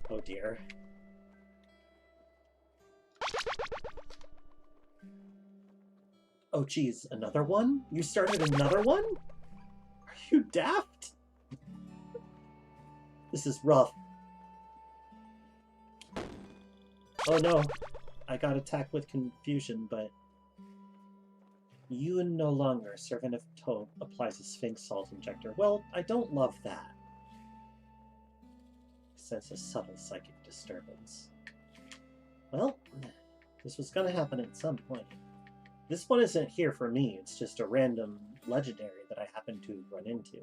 Oh dear. Oh geez, another one? You started another one? Are you daft? This is rough. Oh no, I got attacked with confusion, but... You no longer, servant of Toad, applies a Sphinx salt injector. Well, I don't love that. Sense a subtle psychic disturbance. Well, this was gonna happen at some point. This one isn't here for me, it's just a random legendary that I happen to run into.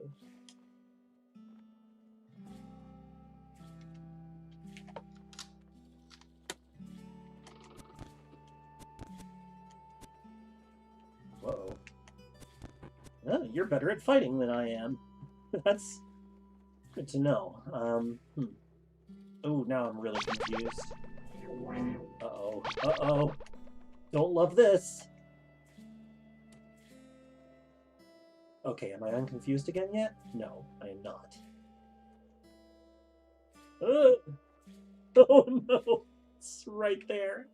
Whoa. Oh, you're better at fighting than I am. That's good to know. Oh, now I'm really confused. Uh-oh. Uh-oh. Don't love this. Okay, am I unconfused again yet? No, I am not. Oh no! It's right there.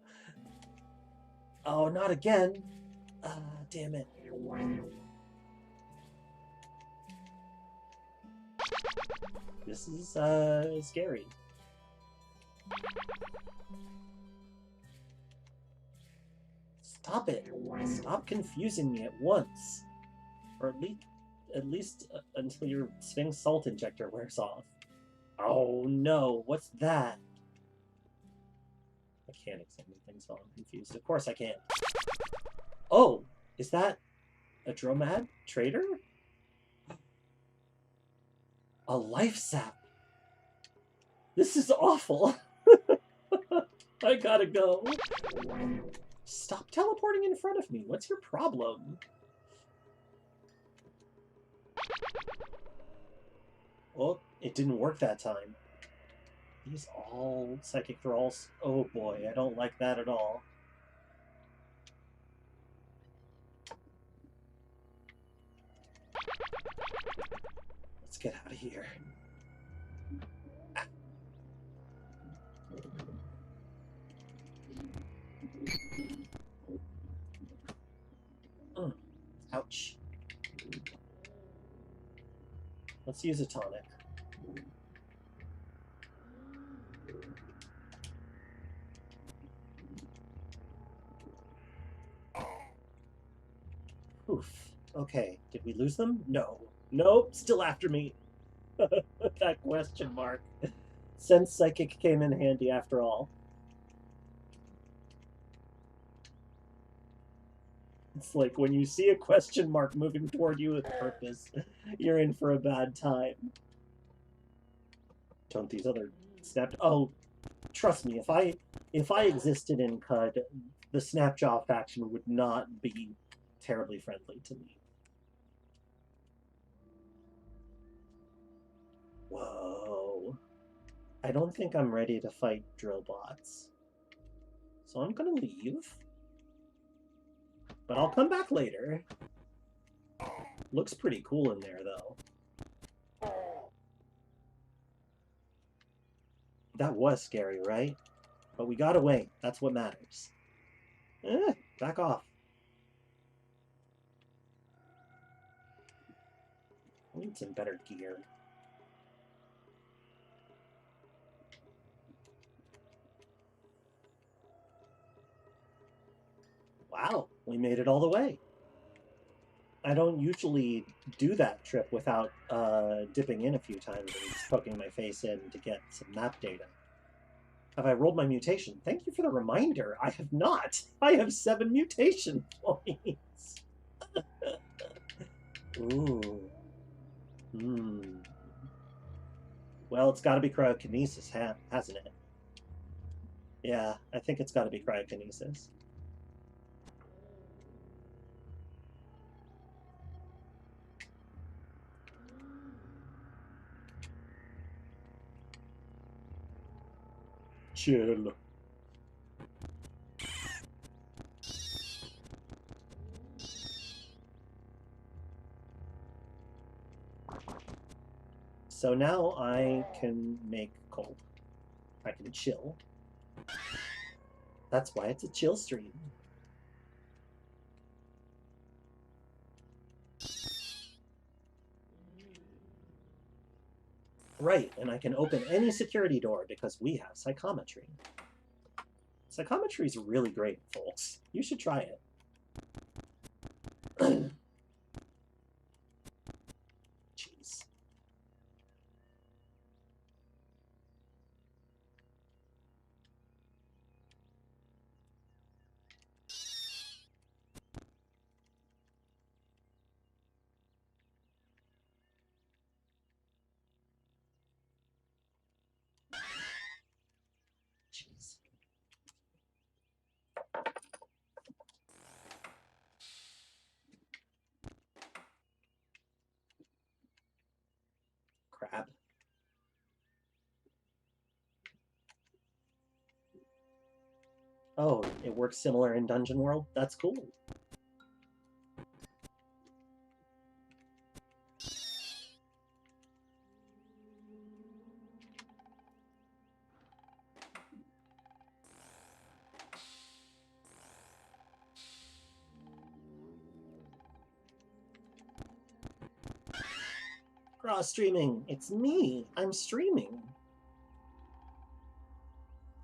Oh, not again. Damn it. This is, scary. Stop it. Stop confusing me at once. Or at least until your Sphinx salt injector wears off. Oh no, what's that? I can't examine things while I'm confused. Of course I can't. Oh, is that a Dromad trader? A life sap. This is awful. I gotta go. Stop teleporting in front of me. What's your problem? Oh, it didn't work that time. These all psychic thralls. Oh boy, I don't like that at all. Let's get out of here. Ouch. Let's use a tonic. Oof. Okay, did we lose them? No. Nope, still after me. That question mark. Sense Psychic came in handy after all. It's like when you see a question mark moving toward you with purpose, you're in for a bad time. Don't these other snap... Oh, trust me, if I existed in Qud, the Snapjaw faction would not be terribly friendly to me. Whoa. I don't think I'm ready to fight drill bots. So I'm gonna leave. But I'll come back later. Looks pretty cool in there, though. That was scary, right? But we got away. That's what matters. Back off. I need some better gear. Wow, we made it all the way. I don't usually do that trip without dipping in a few times and just poking my face in to get some map data. Have I rolled my mutation? Thank you for the reminder. I have not. I have 7 mutation points. Ooh. Well, it's got to be cryokinesis, hasn't it? Yeah, I think it's got to be cryokinesis. Chill. So now I can make cold. I can chill. That's why it's a chill stream. Right, and I can open any security door because we have psychometry. Psychometry is really great, folks. You should try it. Jeez. Jeez. Crap. Oh, it works similar in Dungeon World? That's cool. Cross streaming. It's me. I'm streaming.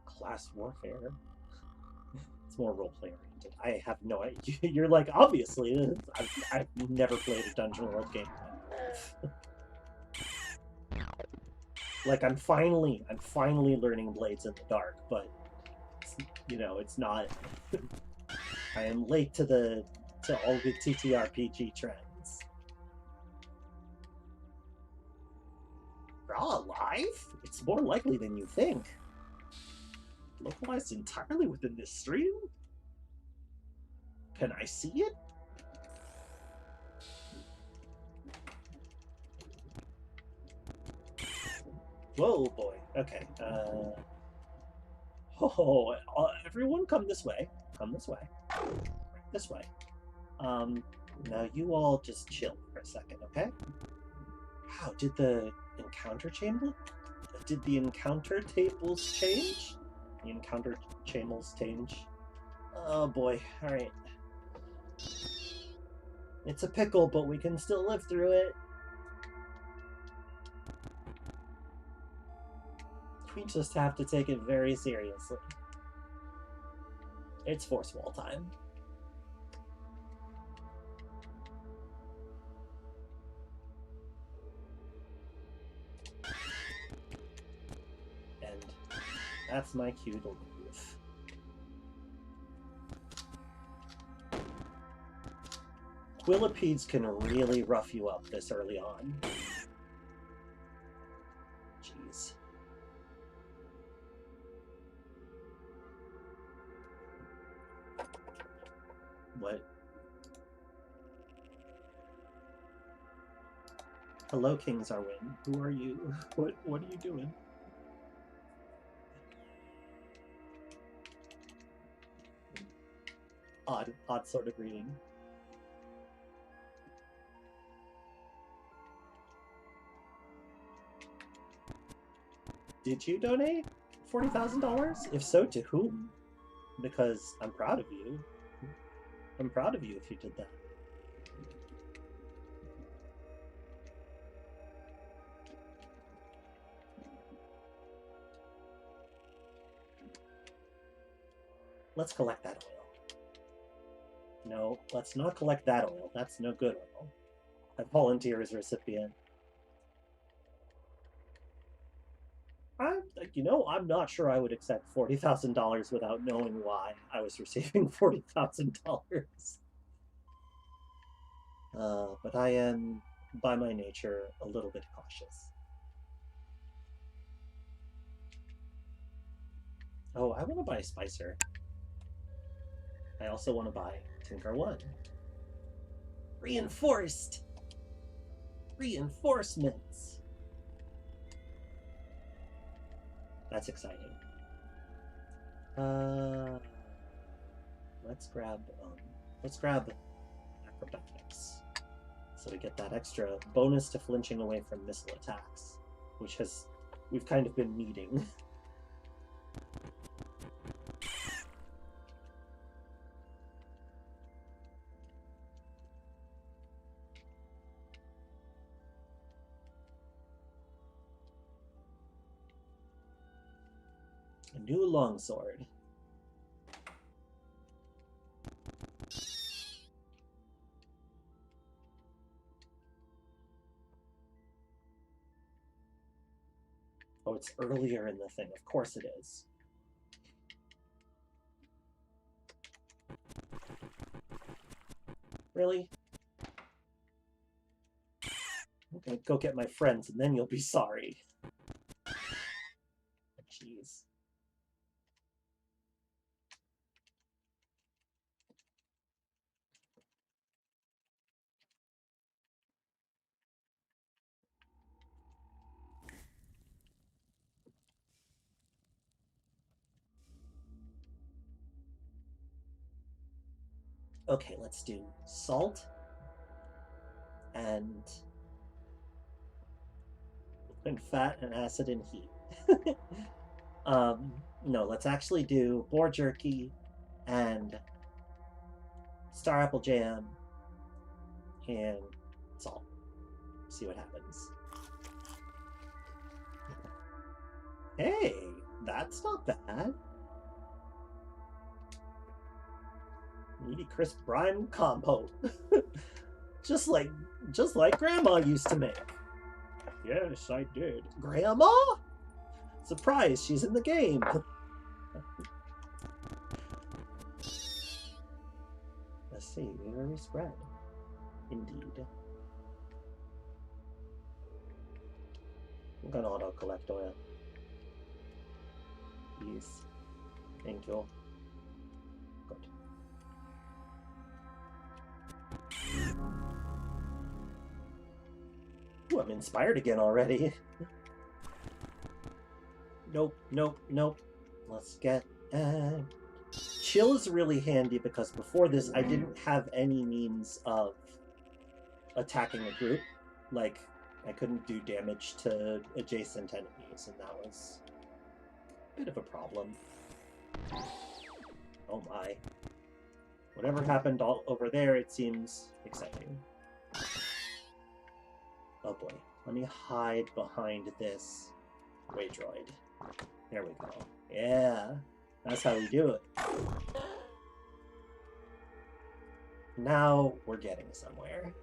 Class warfare. It's more roleplay oriented. I have no idea. You're like, obviously. I've never played a Dungeon World game. Like I'm finally learning Blades in the Dark, but you know, it's not. I am late to all the TTRPG trends. Raw alive? It's more likely than you think. Localized entirely within this stream? Can I see it? Whoa, boy. Okay. Everyone come this way. Come this way. This way. Now you all just chill for a second, okay? Wow, did the encounter tables change? The encounter tables change? Oh boy, alright. It's a pickle, but we can still live through it. We just have to take it very seriously. It's force wall time. And that's my cue to leave. Quillipedes can really rough you up this early on. Jeez. What? Hello, Kings Arwen. Who are you? What are you doing? Odd sort of greeting. Did you donate $40,000? If so, to whom? Because I'm proud of you. I'm proud of you if you did that. Let's collect that oil. No, let's not collect that oil. That's no good oil. I volunteer as recipient. You know, I'm not sure I would accept $40,000 without knowing why I was receiving $40,000. But I am, by my nature, a little bit cautious. Oh, I want to buy a Spicer. I also want to buy Tinker 1. Reinforced! Reinforcements! That's exciting. Let's grab acrobatics. So we get that extra bonus to flinching away from missile attacks, which we've kind of been needing. A new longsword. Oh, it's earlier in the thing. Of course it is. Really? I'm gonna go get my friends and then you'll be sorry. Jeez. Okay, let's do salt and fat and acid and heat. No, let's actually do boar jerky and star apple jam and salt. See what happens. Hey, that's not bad. Meaty crisp brine compote. just like Grandma used to make. Yes, I did. Grandma? Surprise, she's in the game. see, very spread. Indeed. I'm gonna auto-collect oil. Yes. Thank you. Good. Ooh, I'm inspired again already. Nope, nope, nope. Let's get... Chill is really handy because before this I didn't have any means of attacking a group. Like, I couldn't do damage to adjacent enemies, and that was a bit of a problem. Oh my. Whatever happened all over there, it seems exciting. Oh boy. Let me hide behind this Waydroid. There we go. Yeah. That's how we do it. Now we're getting somewhere.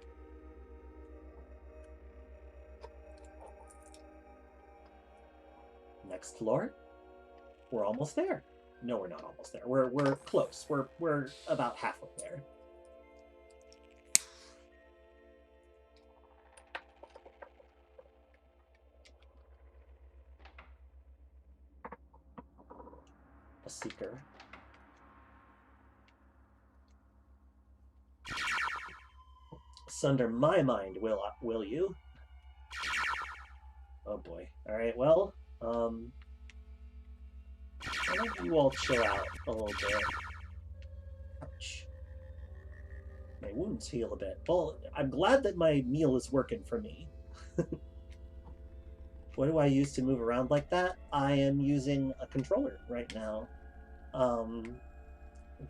Next floor. We're almost there. No, we're not almost there. We're close. We're about halfway there. A seeker. Sunder my mind, will you? Oh boy. Alright, well, why don't you all chill out a little bit? Ouch. My wounds heal a bit. Well, I'm glad that my meal is working for me. What do I use to move around like that? I am using a controller right now.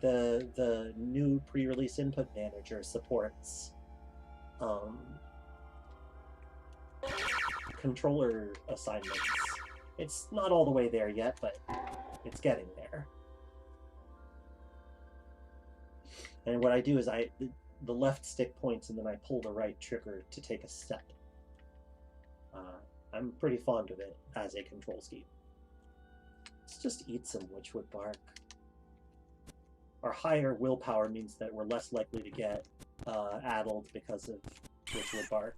The new pre-release input manager supports controller assignments. It's not all the way there yet, but it's getting there. And what I do is the left stick points and then I pull the right trigger to take a step. I'm pretty fond of it as a control scheme. Let's just eat some witchwood bark. Our higher willpower means that we're less likely to get addled because of witchwood bark.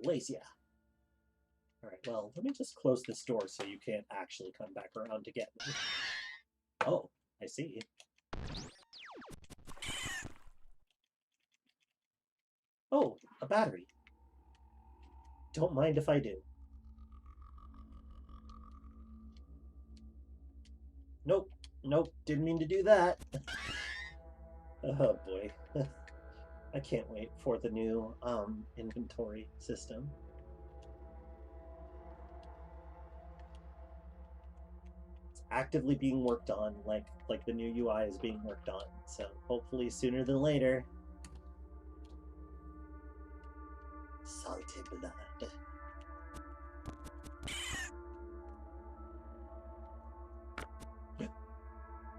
Lacia. Alright, well, let me just close this door so you can't actually come back around to get me. Oh, I see. Oh, a battery. Don't mind if I do. Nope, nope, didn't mean to do that. Oh boy. I can't wait for the new inventory system. It's actively being worked on, like the new UI is being worked on. So hopefully sooner than later. Salty blood.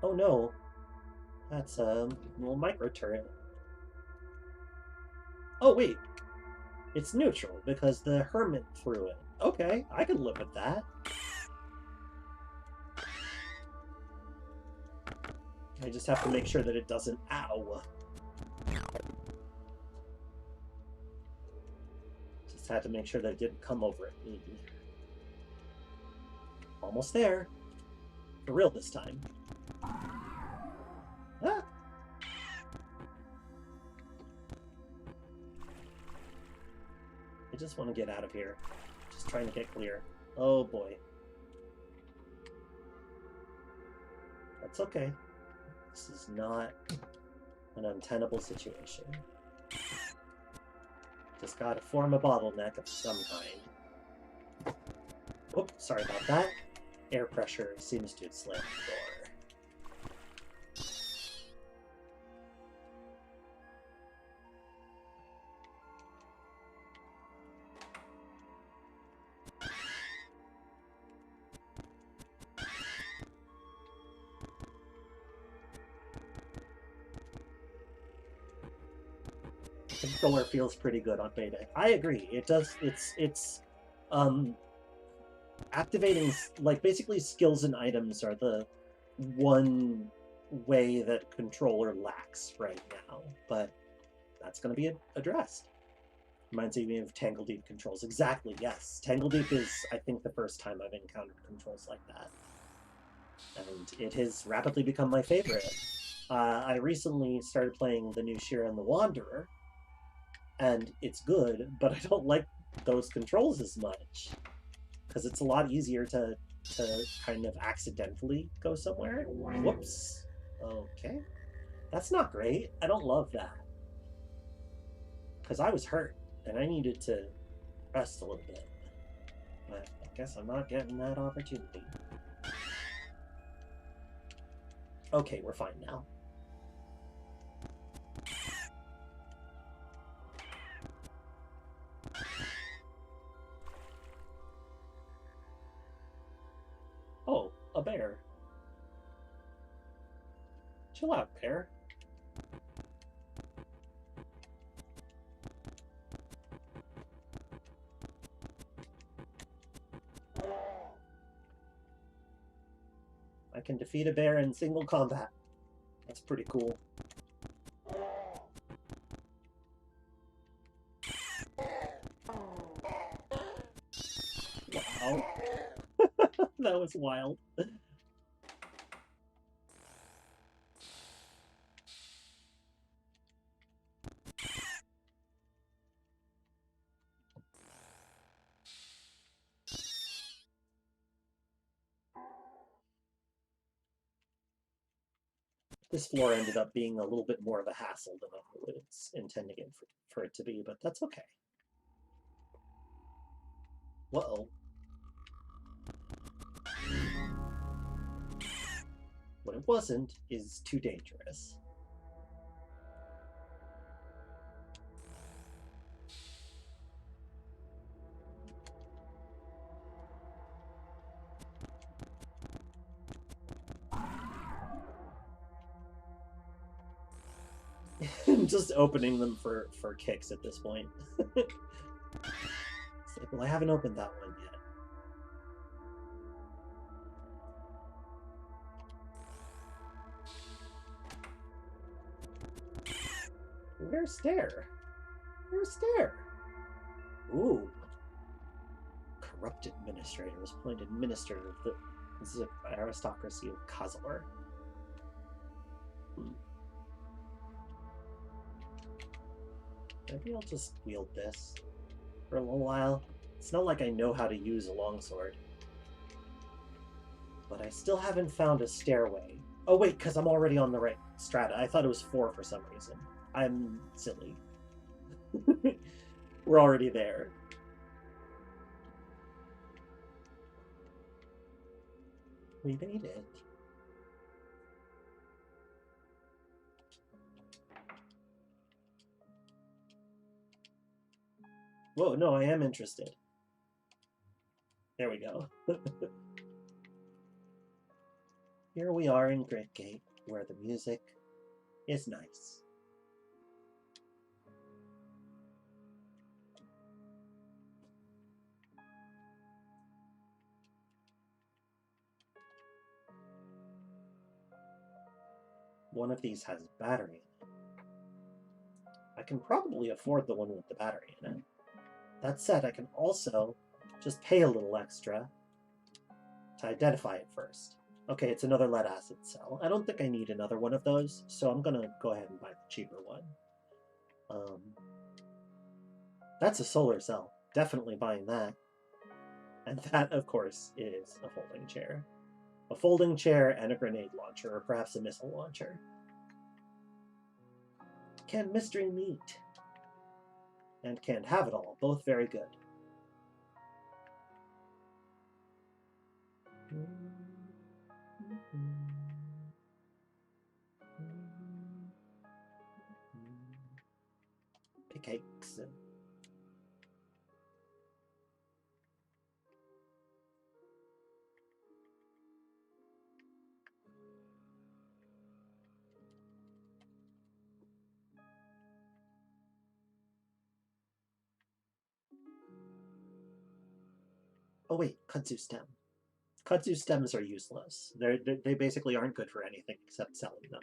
Oh no, that's a little micro turret. Oh wait, it's neutral because the hermit threw it. Okay, I can live with that. I just have to make sure that it doesn't... Ow! Just had to make sure that it didn't come over at me. Almost there. For real this time. Ah! I just want to get out of here. Just trying to get clear. Oh boy. That's okay. This is not an untenable situation. Just gotta form a bottleneck of some kind. Oops, sorry about that. Air pressure seems to have slammed the door. controller feels pretty good on beta. I agree. It does. It's um activating, like, basically skills and items are the one way that controller lacks right now, but that's going to be addressed. Reminds me of Tangle Deep controls. Exactly, yes. Tangle Deep is, I think, the first time I've encountered controls like that. And it has rapidly become my favorite. I recently started playing the new Shira and the Wanderer, and it's good, but I don't like those controls as much. Because it's a lot easier to kind of accidentally go somewhere. Whoops. Okay. That's not great. I don't love that. Because I was hurt, and I needed to rest a little bit. But I guess I'm not getting that opportunity. Okay, we're fine now. Oh, a bear. Chill out, bear. I can defeat a bear in single combat. That's pretty cool. Wow. That was wild. This floor ended up being a little bit more of a hassle than I was intending it for it to be, but that's okay. Uh-oh. What it wasn't is too dangerous. Just opening them for kicks at this point. It's like, well, I haven't opened that one yet. Where's Stare? Where's Stare? Ooh. Corrupt administrator was appointed administrator of the aristocracy of Khazor. Maybe I'll just wield this for a little while. It's not like I know how to use a longsword. But I still haven't found a stairway. Oh wait, because I'm already on the right strata. I thought it was 4 for some reason. I'm silly. We're already there. We made it. Whoa, no, I am interested. There we go. Here we are in Great Gate, where the music is nice. One of these has a battery in it. I can probably afford the one with the battery in it. That said, I can also just pay a little extra to identify it first. Okay, it's another lead acid cell. I don't think I need another one of those, so I'm gonna go ahead and buy the cheaper one. That's a solar cell. Definitely buying that. And that, of course, is a folding chair. A folding chair and a grenade launcher, or perhaps a missile launcher. Can mystery meet? And can't have it all. Both very good. Cakes. Oh wait, kudzu stem. Kudzu stems are useless. They basically aren't good for anything except selling them.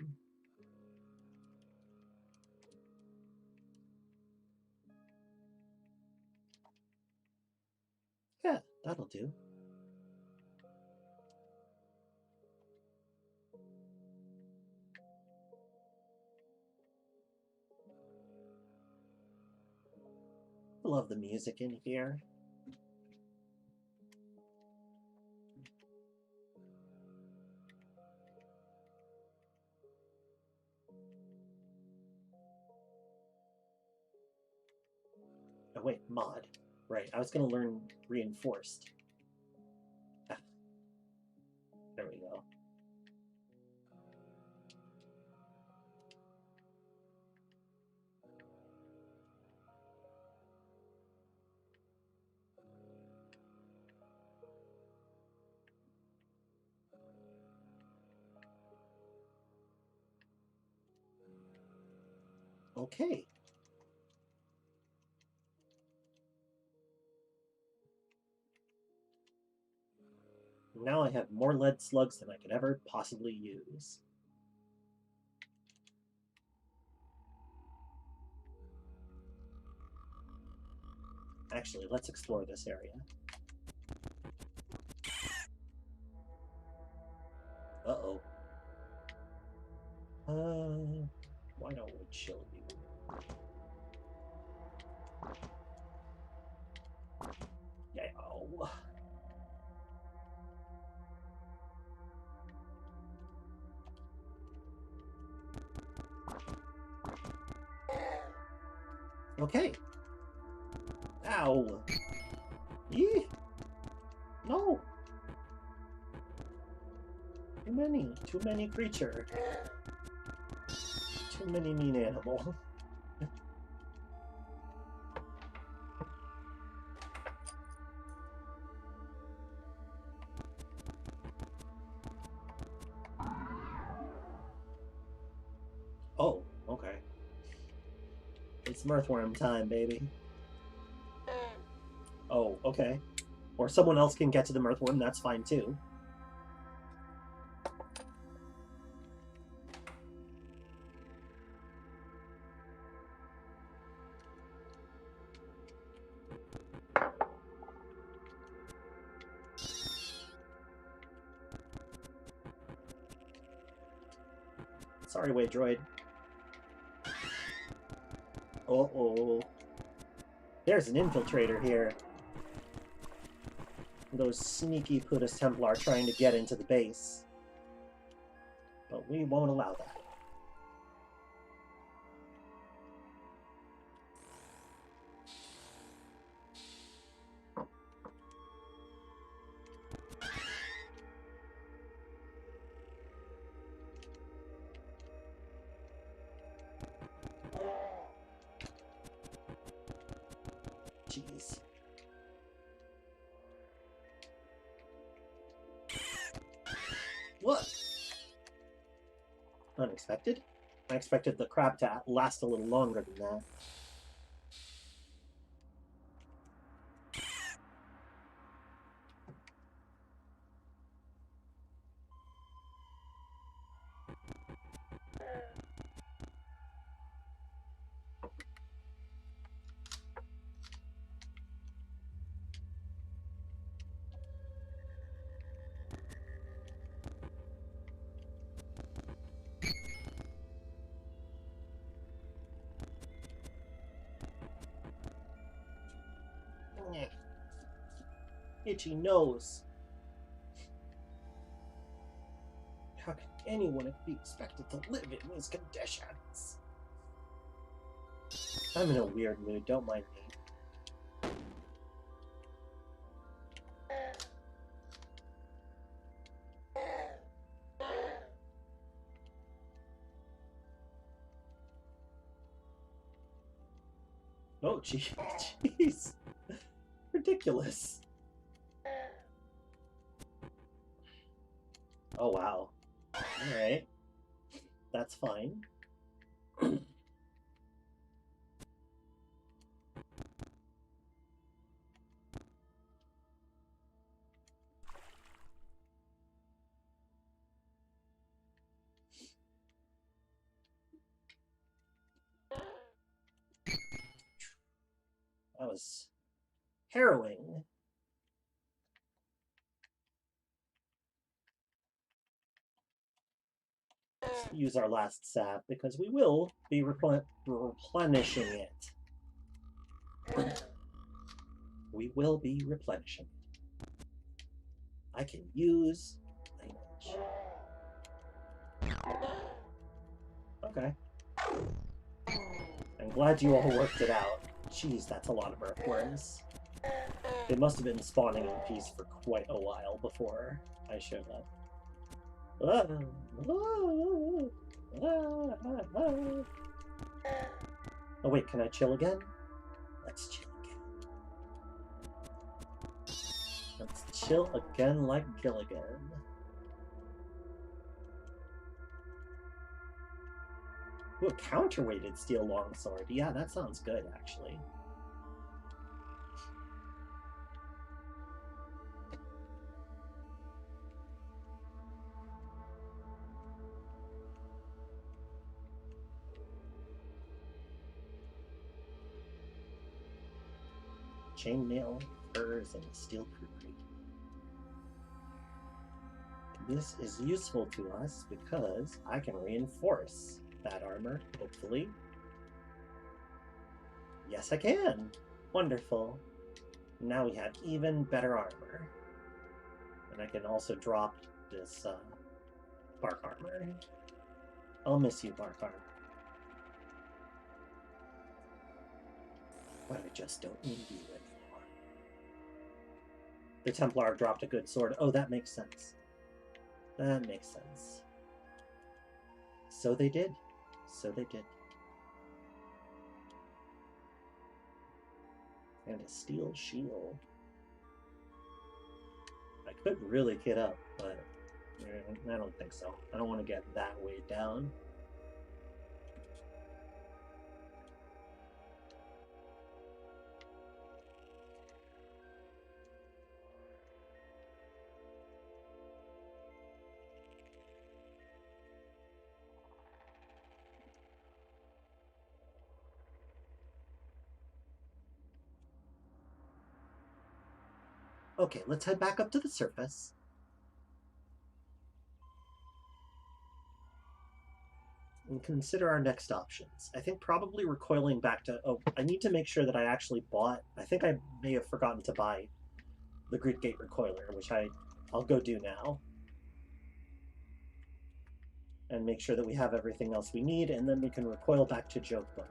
Yeah, that'll do. I love the music in here. Oh wait, mod. Right, I was gonna learn reinforced. Ah, there we go. Okay. Now I have more lead slugs than I could ever possibly use. Actually, let's explore this area. Uh-oh. Why don't we chill you? Yeah. Oh. Okay. Ow. Yee. No. Too many creature. Too many mean animal. Oh, okay. It's Mirthworm time, baby. Oh, okay. Or someone else can get to the Mirthworm, that's fine too. Sorry, wait, droid. Uh-oh. There's an infiltrator here. Those sneaky Puttis Templar trying to get into the base. But we won't allow that. Jeez. What? Unexpected? I expected the crab to last a little longer than that. Itchy nose. How can anyone be expected to live in these conditions? I'm in a weird mood, don't mind me. Oh, jeez. Ridiculous. Oh, wow. Alright. That's fine. was harrowing. Let's use our last sap because we will be replenishing it. We will be replenishing it. I can use language. Okay. I'm glad you all worked it out. Jeez, that's a lot of earthworms. They must have been spawning in peace for quite a while before I showed up. Oh wait, can I chill again? Let's chill again. Let's chill again like Gilligan. Ooh, a counterweighted steel longsword. Yeah, that sounds good, actually. Chainmail, furs, and steel crockery. This is useful to us because I can reinforce that armor, hopefully. Yes, I can! Wonderful. Now we have even better armor. And I can also drop this bark armor. I'll miss you, bark armor. But I just don't need you anymore. The Templar dropped a good sword. Oh, that makes sense. That makes sense. So they did. So they did. And a steel shield. I could really kit up, but I don't think so. I don't want to get that weighed down. Okay, let's head back up to the surface. And consider our next options. I think probably recoiling back to... Oh, I need to make sure that I actually bought... I think I may have forgotten to buy the Great Gate Recoiler, which I'll go do now. And make sure that we have everything else we need, and then we can recoil back to Jokbo.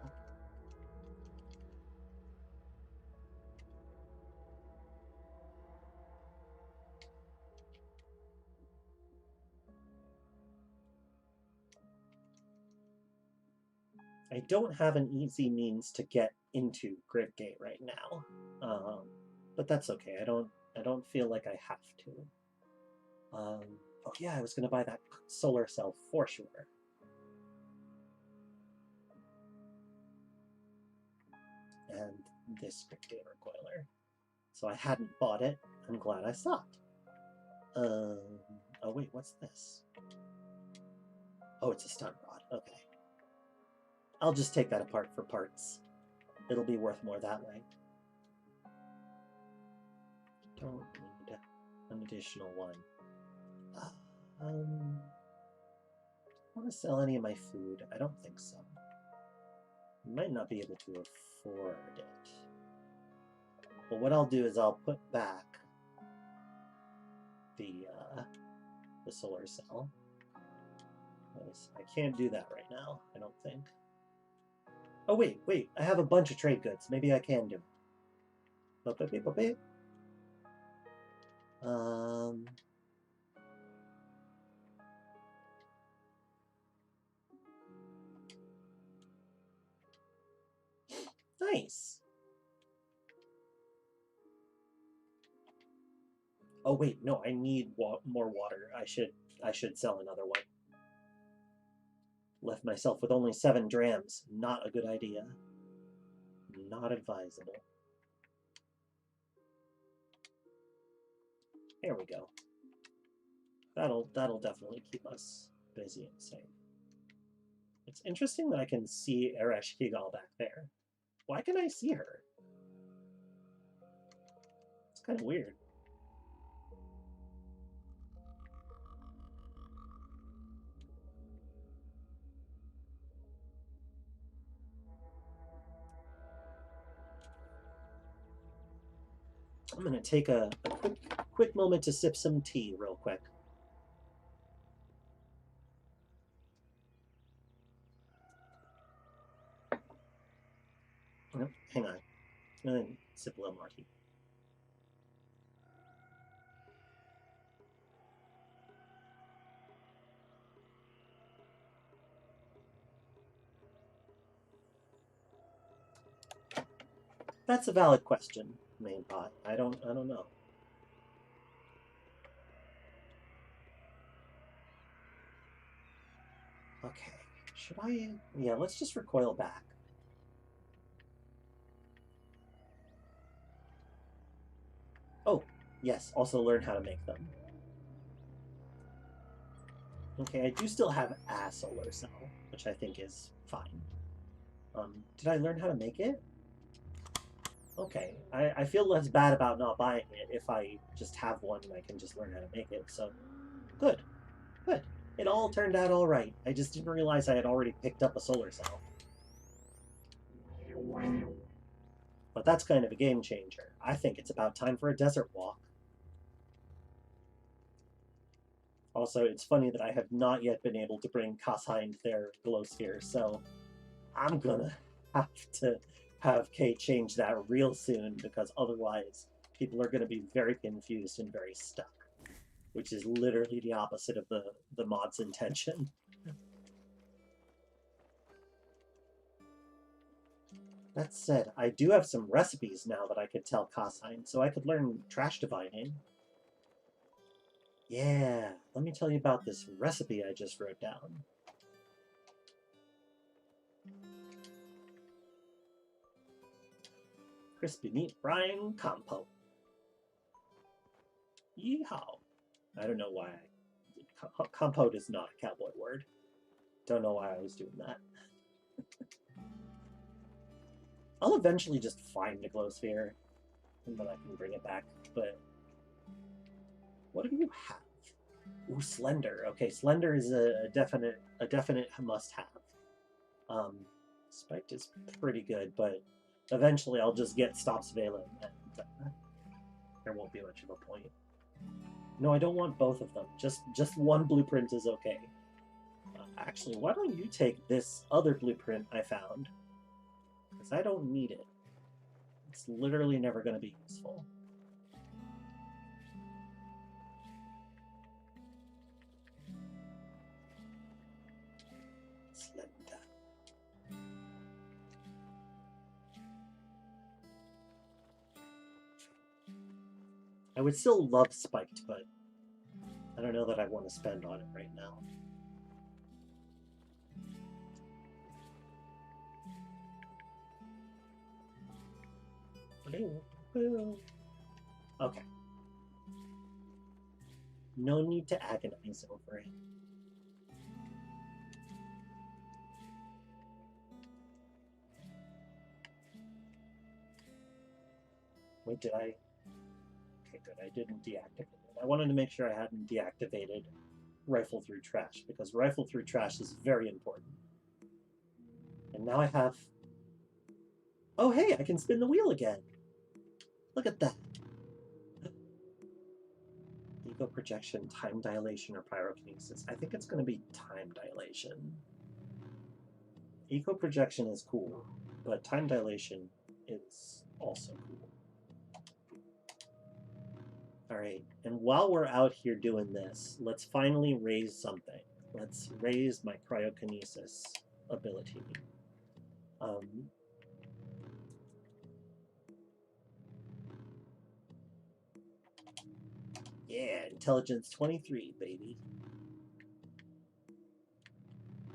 I don't have an easy means to get into Great Gate right now, but that's okay. I don't feel like I have to. Oh yeah, I was gonna buy that solar cell for sure. And this Great Gate Recoiler. So I hadn't bought it. I'm glad I stopped. Oh wait, what's this? Oh, it's a stun rod. Okay. I'll just take that apart for parts. It'll be worth more that way. Don't need an additional one. I want to sell any of my food? I don't think so. Might not be able to afford it. Well, what I'll do is I'll put back the solar cell. I can't do that right now, I don't think. Oh, wait, I have a bunch of trade goods. Maybe I can do it. Nice. Oh, wait, no, I need more water. I should sell another one. Left myself with only 7 drams. Not a good idea. Not advisable. There we go. That'll definitely keep us busy and safe. It's interesting that I can see Eresh Kigal back there. Why can I see her? kind of weird. I'm going to take a quick moment to sip some tea real quick. Oh, hang on. I'm going to sip a little more tea. That's a valid question, Mainbot. I don't know. Okay, should I? Yeah, let's just recoil back. Oh, yes, also learn how to make them. Okay, I do still have a solar cell, which I think is fine. Did I learn how to make it? Okay, I feel less bad about not buying it if I just have one and I can just learn how to make it, so good, good. It all turned out all right. I just didn't realize I had already picked up a solar cell. But that's kind of a game changer. I think it's about time for a desert walk. Also, it's funny that I have not yet been able to bring Kassind their glow sphere, so I'm gonna have to have Kate change that real soon, because otherwise people are gonna be very confused and very stuck, which is literally the opposite of the mod's intention. That said, I do have some recipes now that I could tell Kassind, so I could learn trash divining. Yeah, let me tell you about this recipe I just wrote down. Crispy meat brine compote. Yeehaw. I don't know why. Compote is not a cowboy word. Don't know why I was doing that. I'll eventually just find a glow sphere, and then I can bring it back, but what do you have? Ooh, Slender. Okay, Slender is a definite must-have. Spiked is pretty good, but eventually I'll just get Stops Valen, and there won't be much of a point. No, I don't want both of them. Just one blueprint is okay. Actually, why don't you take this other blueprint I found? Because I don't need it. It's literally never going to be useful. Slender. I would still love Spiked, but I don't know that I want to spend on it right now. Okay. No need to agonize over it. Wait, did I? Okay, good. I didn't deactivate it. I wanted to make sure I hadn't deactivated Rifle Through Trash, because Rifle Through Trash is very important. And now I have... Oh, hey, I can spin the wheel again. Look at that. Ego projection, time dilation, or pyrokinesis. I think it's going to be time dilation. Eco projection is cool, but time dilation is also cool. Alright, and while we're out here doing this, let's finally raise something. Let's raise my cryokinesis ability. Yeah, intelligence 23, baby.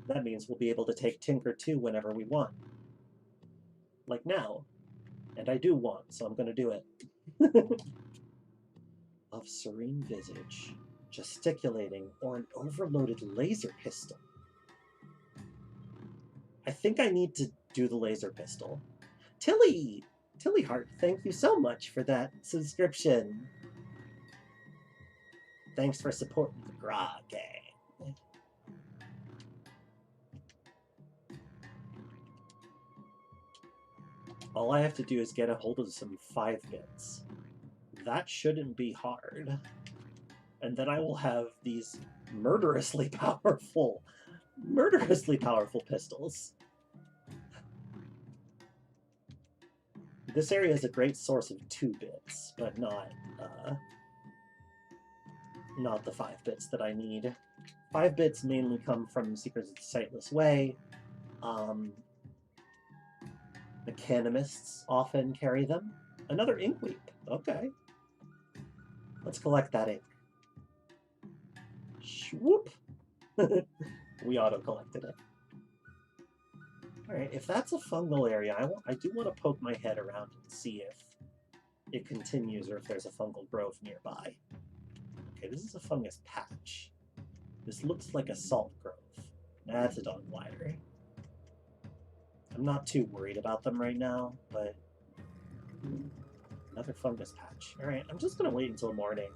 That means we'll be able to take Tinker 2 whenever we want. Like now. And I do want, so I'm gonna do it. Of serene visage, gesticulating, or an overloaded laser pistol. I think I need to do the laser pistol. Tilly! Tillyheart, thank you so much for that subscription. Thanks for supporting the Grog gang. All I have to do is get a hold of some 5-bits. That shouldn't be hard. And then I will have these murderously powerful pistols. This area is a great source of 2-bits, but not the 5-bits that I need. 5-bits mainly come from Secrets of the Sightless Way. Mechanimists often carry them. Another Inkweep. Okay. Let's collect that ink. Swoop! We auto-collected it. Alright, if that's a fungal area, I do want to poke my head around and see if it continues or if there's a fungal grove nearby. Okay, this is a fungus patch. This looks like a salt grove. That's a dog glider. I'm not too worried about them right now, but... Another fungus patch. Alright, I'm just gonna wait until morning.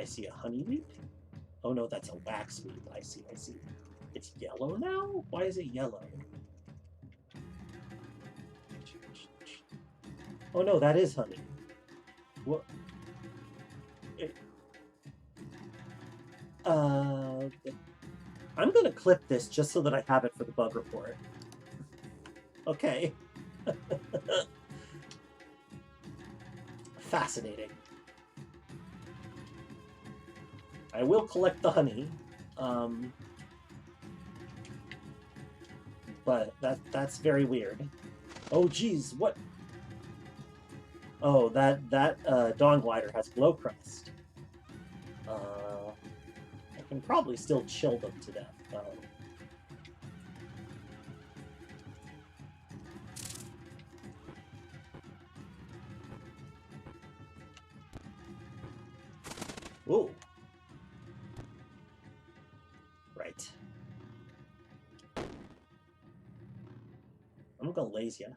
I see a honeyweed. Oh no, that's a waxweed. I see. It's yellow now? Why is it yellow? Oh no, that is honey. What? I'm gonna clip this just so that I have it for the bug report. Okay. Fascinating. I will collect the honey, but that's very weird. Oh geez, what? Oh, that Dawn Glider has glow crust. I can probably still chill them to death, though. Ooh. Right. I'm gonna laze ya.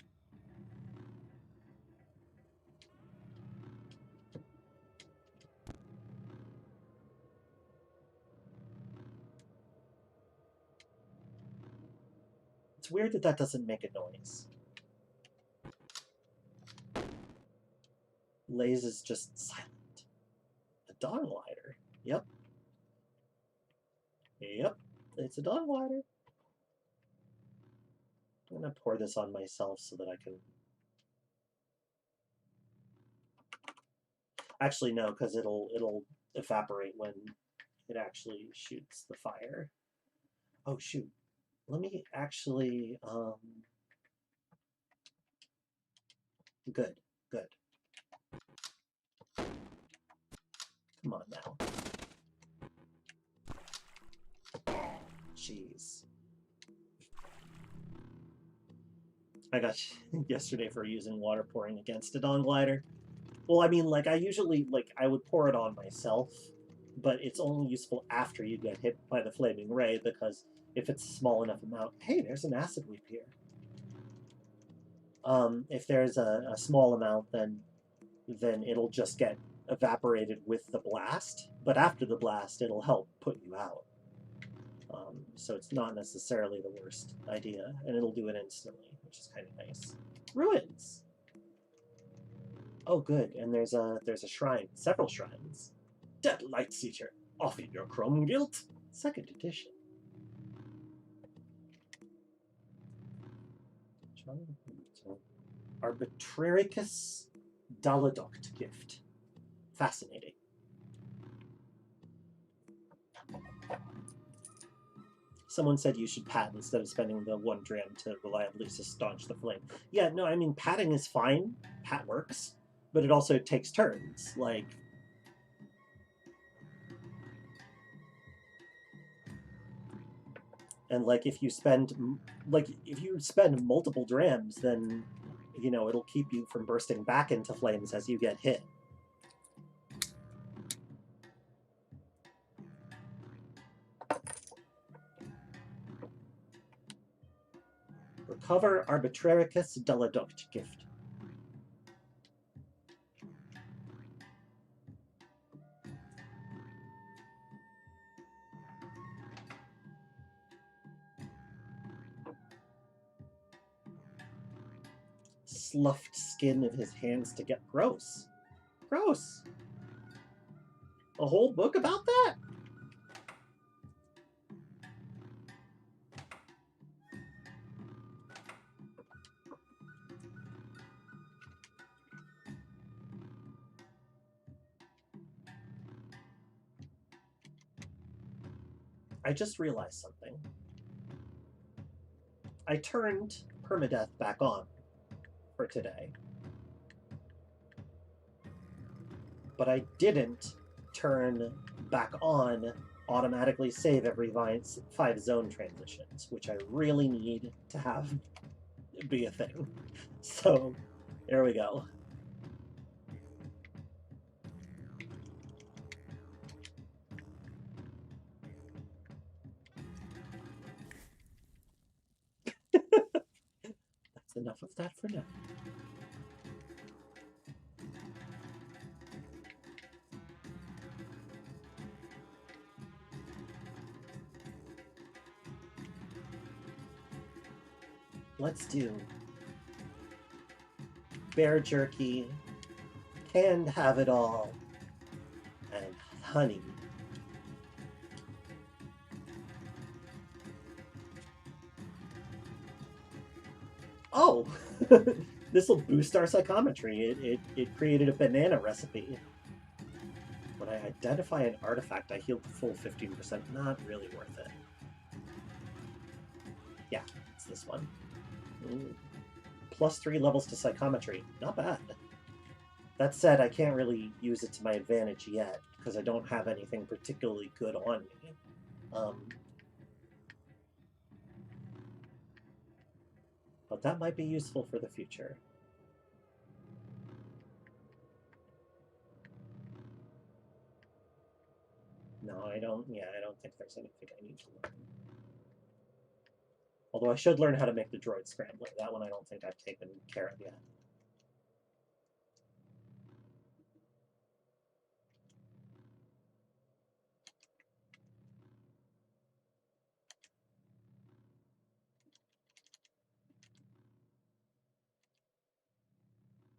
It's weird that that doesn't make a noise. Laze is just silent. A Dawn Glider. Yep. Yep. It's a Dawn Glider. I'm gonna pour this on myself so that I can... Actually, no, because it'll evaporate when it actually shoots the fire. Oh, shoot. Let me actually... Good. Come on now. Jeez. I got yesterday for using water pouring against a Dawn Glider. Well, I mean, like, I usually, like, I would pour it on myself, but it's only useful after you get hit by the flaming ray, because if it's a small enough amount... Hey, there's an acid weep here. If there's a small amount, then it'll just get evaporated with the blast, but after the blast, it'll help put you out. So it's not necessarily the worst idea, and it'll do it instantly, which is kind of nice. Ruins! Oh, good, and there's a shrine, several shrines. Dead Light Seeker, off in your chrome guilt, 2nd edition. Arbitraricus Daladoct gift. Fascinating. Someone said you should pat instead of spending the 1 dram to reliably staunch the flame. Yeah, no, I mean, patting is fine. Pat works. But it also takes turns. Like... And, like, if you spend multiple drams, then, you know, it'll keep you from bursting back into flames as you get hit. Cover Arbitraricus Deladoct gift. Sloughed skin of his hands to get gross. Gross. A whole book about that? I just realized something. I turned permadeath back on for today. But I didn't turn back on automatically save every 5 zone transitions, which I really need to have be a thing. So, there we go. That's enough of that for now. Let's do bear jerky, canned have it all, and honey. Oh, this will boost our psychometry. It created a banana recipe. When I identify an artifact, I heal the full 15%. Not really worth it. Yeah, it's this one. Ooh. +3 levels to psychometry. Not bad. That said, I can't really use it to my advantage yet, because I don't have anything particularly good on me. But that might be useful for the future. No, I don't think there's anything I need to learn. Although I should learn how to make the droid scrambler. That one I don't think I've taken care of yet.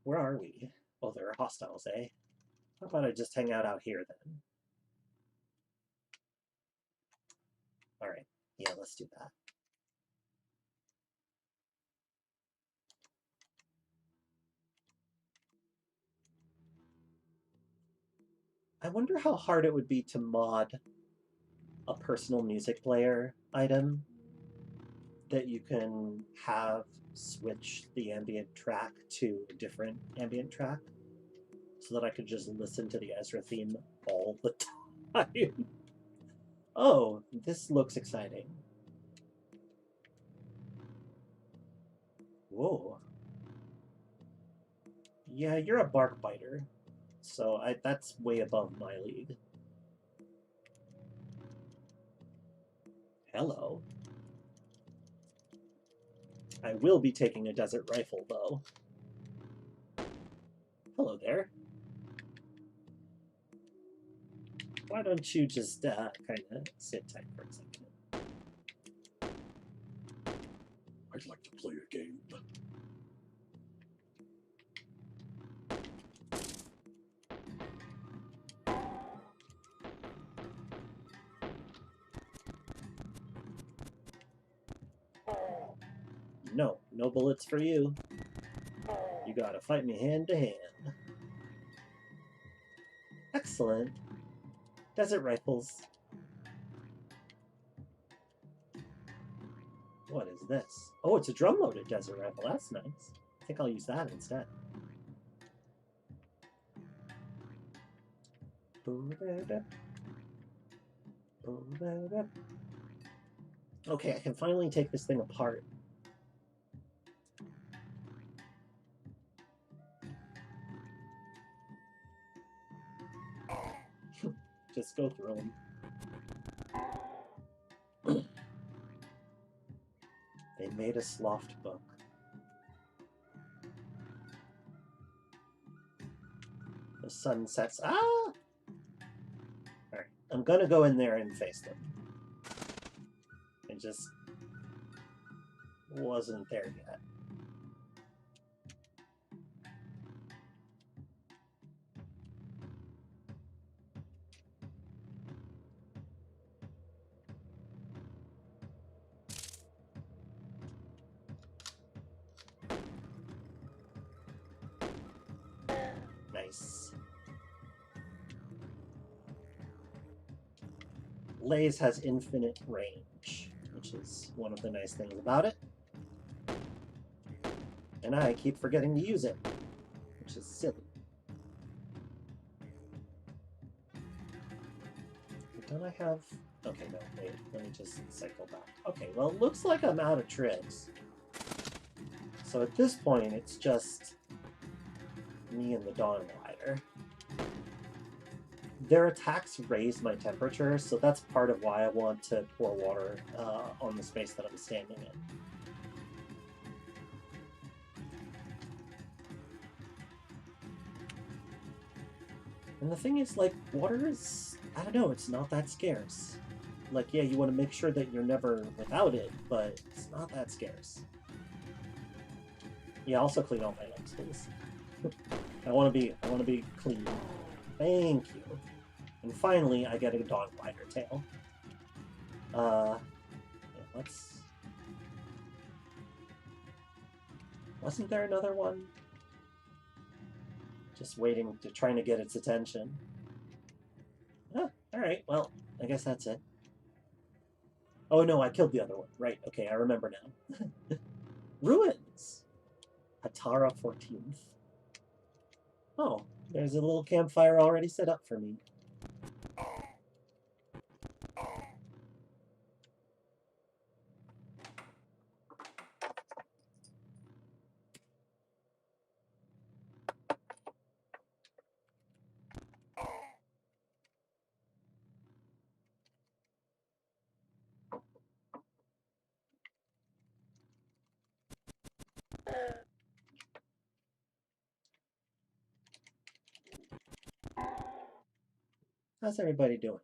Where are we? Oh, there are hostiles, eh? How about I just hang out here then? Alright, yeah, let's do that. I wonder how hard it would be to mod a personal music player item that you can have switch the ambient track to a different ambient track so that I could just listen to the Ezra theme all the time. Oh, this looks exciting. Whoa. Yeah, you're a bark biter, so that's way above my league. Hello. I will be taking a desert rifle, though. Hello there. Why don't you just kind of sit tight for a second? I'd like to play a game. No, no bullets for you. You gotta fight me hand to hand. Excellent. Desert rifles. What is this? Oh, it's a drum-loaded desert rifle. That's nice. I think I'll use that instead. Okay, I can finally take this thing apart. Just go through them. They made a sloughed book. The sun sets. Ah! Alright, I'm gonna go in there and face them. I just wasn't there yet. Nice. Lays has infinite range, which is one of the nice things about it. And I keep forgetting to use it, which is silly. Don't I have... Okay, no, wait, let me just cycle back. Okay, well, it looks like I'm out of tricks. So at this point, it's just me and the Dawn Rider. Their attacks raise my temperature, so that's part of why I want to pour water on the space that I'm standing in. And the thing is, like, water is, I don't know, it's not that scarce. Like, yeah, you want to make sure that you're never without it, but it's not that scarce. Yeah, also clean all my items, please. I want to be clean. Thank you. And finally, I get a Dawn Rider tail. Yeah, let's... Wasn't there another one? Just waiting, trying to get its attention. Ah, alright, well, I guess that's it. Oh no, I killed the other one. Right, okay, I remember now. Ruins! Hatara 14th. Oh, there's a little campfire already set up for me. How's everybody doing?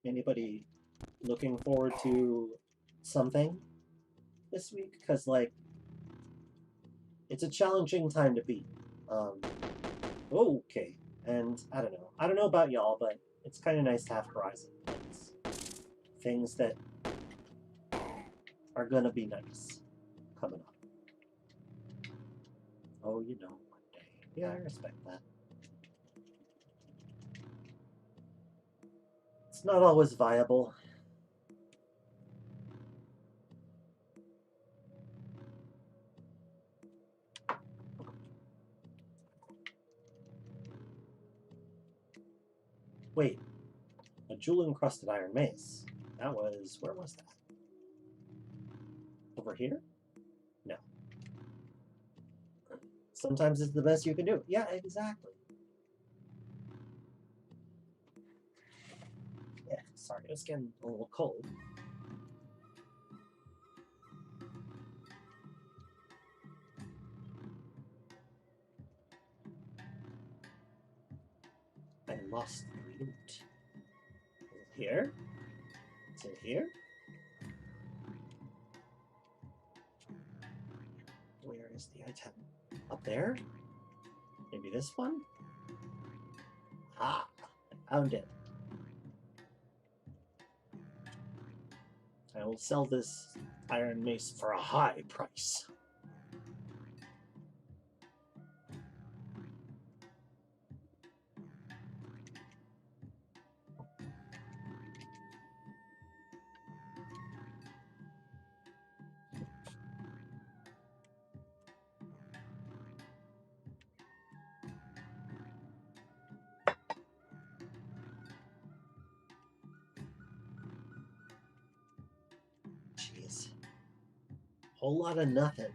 Anybody looking forward to something this week? Because, like, it's a challenging time to beat. Okay. And I don't know. I don't know about y'all, but it's kind of nice to have Horizon things. Things that are going to be nice coming up. Oh, you know, one day. Yeah, I respect that. It's not always viable. Wait, a jewel-encrusted iron mace. That was... where was that? Over here? No. Sometimes it's the best you can do. Yeah, exactly. Yeah, sorry, it was getting a little cold. I lost the loot. Is it here? Is it here? Where is the item? Up there? Maybe this one? Ah, I found it. I will sell this iron mace for a high price. Jeez. Whole lot of nothing.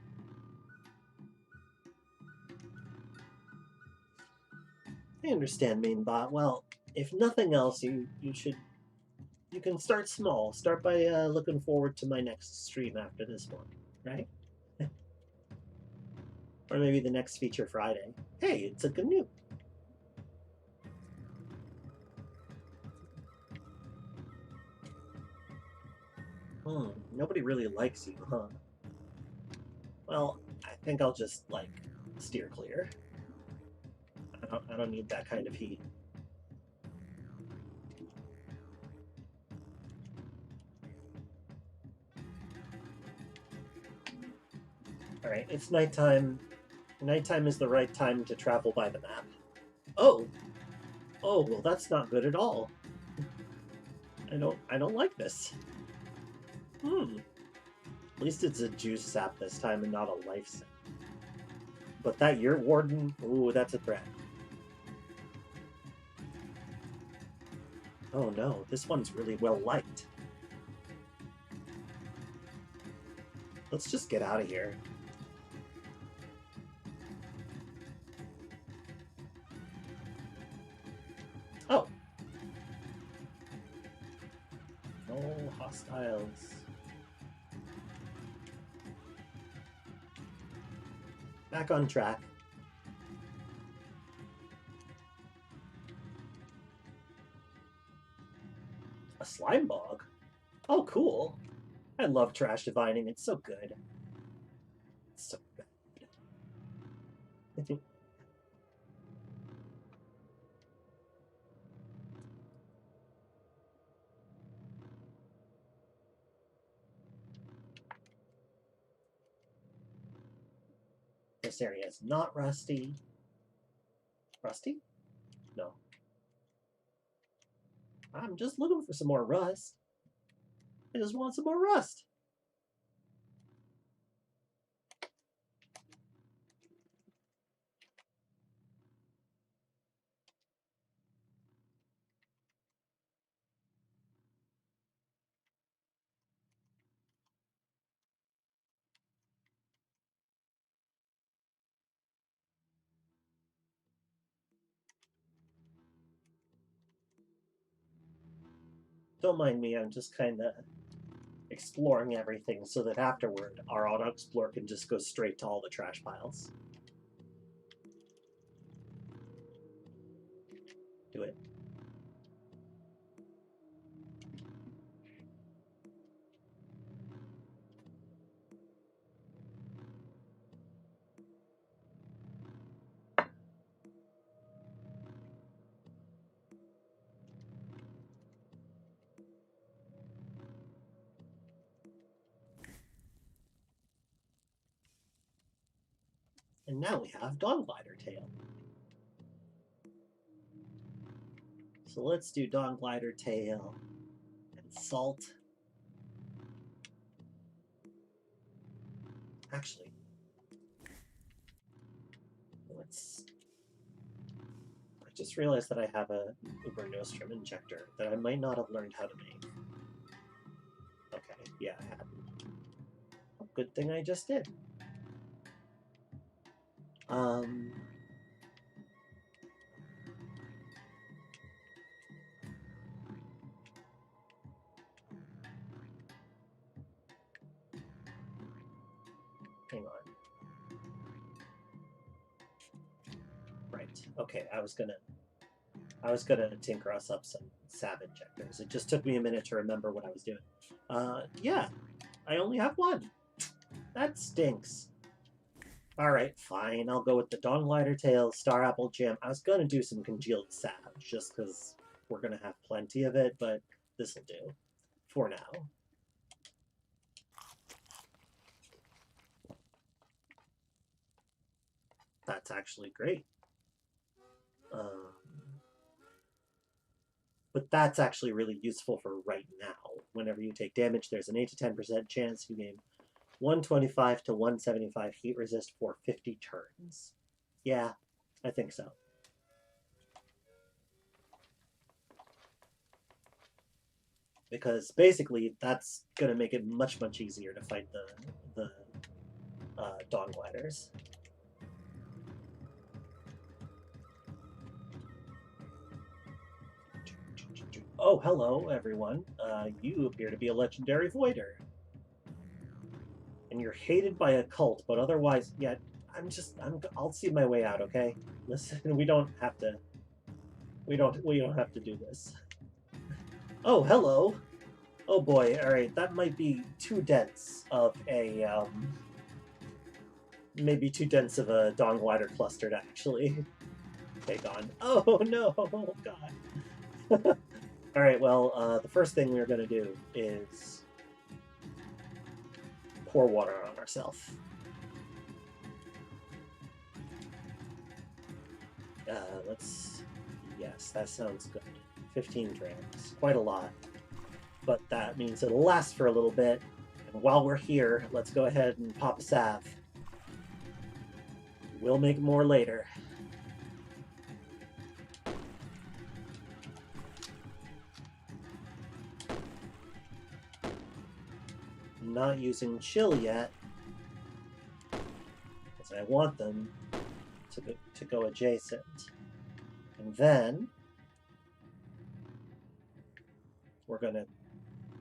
I understand, Mainbot. Well, if nothing else, you can start small. Start by looking forward to my next stream after this one, right? Or maybe the next Feature Friday. Hey, it's a canoe. Nobody really likes you, huh? Well, I think I'll just, like, steer clear. I don't need that kind of heat. Alright, it's nighttime. Nighttime is the right time to travel by the map. Oh! Oh, well that's not good at all. I don't like this. At least it's a juice sap this time and not a life sap. But that Yurt Warden, ooh, that's a threat. Oh no, this one's really well liked. Let's just get out of here. Oh. No hostiles. Back on track. A slime bog? Oh, cool. I love trash divining. It's so good. It's so bad. This area is not rusty. Rusty? No. I'm just looking for some more rust. I just want some more rust. Don't mind me, I'm just kind of exploring everything so that afterward our auto-explore can just go straight to all the trash piles. Do it. And now we have Dawn Glider Tail. So let's do Dawn Glider Tail and Salt. Actually, I just realized that I have a Uber Nostrum injector that I might not have learned how to make. Okay, yeah, I have. Good thing I just did. Hang on. Right. Okay, I was gonna tinker us up some sap injectors. It just took me a minute to remember what I was doing. Yeah, I only have one. That stinks. Alright, fine. I'll go with the Dawn Glider Tail, Star Apple Jam. I was gonna do some congealed sap, just because we're gonna have plenty of it, but this'll do. For now. That's actually great. But that's actually really useful for right now. Whenever you take damage, there's an 8 to 10% chance you gain 125 to 175 heat resist for 50 turns. Yeah, I think so. Because basically, that's going to make it much, much easier to fight the Dawn Gliders. Oh, hello, everyone. You appear to be a legendary voider. And you're hated by a cult, but otherwise, yeah, I'll see my way out, okay? Listen, we don't have to do this. Oh, hello. Oh boy, alright, that might be too dense of maybe too dense of a dawn glider cluster to actually take on. Oh no, God. Alright, well, the first thing we're gonna do is pour water on ourselves. Let's... Yes, that sounds good. 15 drams. Quite a lot. But that means it'll last for a little bit. And while we're here, let's go ahead and pop a salve. We'll make more later. Not using chill yet, because I want them to go adjacent. And then we're going to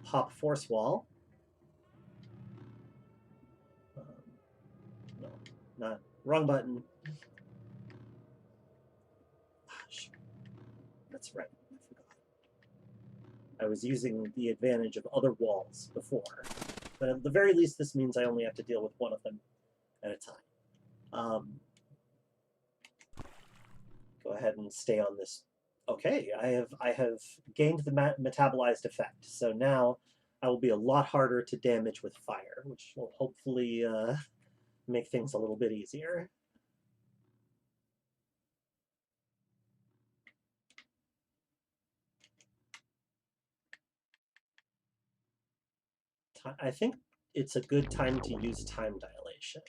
pop force wall. No, not wrong button. That's right. I forgot. I was using the advantage of other walls before. But at the very least, this means I only have to deal with one of them at a time. Go ahead and stay on this. Okay, I have gained the metabolized effect, so now I will be a lot harder to damage with fire, which will hopefully make things a little bit easier. I think it's a good time to use time dilation.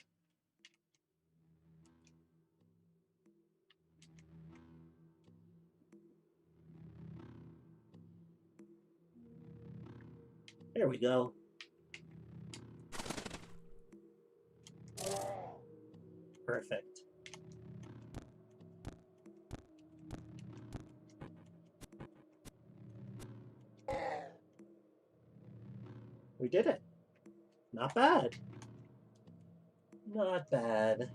There we go. Perfect. We did it. Not bad. Not bad.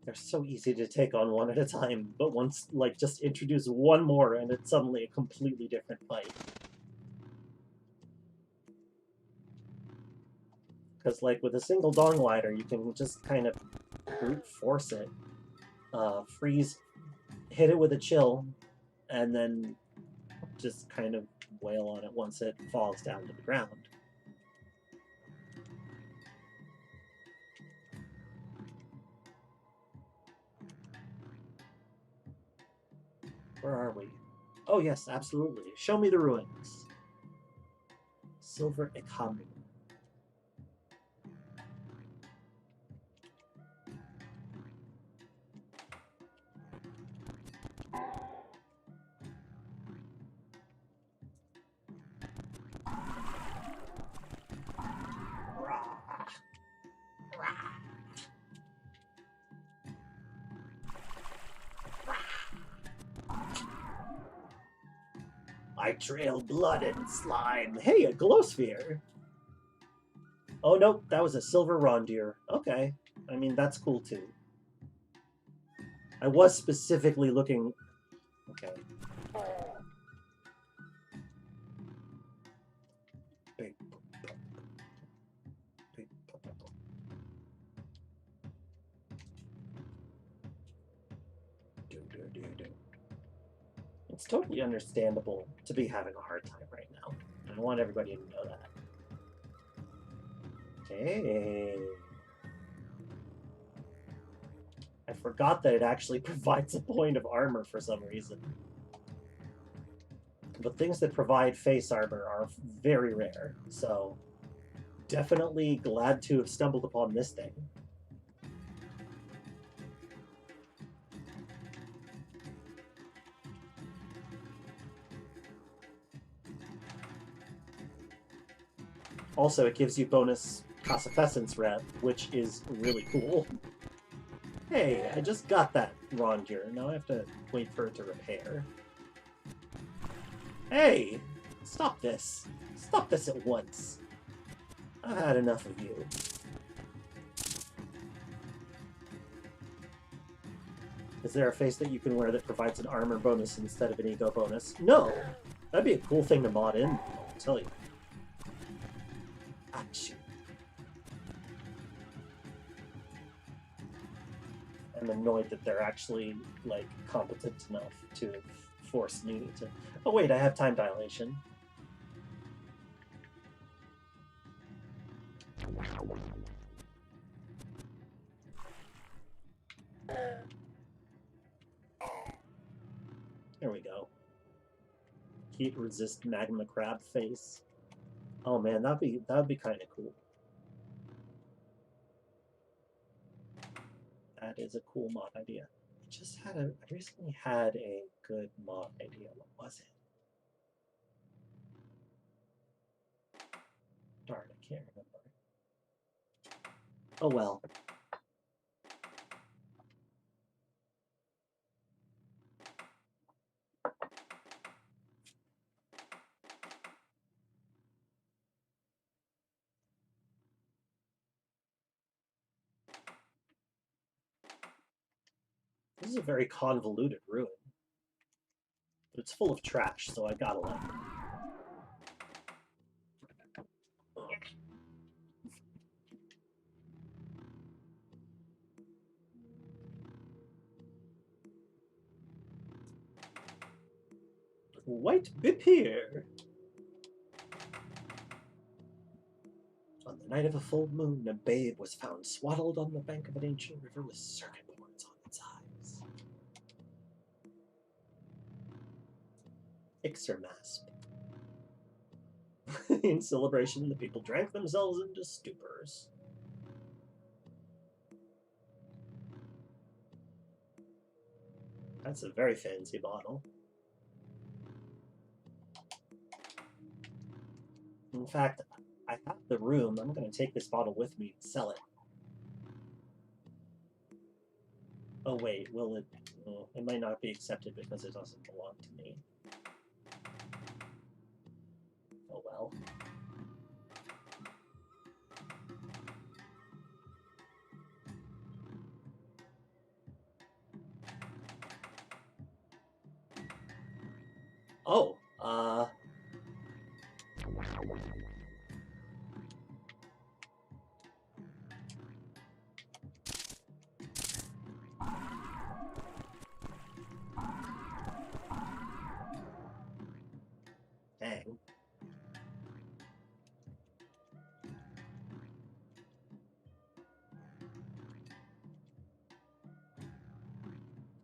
They're so easy to take on one at a time, but once, like, just introduce one more and it's suddenly a completely different fight. Because, like, with a single Dawn Glider, you can just kind of brute force it. Freeze, hit it with a chill, and then just kind of wail on it once it falls down to the ground. Where are we? Oh, yes, absolutely. Show me the ruins. Silver Ikamu. I trail blood and slime. Hey, a glow sphere. Oh, nope, that was a silver rondure. Okay. I mean, that's cool, too. I was specifically looking... Okay. Big. It's totally understandable to be having a hard time right now. And I want everybody to know that. Okay. I forgot that it actually provides a point of armor for some reason. But things that provide face armor are very rare, so definitely glad to have stumbled upon this thing. Also, it gives you bonus Cossefessence rep, which is really cool. Hey, I just got that Rondir. Now I have to wait for it to repair. Hey! Stop this. Stop this at once. I've had enough of you. Is there a face that you can wear that provides an armor bonus instead of an ego bonus? No! That'd be a cool thing to mod in, I'll tell you. Ah, shoot. I'm annoyed that they're actually, like, competent enough to force me to... Oh wait, I have time dilation. There we go. Heat resist magma crab face. Oh man, that'd be kind of cool. That is a cool mod idea. I recently had a good mod idea. What was it? Darn, I can't remember. Oh well. This is a very convoluted ruin. But it's full of trash, so I gotta like it. White Bip here! On the night of a full moon, a babe was found swaddled on the bank of an ancient river with circuit boards on its eyes. Ixermasp. In celebration, the people drank themselves into stupors. That's a very fancy bottle. In fact, I have the room. I'm going to take this bottle with me and sell it. Oh wait, will it? Oh, it might not be accepted because it doesn't belong to me. Oh well. Oh, dang.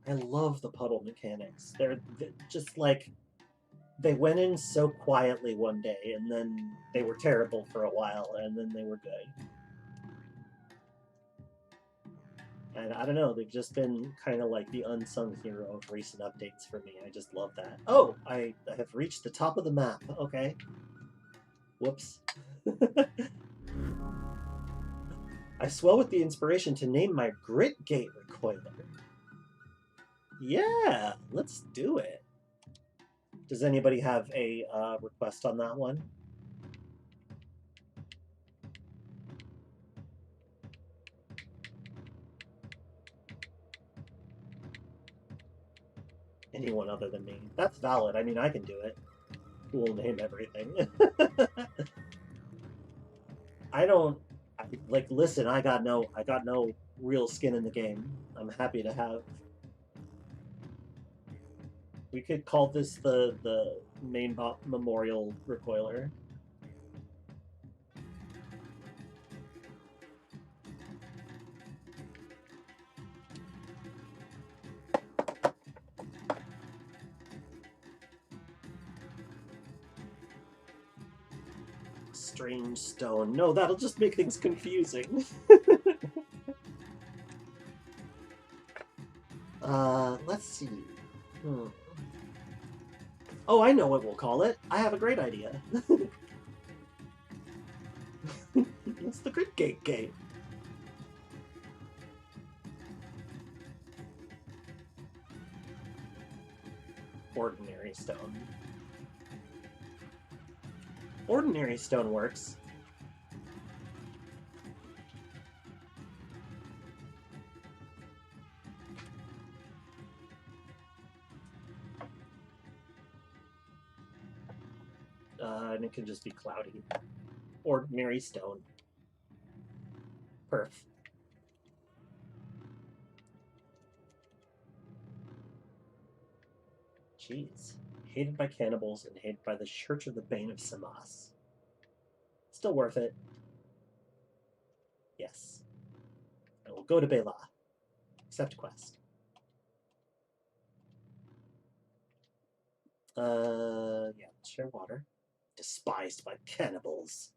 I love the puddle mechanics. They're just like, they went in so quietly one day, and then they were terrible for a while, and then they were good. And I don't know, they've just been kind of like the unsung hero of recent updates for me. I just love that. Oh, I have reached the top of the map. Okay. Whoops. I swell with the inspiration to name my Grit Gate recoiler. Yeah, let's do it. Does anybody have a request on that one? Anyone other than me? That's valid. I mean, I can do it. We'll name everything. I don't like. Listen, I got no real skin in the game. I'm happy to have. We could call this the main bot memorial recoiler. Strange stone. No, that'll just make things confusing. Let's see. Oh, I know what we'll call it. I have a great idea. It's the Grid Gate gate. Ordinary stone. Ordinary stone works. And it can just be cloudy. Ordinary stone. Perf. Jeez. Hated by cannibals and hated by the Church of the Bane of Samas. Still worth it. Yes. I will go to Bela. Accept quest. Yeah, share water. Despised by cannibals.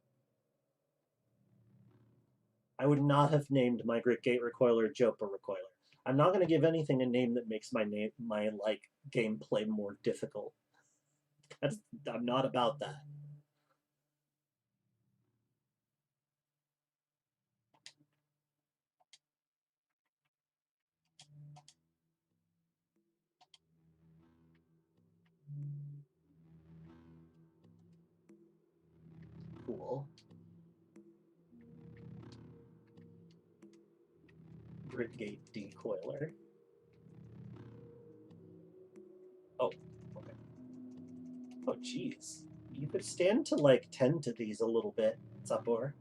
I would not have named my Grit Gate Recoiler Jopa Recoiler. I'm not going to give anything a name that makes my gameplay more difficult. I'm not about that. Cool. Grit Gate Decoiler. Oh, okay. Oh, jeez. You could stand to, like, tend to these a little bit, Sapor.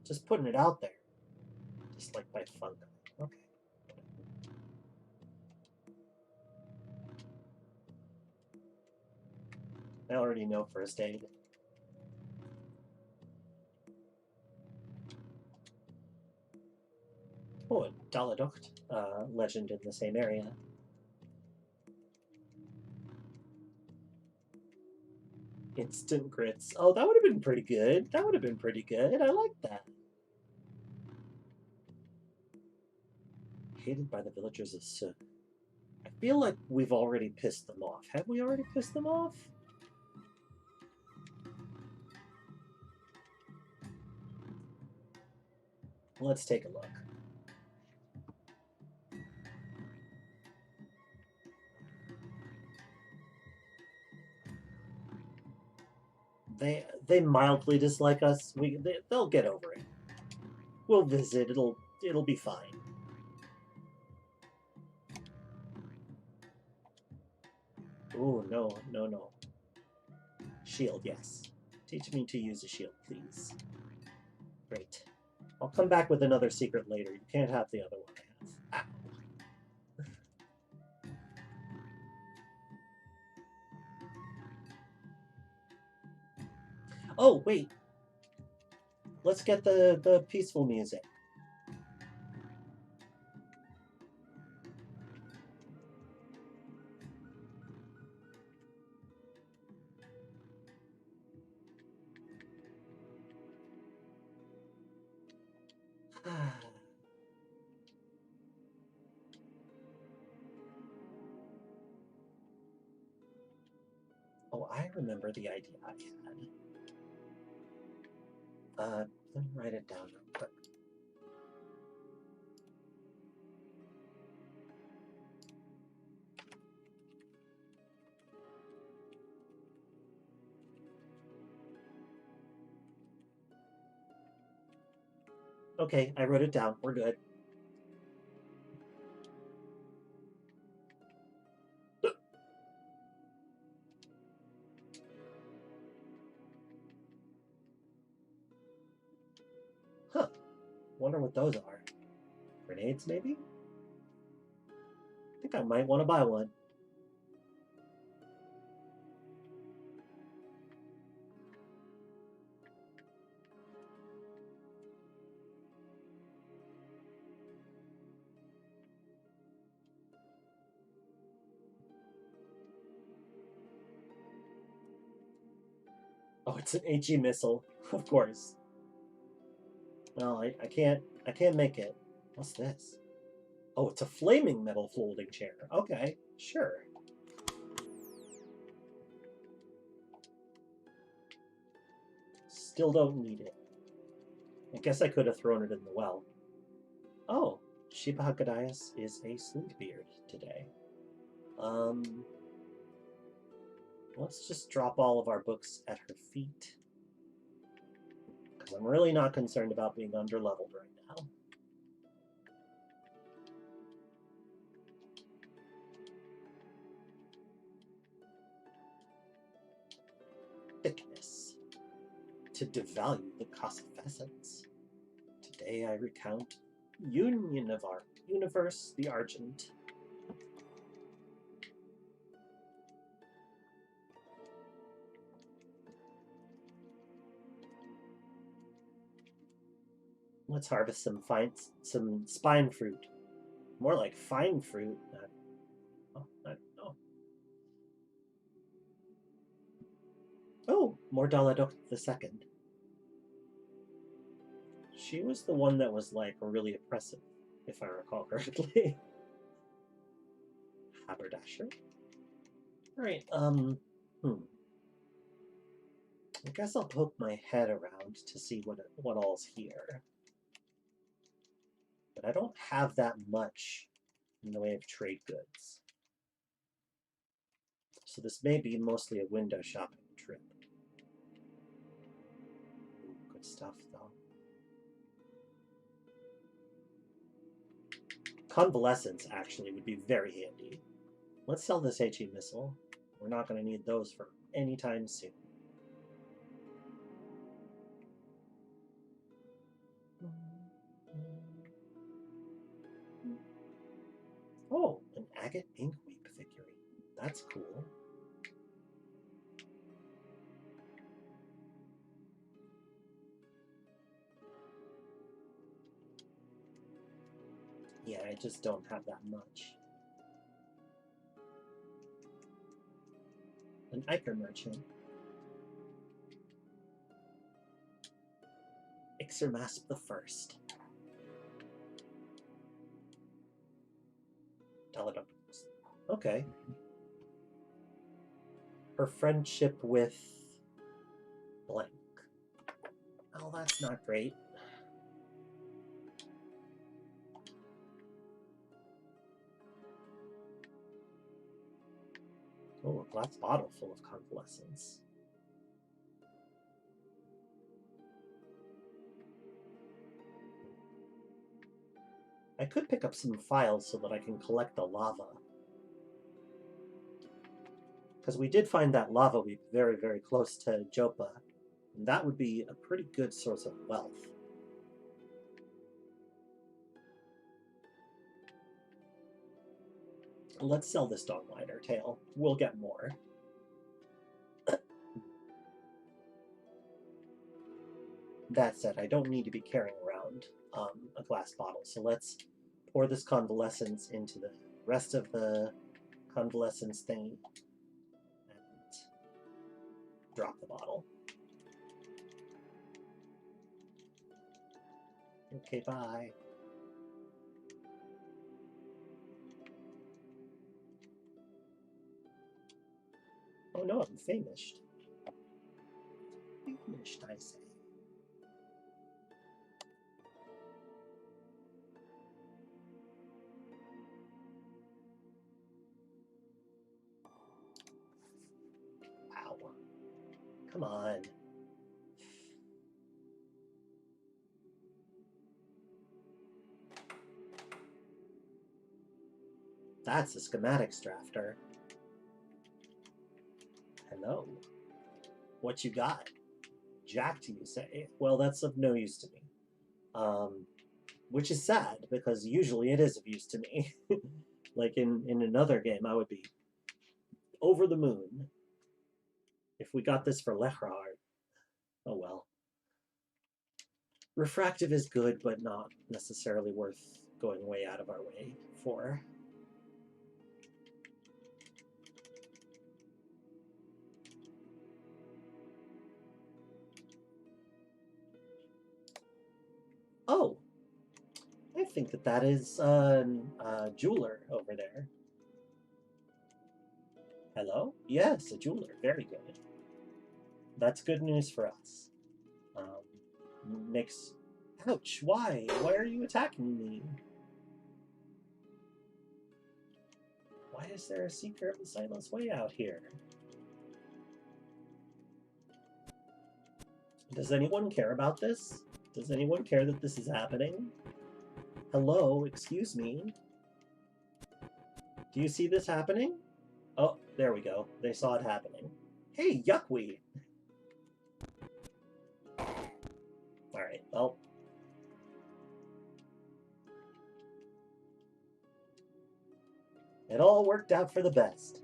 Just putting it out there. Just, like, by fun. Okay. I already know first aid. Oh, a Daladocht legend in the same area. Instant grits. Oh, that would have been pretty good. That would have been pretty good. I like that. Hated by the villagers of Soot. I feel like we've already pissed them off. Have we already pissed them off? Let's take a look. They mildly dislike us. They'll get over it. We'll visit. It'll be fine. Ooh, no. Shield, yes. Teach me to use a shield, please. Great. I'll come back with another secret later. You can't have the other one I have. Oh, wait. Let's get the peaceful music. Oh, I remember the idea I had. Let me write it down real quick. Okay, I wrote it down. We're good. Huh. Wonder what those are. Grenades, maybe? I think I might want to buy one. Oh, it's an HE missile, of course. No, I can't make it. What's this? Oh, it's a flaming metal folding chair. Okay, sure. Still don't need it. Guess I could have thrown it in the well. Oh, Shiba Haggadayas is a sleepbeard today. Let's just drop all of our books at her feet. Because I'm really not concerned about being underleveled right now. Thickness. To devalue the cost of facets. Today I recount Union of our Universe, the Argent. Let's harvest some spine fruit. More like fine fruit. I don't know. Oh, more Daladok II. She was the one that was like really oppressive, if I recall correctly. Haberdasher. Alright, I guess I'll poke my head around to see what all's here. But I don't have that much in the way of trade goods. So this may be mostly a window shopping trip. Ooh, good stuff, though. Convalescence, actually, would be very handy. Let's sell this HE missile. We're not going to need those for any time soon. Oh, an agate inkweep figurine. That's cool. Yeah, I just don't have that much. An Iker merchant. Ixermasp the First. Teledopus. Okay. Her friendship with blank. Oh, that's not great. Oh, a glass bottle full of convalescence. I could pick up some files so that I can collect the lava. Because we did find that lava weep very, very close to Jopa. And that would be a pretty good source of wealth. Let's sell this dog lighter tail. We'll get more. That said, I don't need to be carrying around a glass bottle. So let's pour this convalescence into the rest of the convalescence thing and drop the bottle. Okay, bye. Oh no, I'm famished. Famished, I say. Wow. Come on. That's a schematics drafter. Hello. What you got? Jacked, you say? Well, that's of no use to me. Which is sad, because usually it is of use to me. Like in another game, I would be over the moon if we got this for Lechrard. Oh well. Refractive is good, but not necessarily worth going way out of our way for. Oh, I think that is a jeweler over there. Hello? Yes, a jeweler. Very good. That's good news for us. Makes Ouch, why? Why are you attacking me? Why is there a Seeker of the Sightless Way out here? Does anyone care about this? Does anyone care that this is happening? Hello, excuse me. Do you see this happening? Oh, there we go. They saw it happening. Hey, Yuckweed! Alright, well. It all worked out for the best.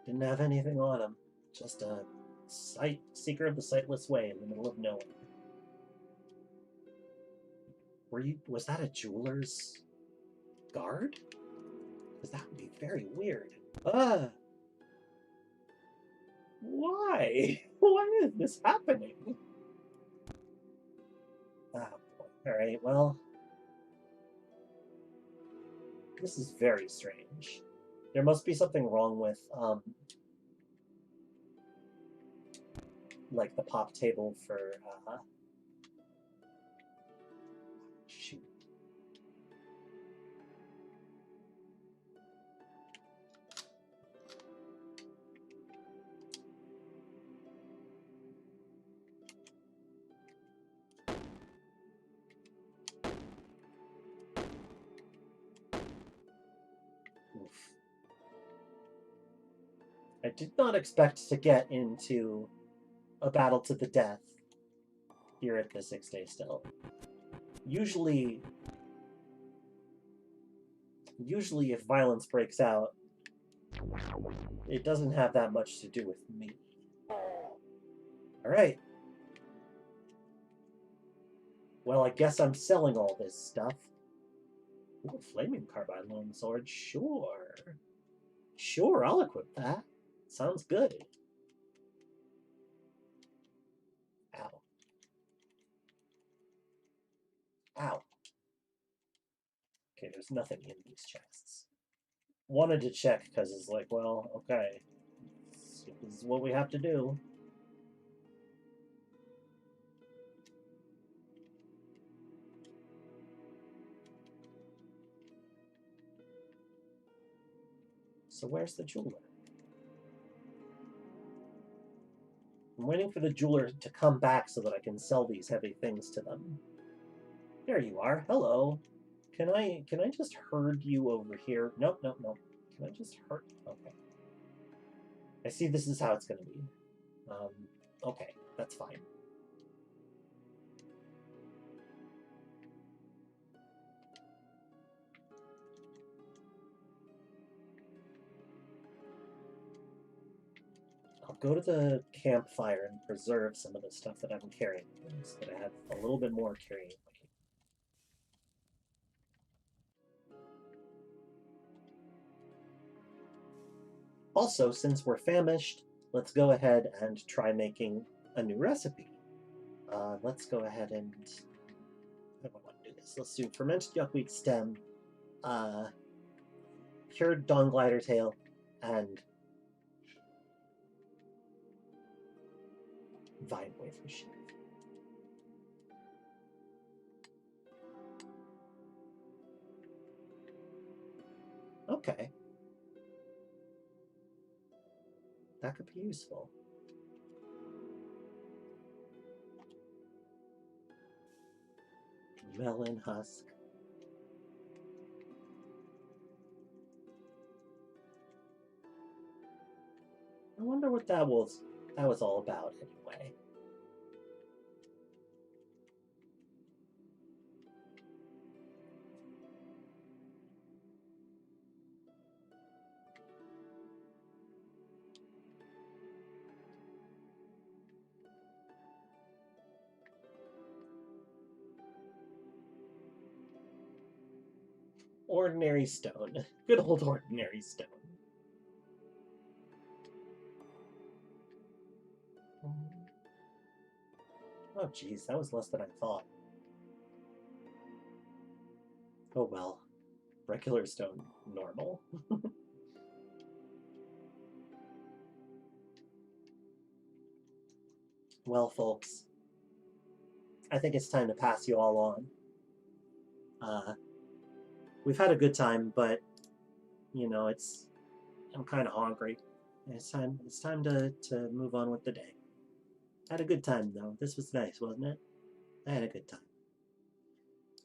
Didn't have anything on him. Just a Seeker of the Sightless Way in the middle of nowhere. Was that a jeweler's guard? Because that would be very weird. Why? Why is this happening? Ah, boy. Alright, well. This is very strange. There must be something wrong with, like the pop table for, shoot. Oof. I did not expect to get into a battle to the death here at the 6-day still. Usually if violence breaks out, it doesn't have that much to do with me. Alright. Well, I guess I'm selling all this stuff. Ooh, flaming carbine longsword, sure. Sure, I'll equip that. Sounds good. Ow. Ow. Okay, there's nothing in these chests. Wanted to check because it's like, well, okay. This is what we have to do. So where's the jeweler? I'm waiting for the jeweler to come back so that I can sell these heavy things to them. There you are. Hello. Can I just herd you over here? Nope, nope, nope. Can I just herd? Okay. I see this is how it's going to be. Okay, that's fine. I'll go to the campfire and preserve some of the stuff that I'm carrying so that I have a little bit more carrying weight. Also, since we're famished, let's go ahead and try making a new recipe. Let's go ahead and... I don't want to do this. Let's do fermented yuckweed stem, cured dawn glider tail, and vine wafer sheath. Okay. That could be useful. Melon husk. I wonder what that was all about anyway. Ordinary stone. Good old ordinary stone. Oh geez, that was less than I thought. Oh well. Regular stone, normal. Well, folks, I think it's time to pass you all on. We've had a good time, but you know, I'm kind of hungry. It's time to move on with the day. Had a good time though. This was nice, wasn't it? I had a good time.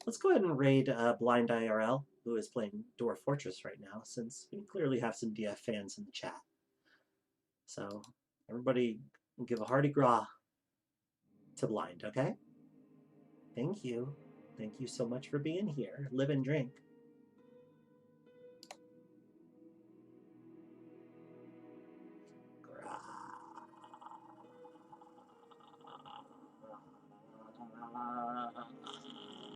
Let's go ahead and raid Blind IRL, who is playing Dwarf Fortress right now, since we clearly have some DF fans in the chat. So everybody give a hearty grah to Blind, okay? Thank you. Thank you so much for being here. Live and drink.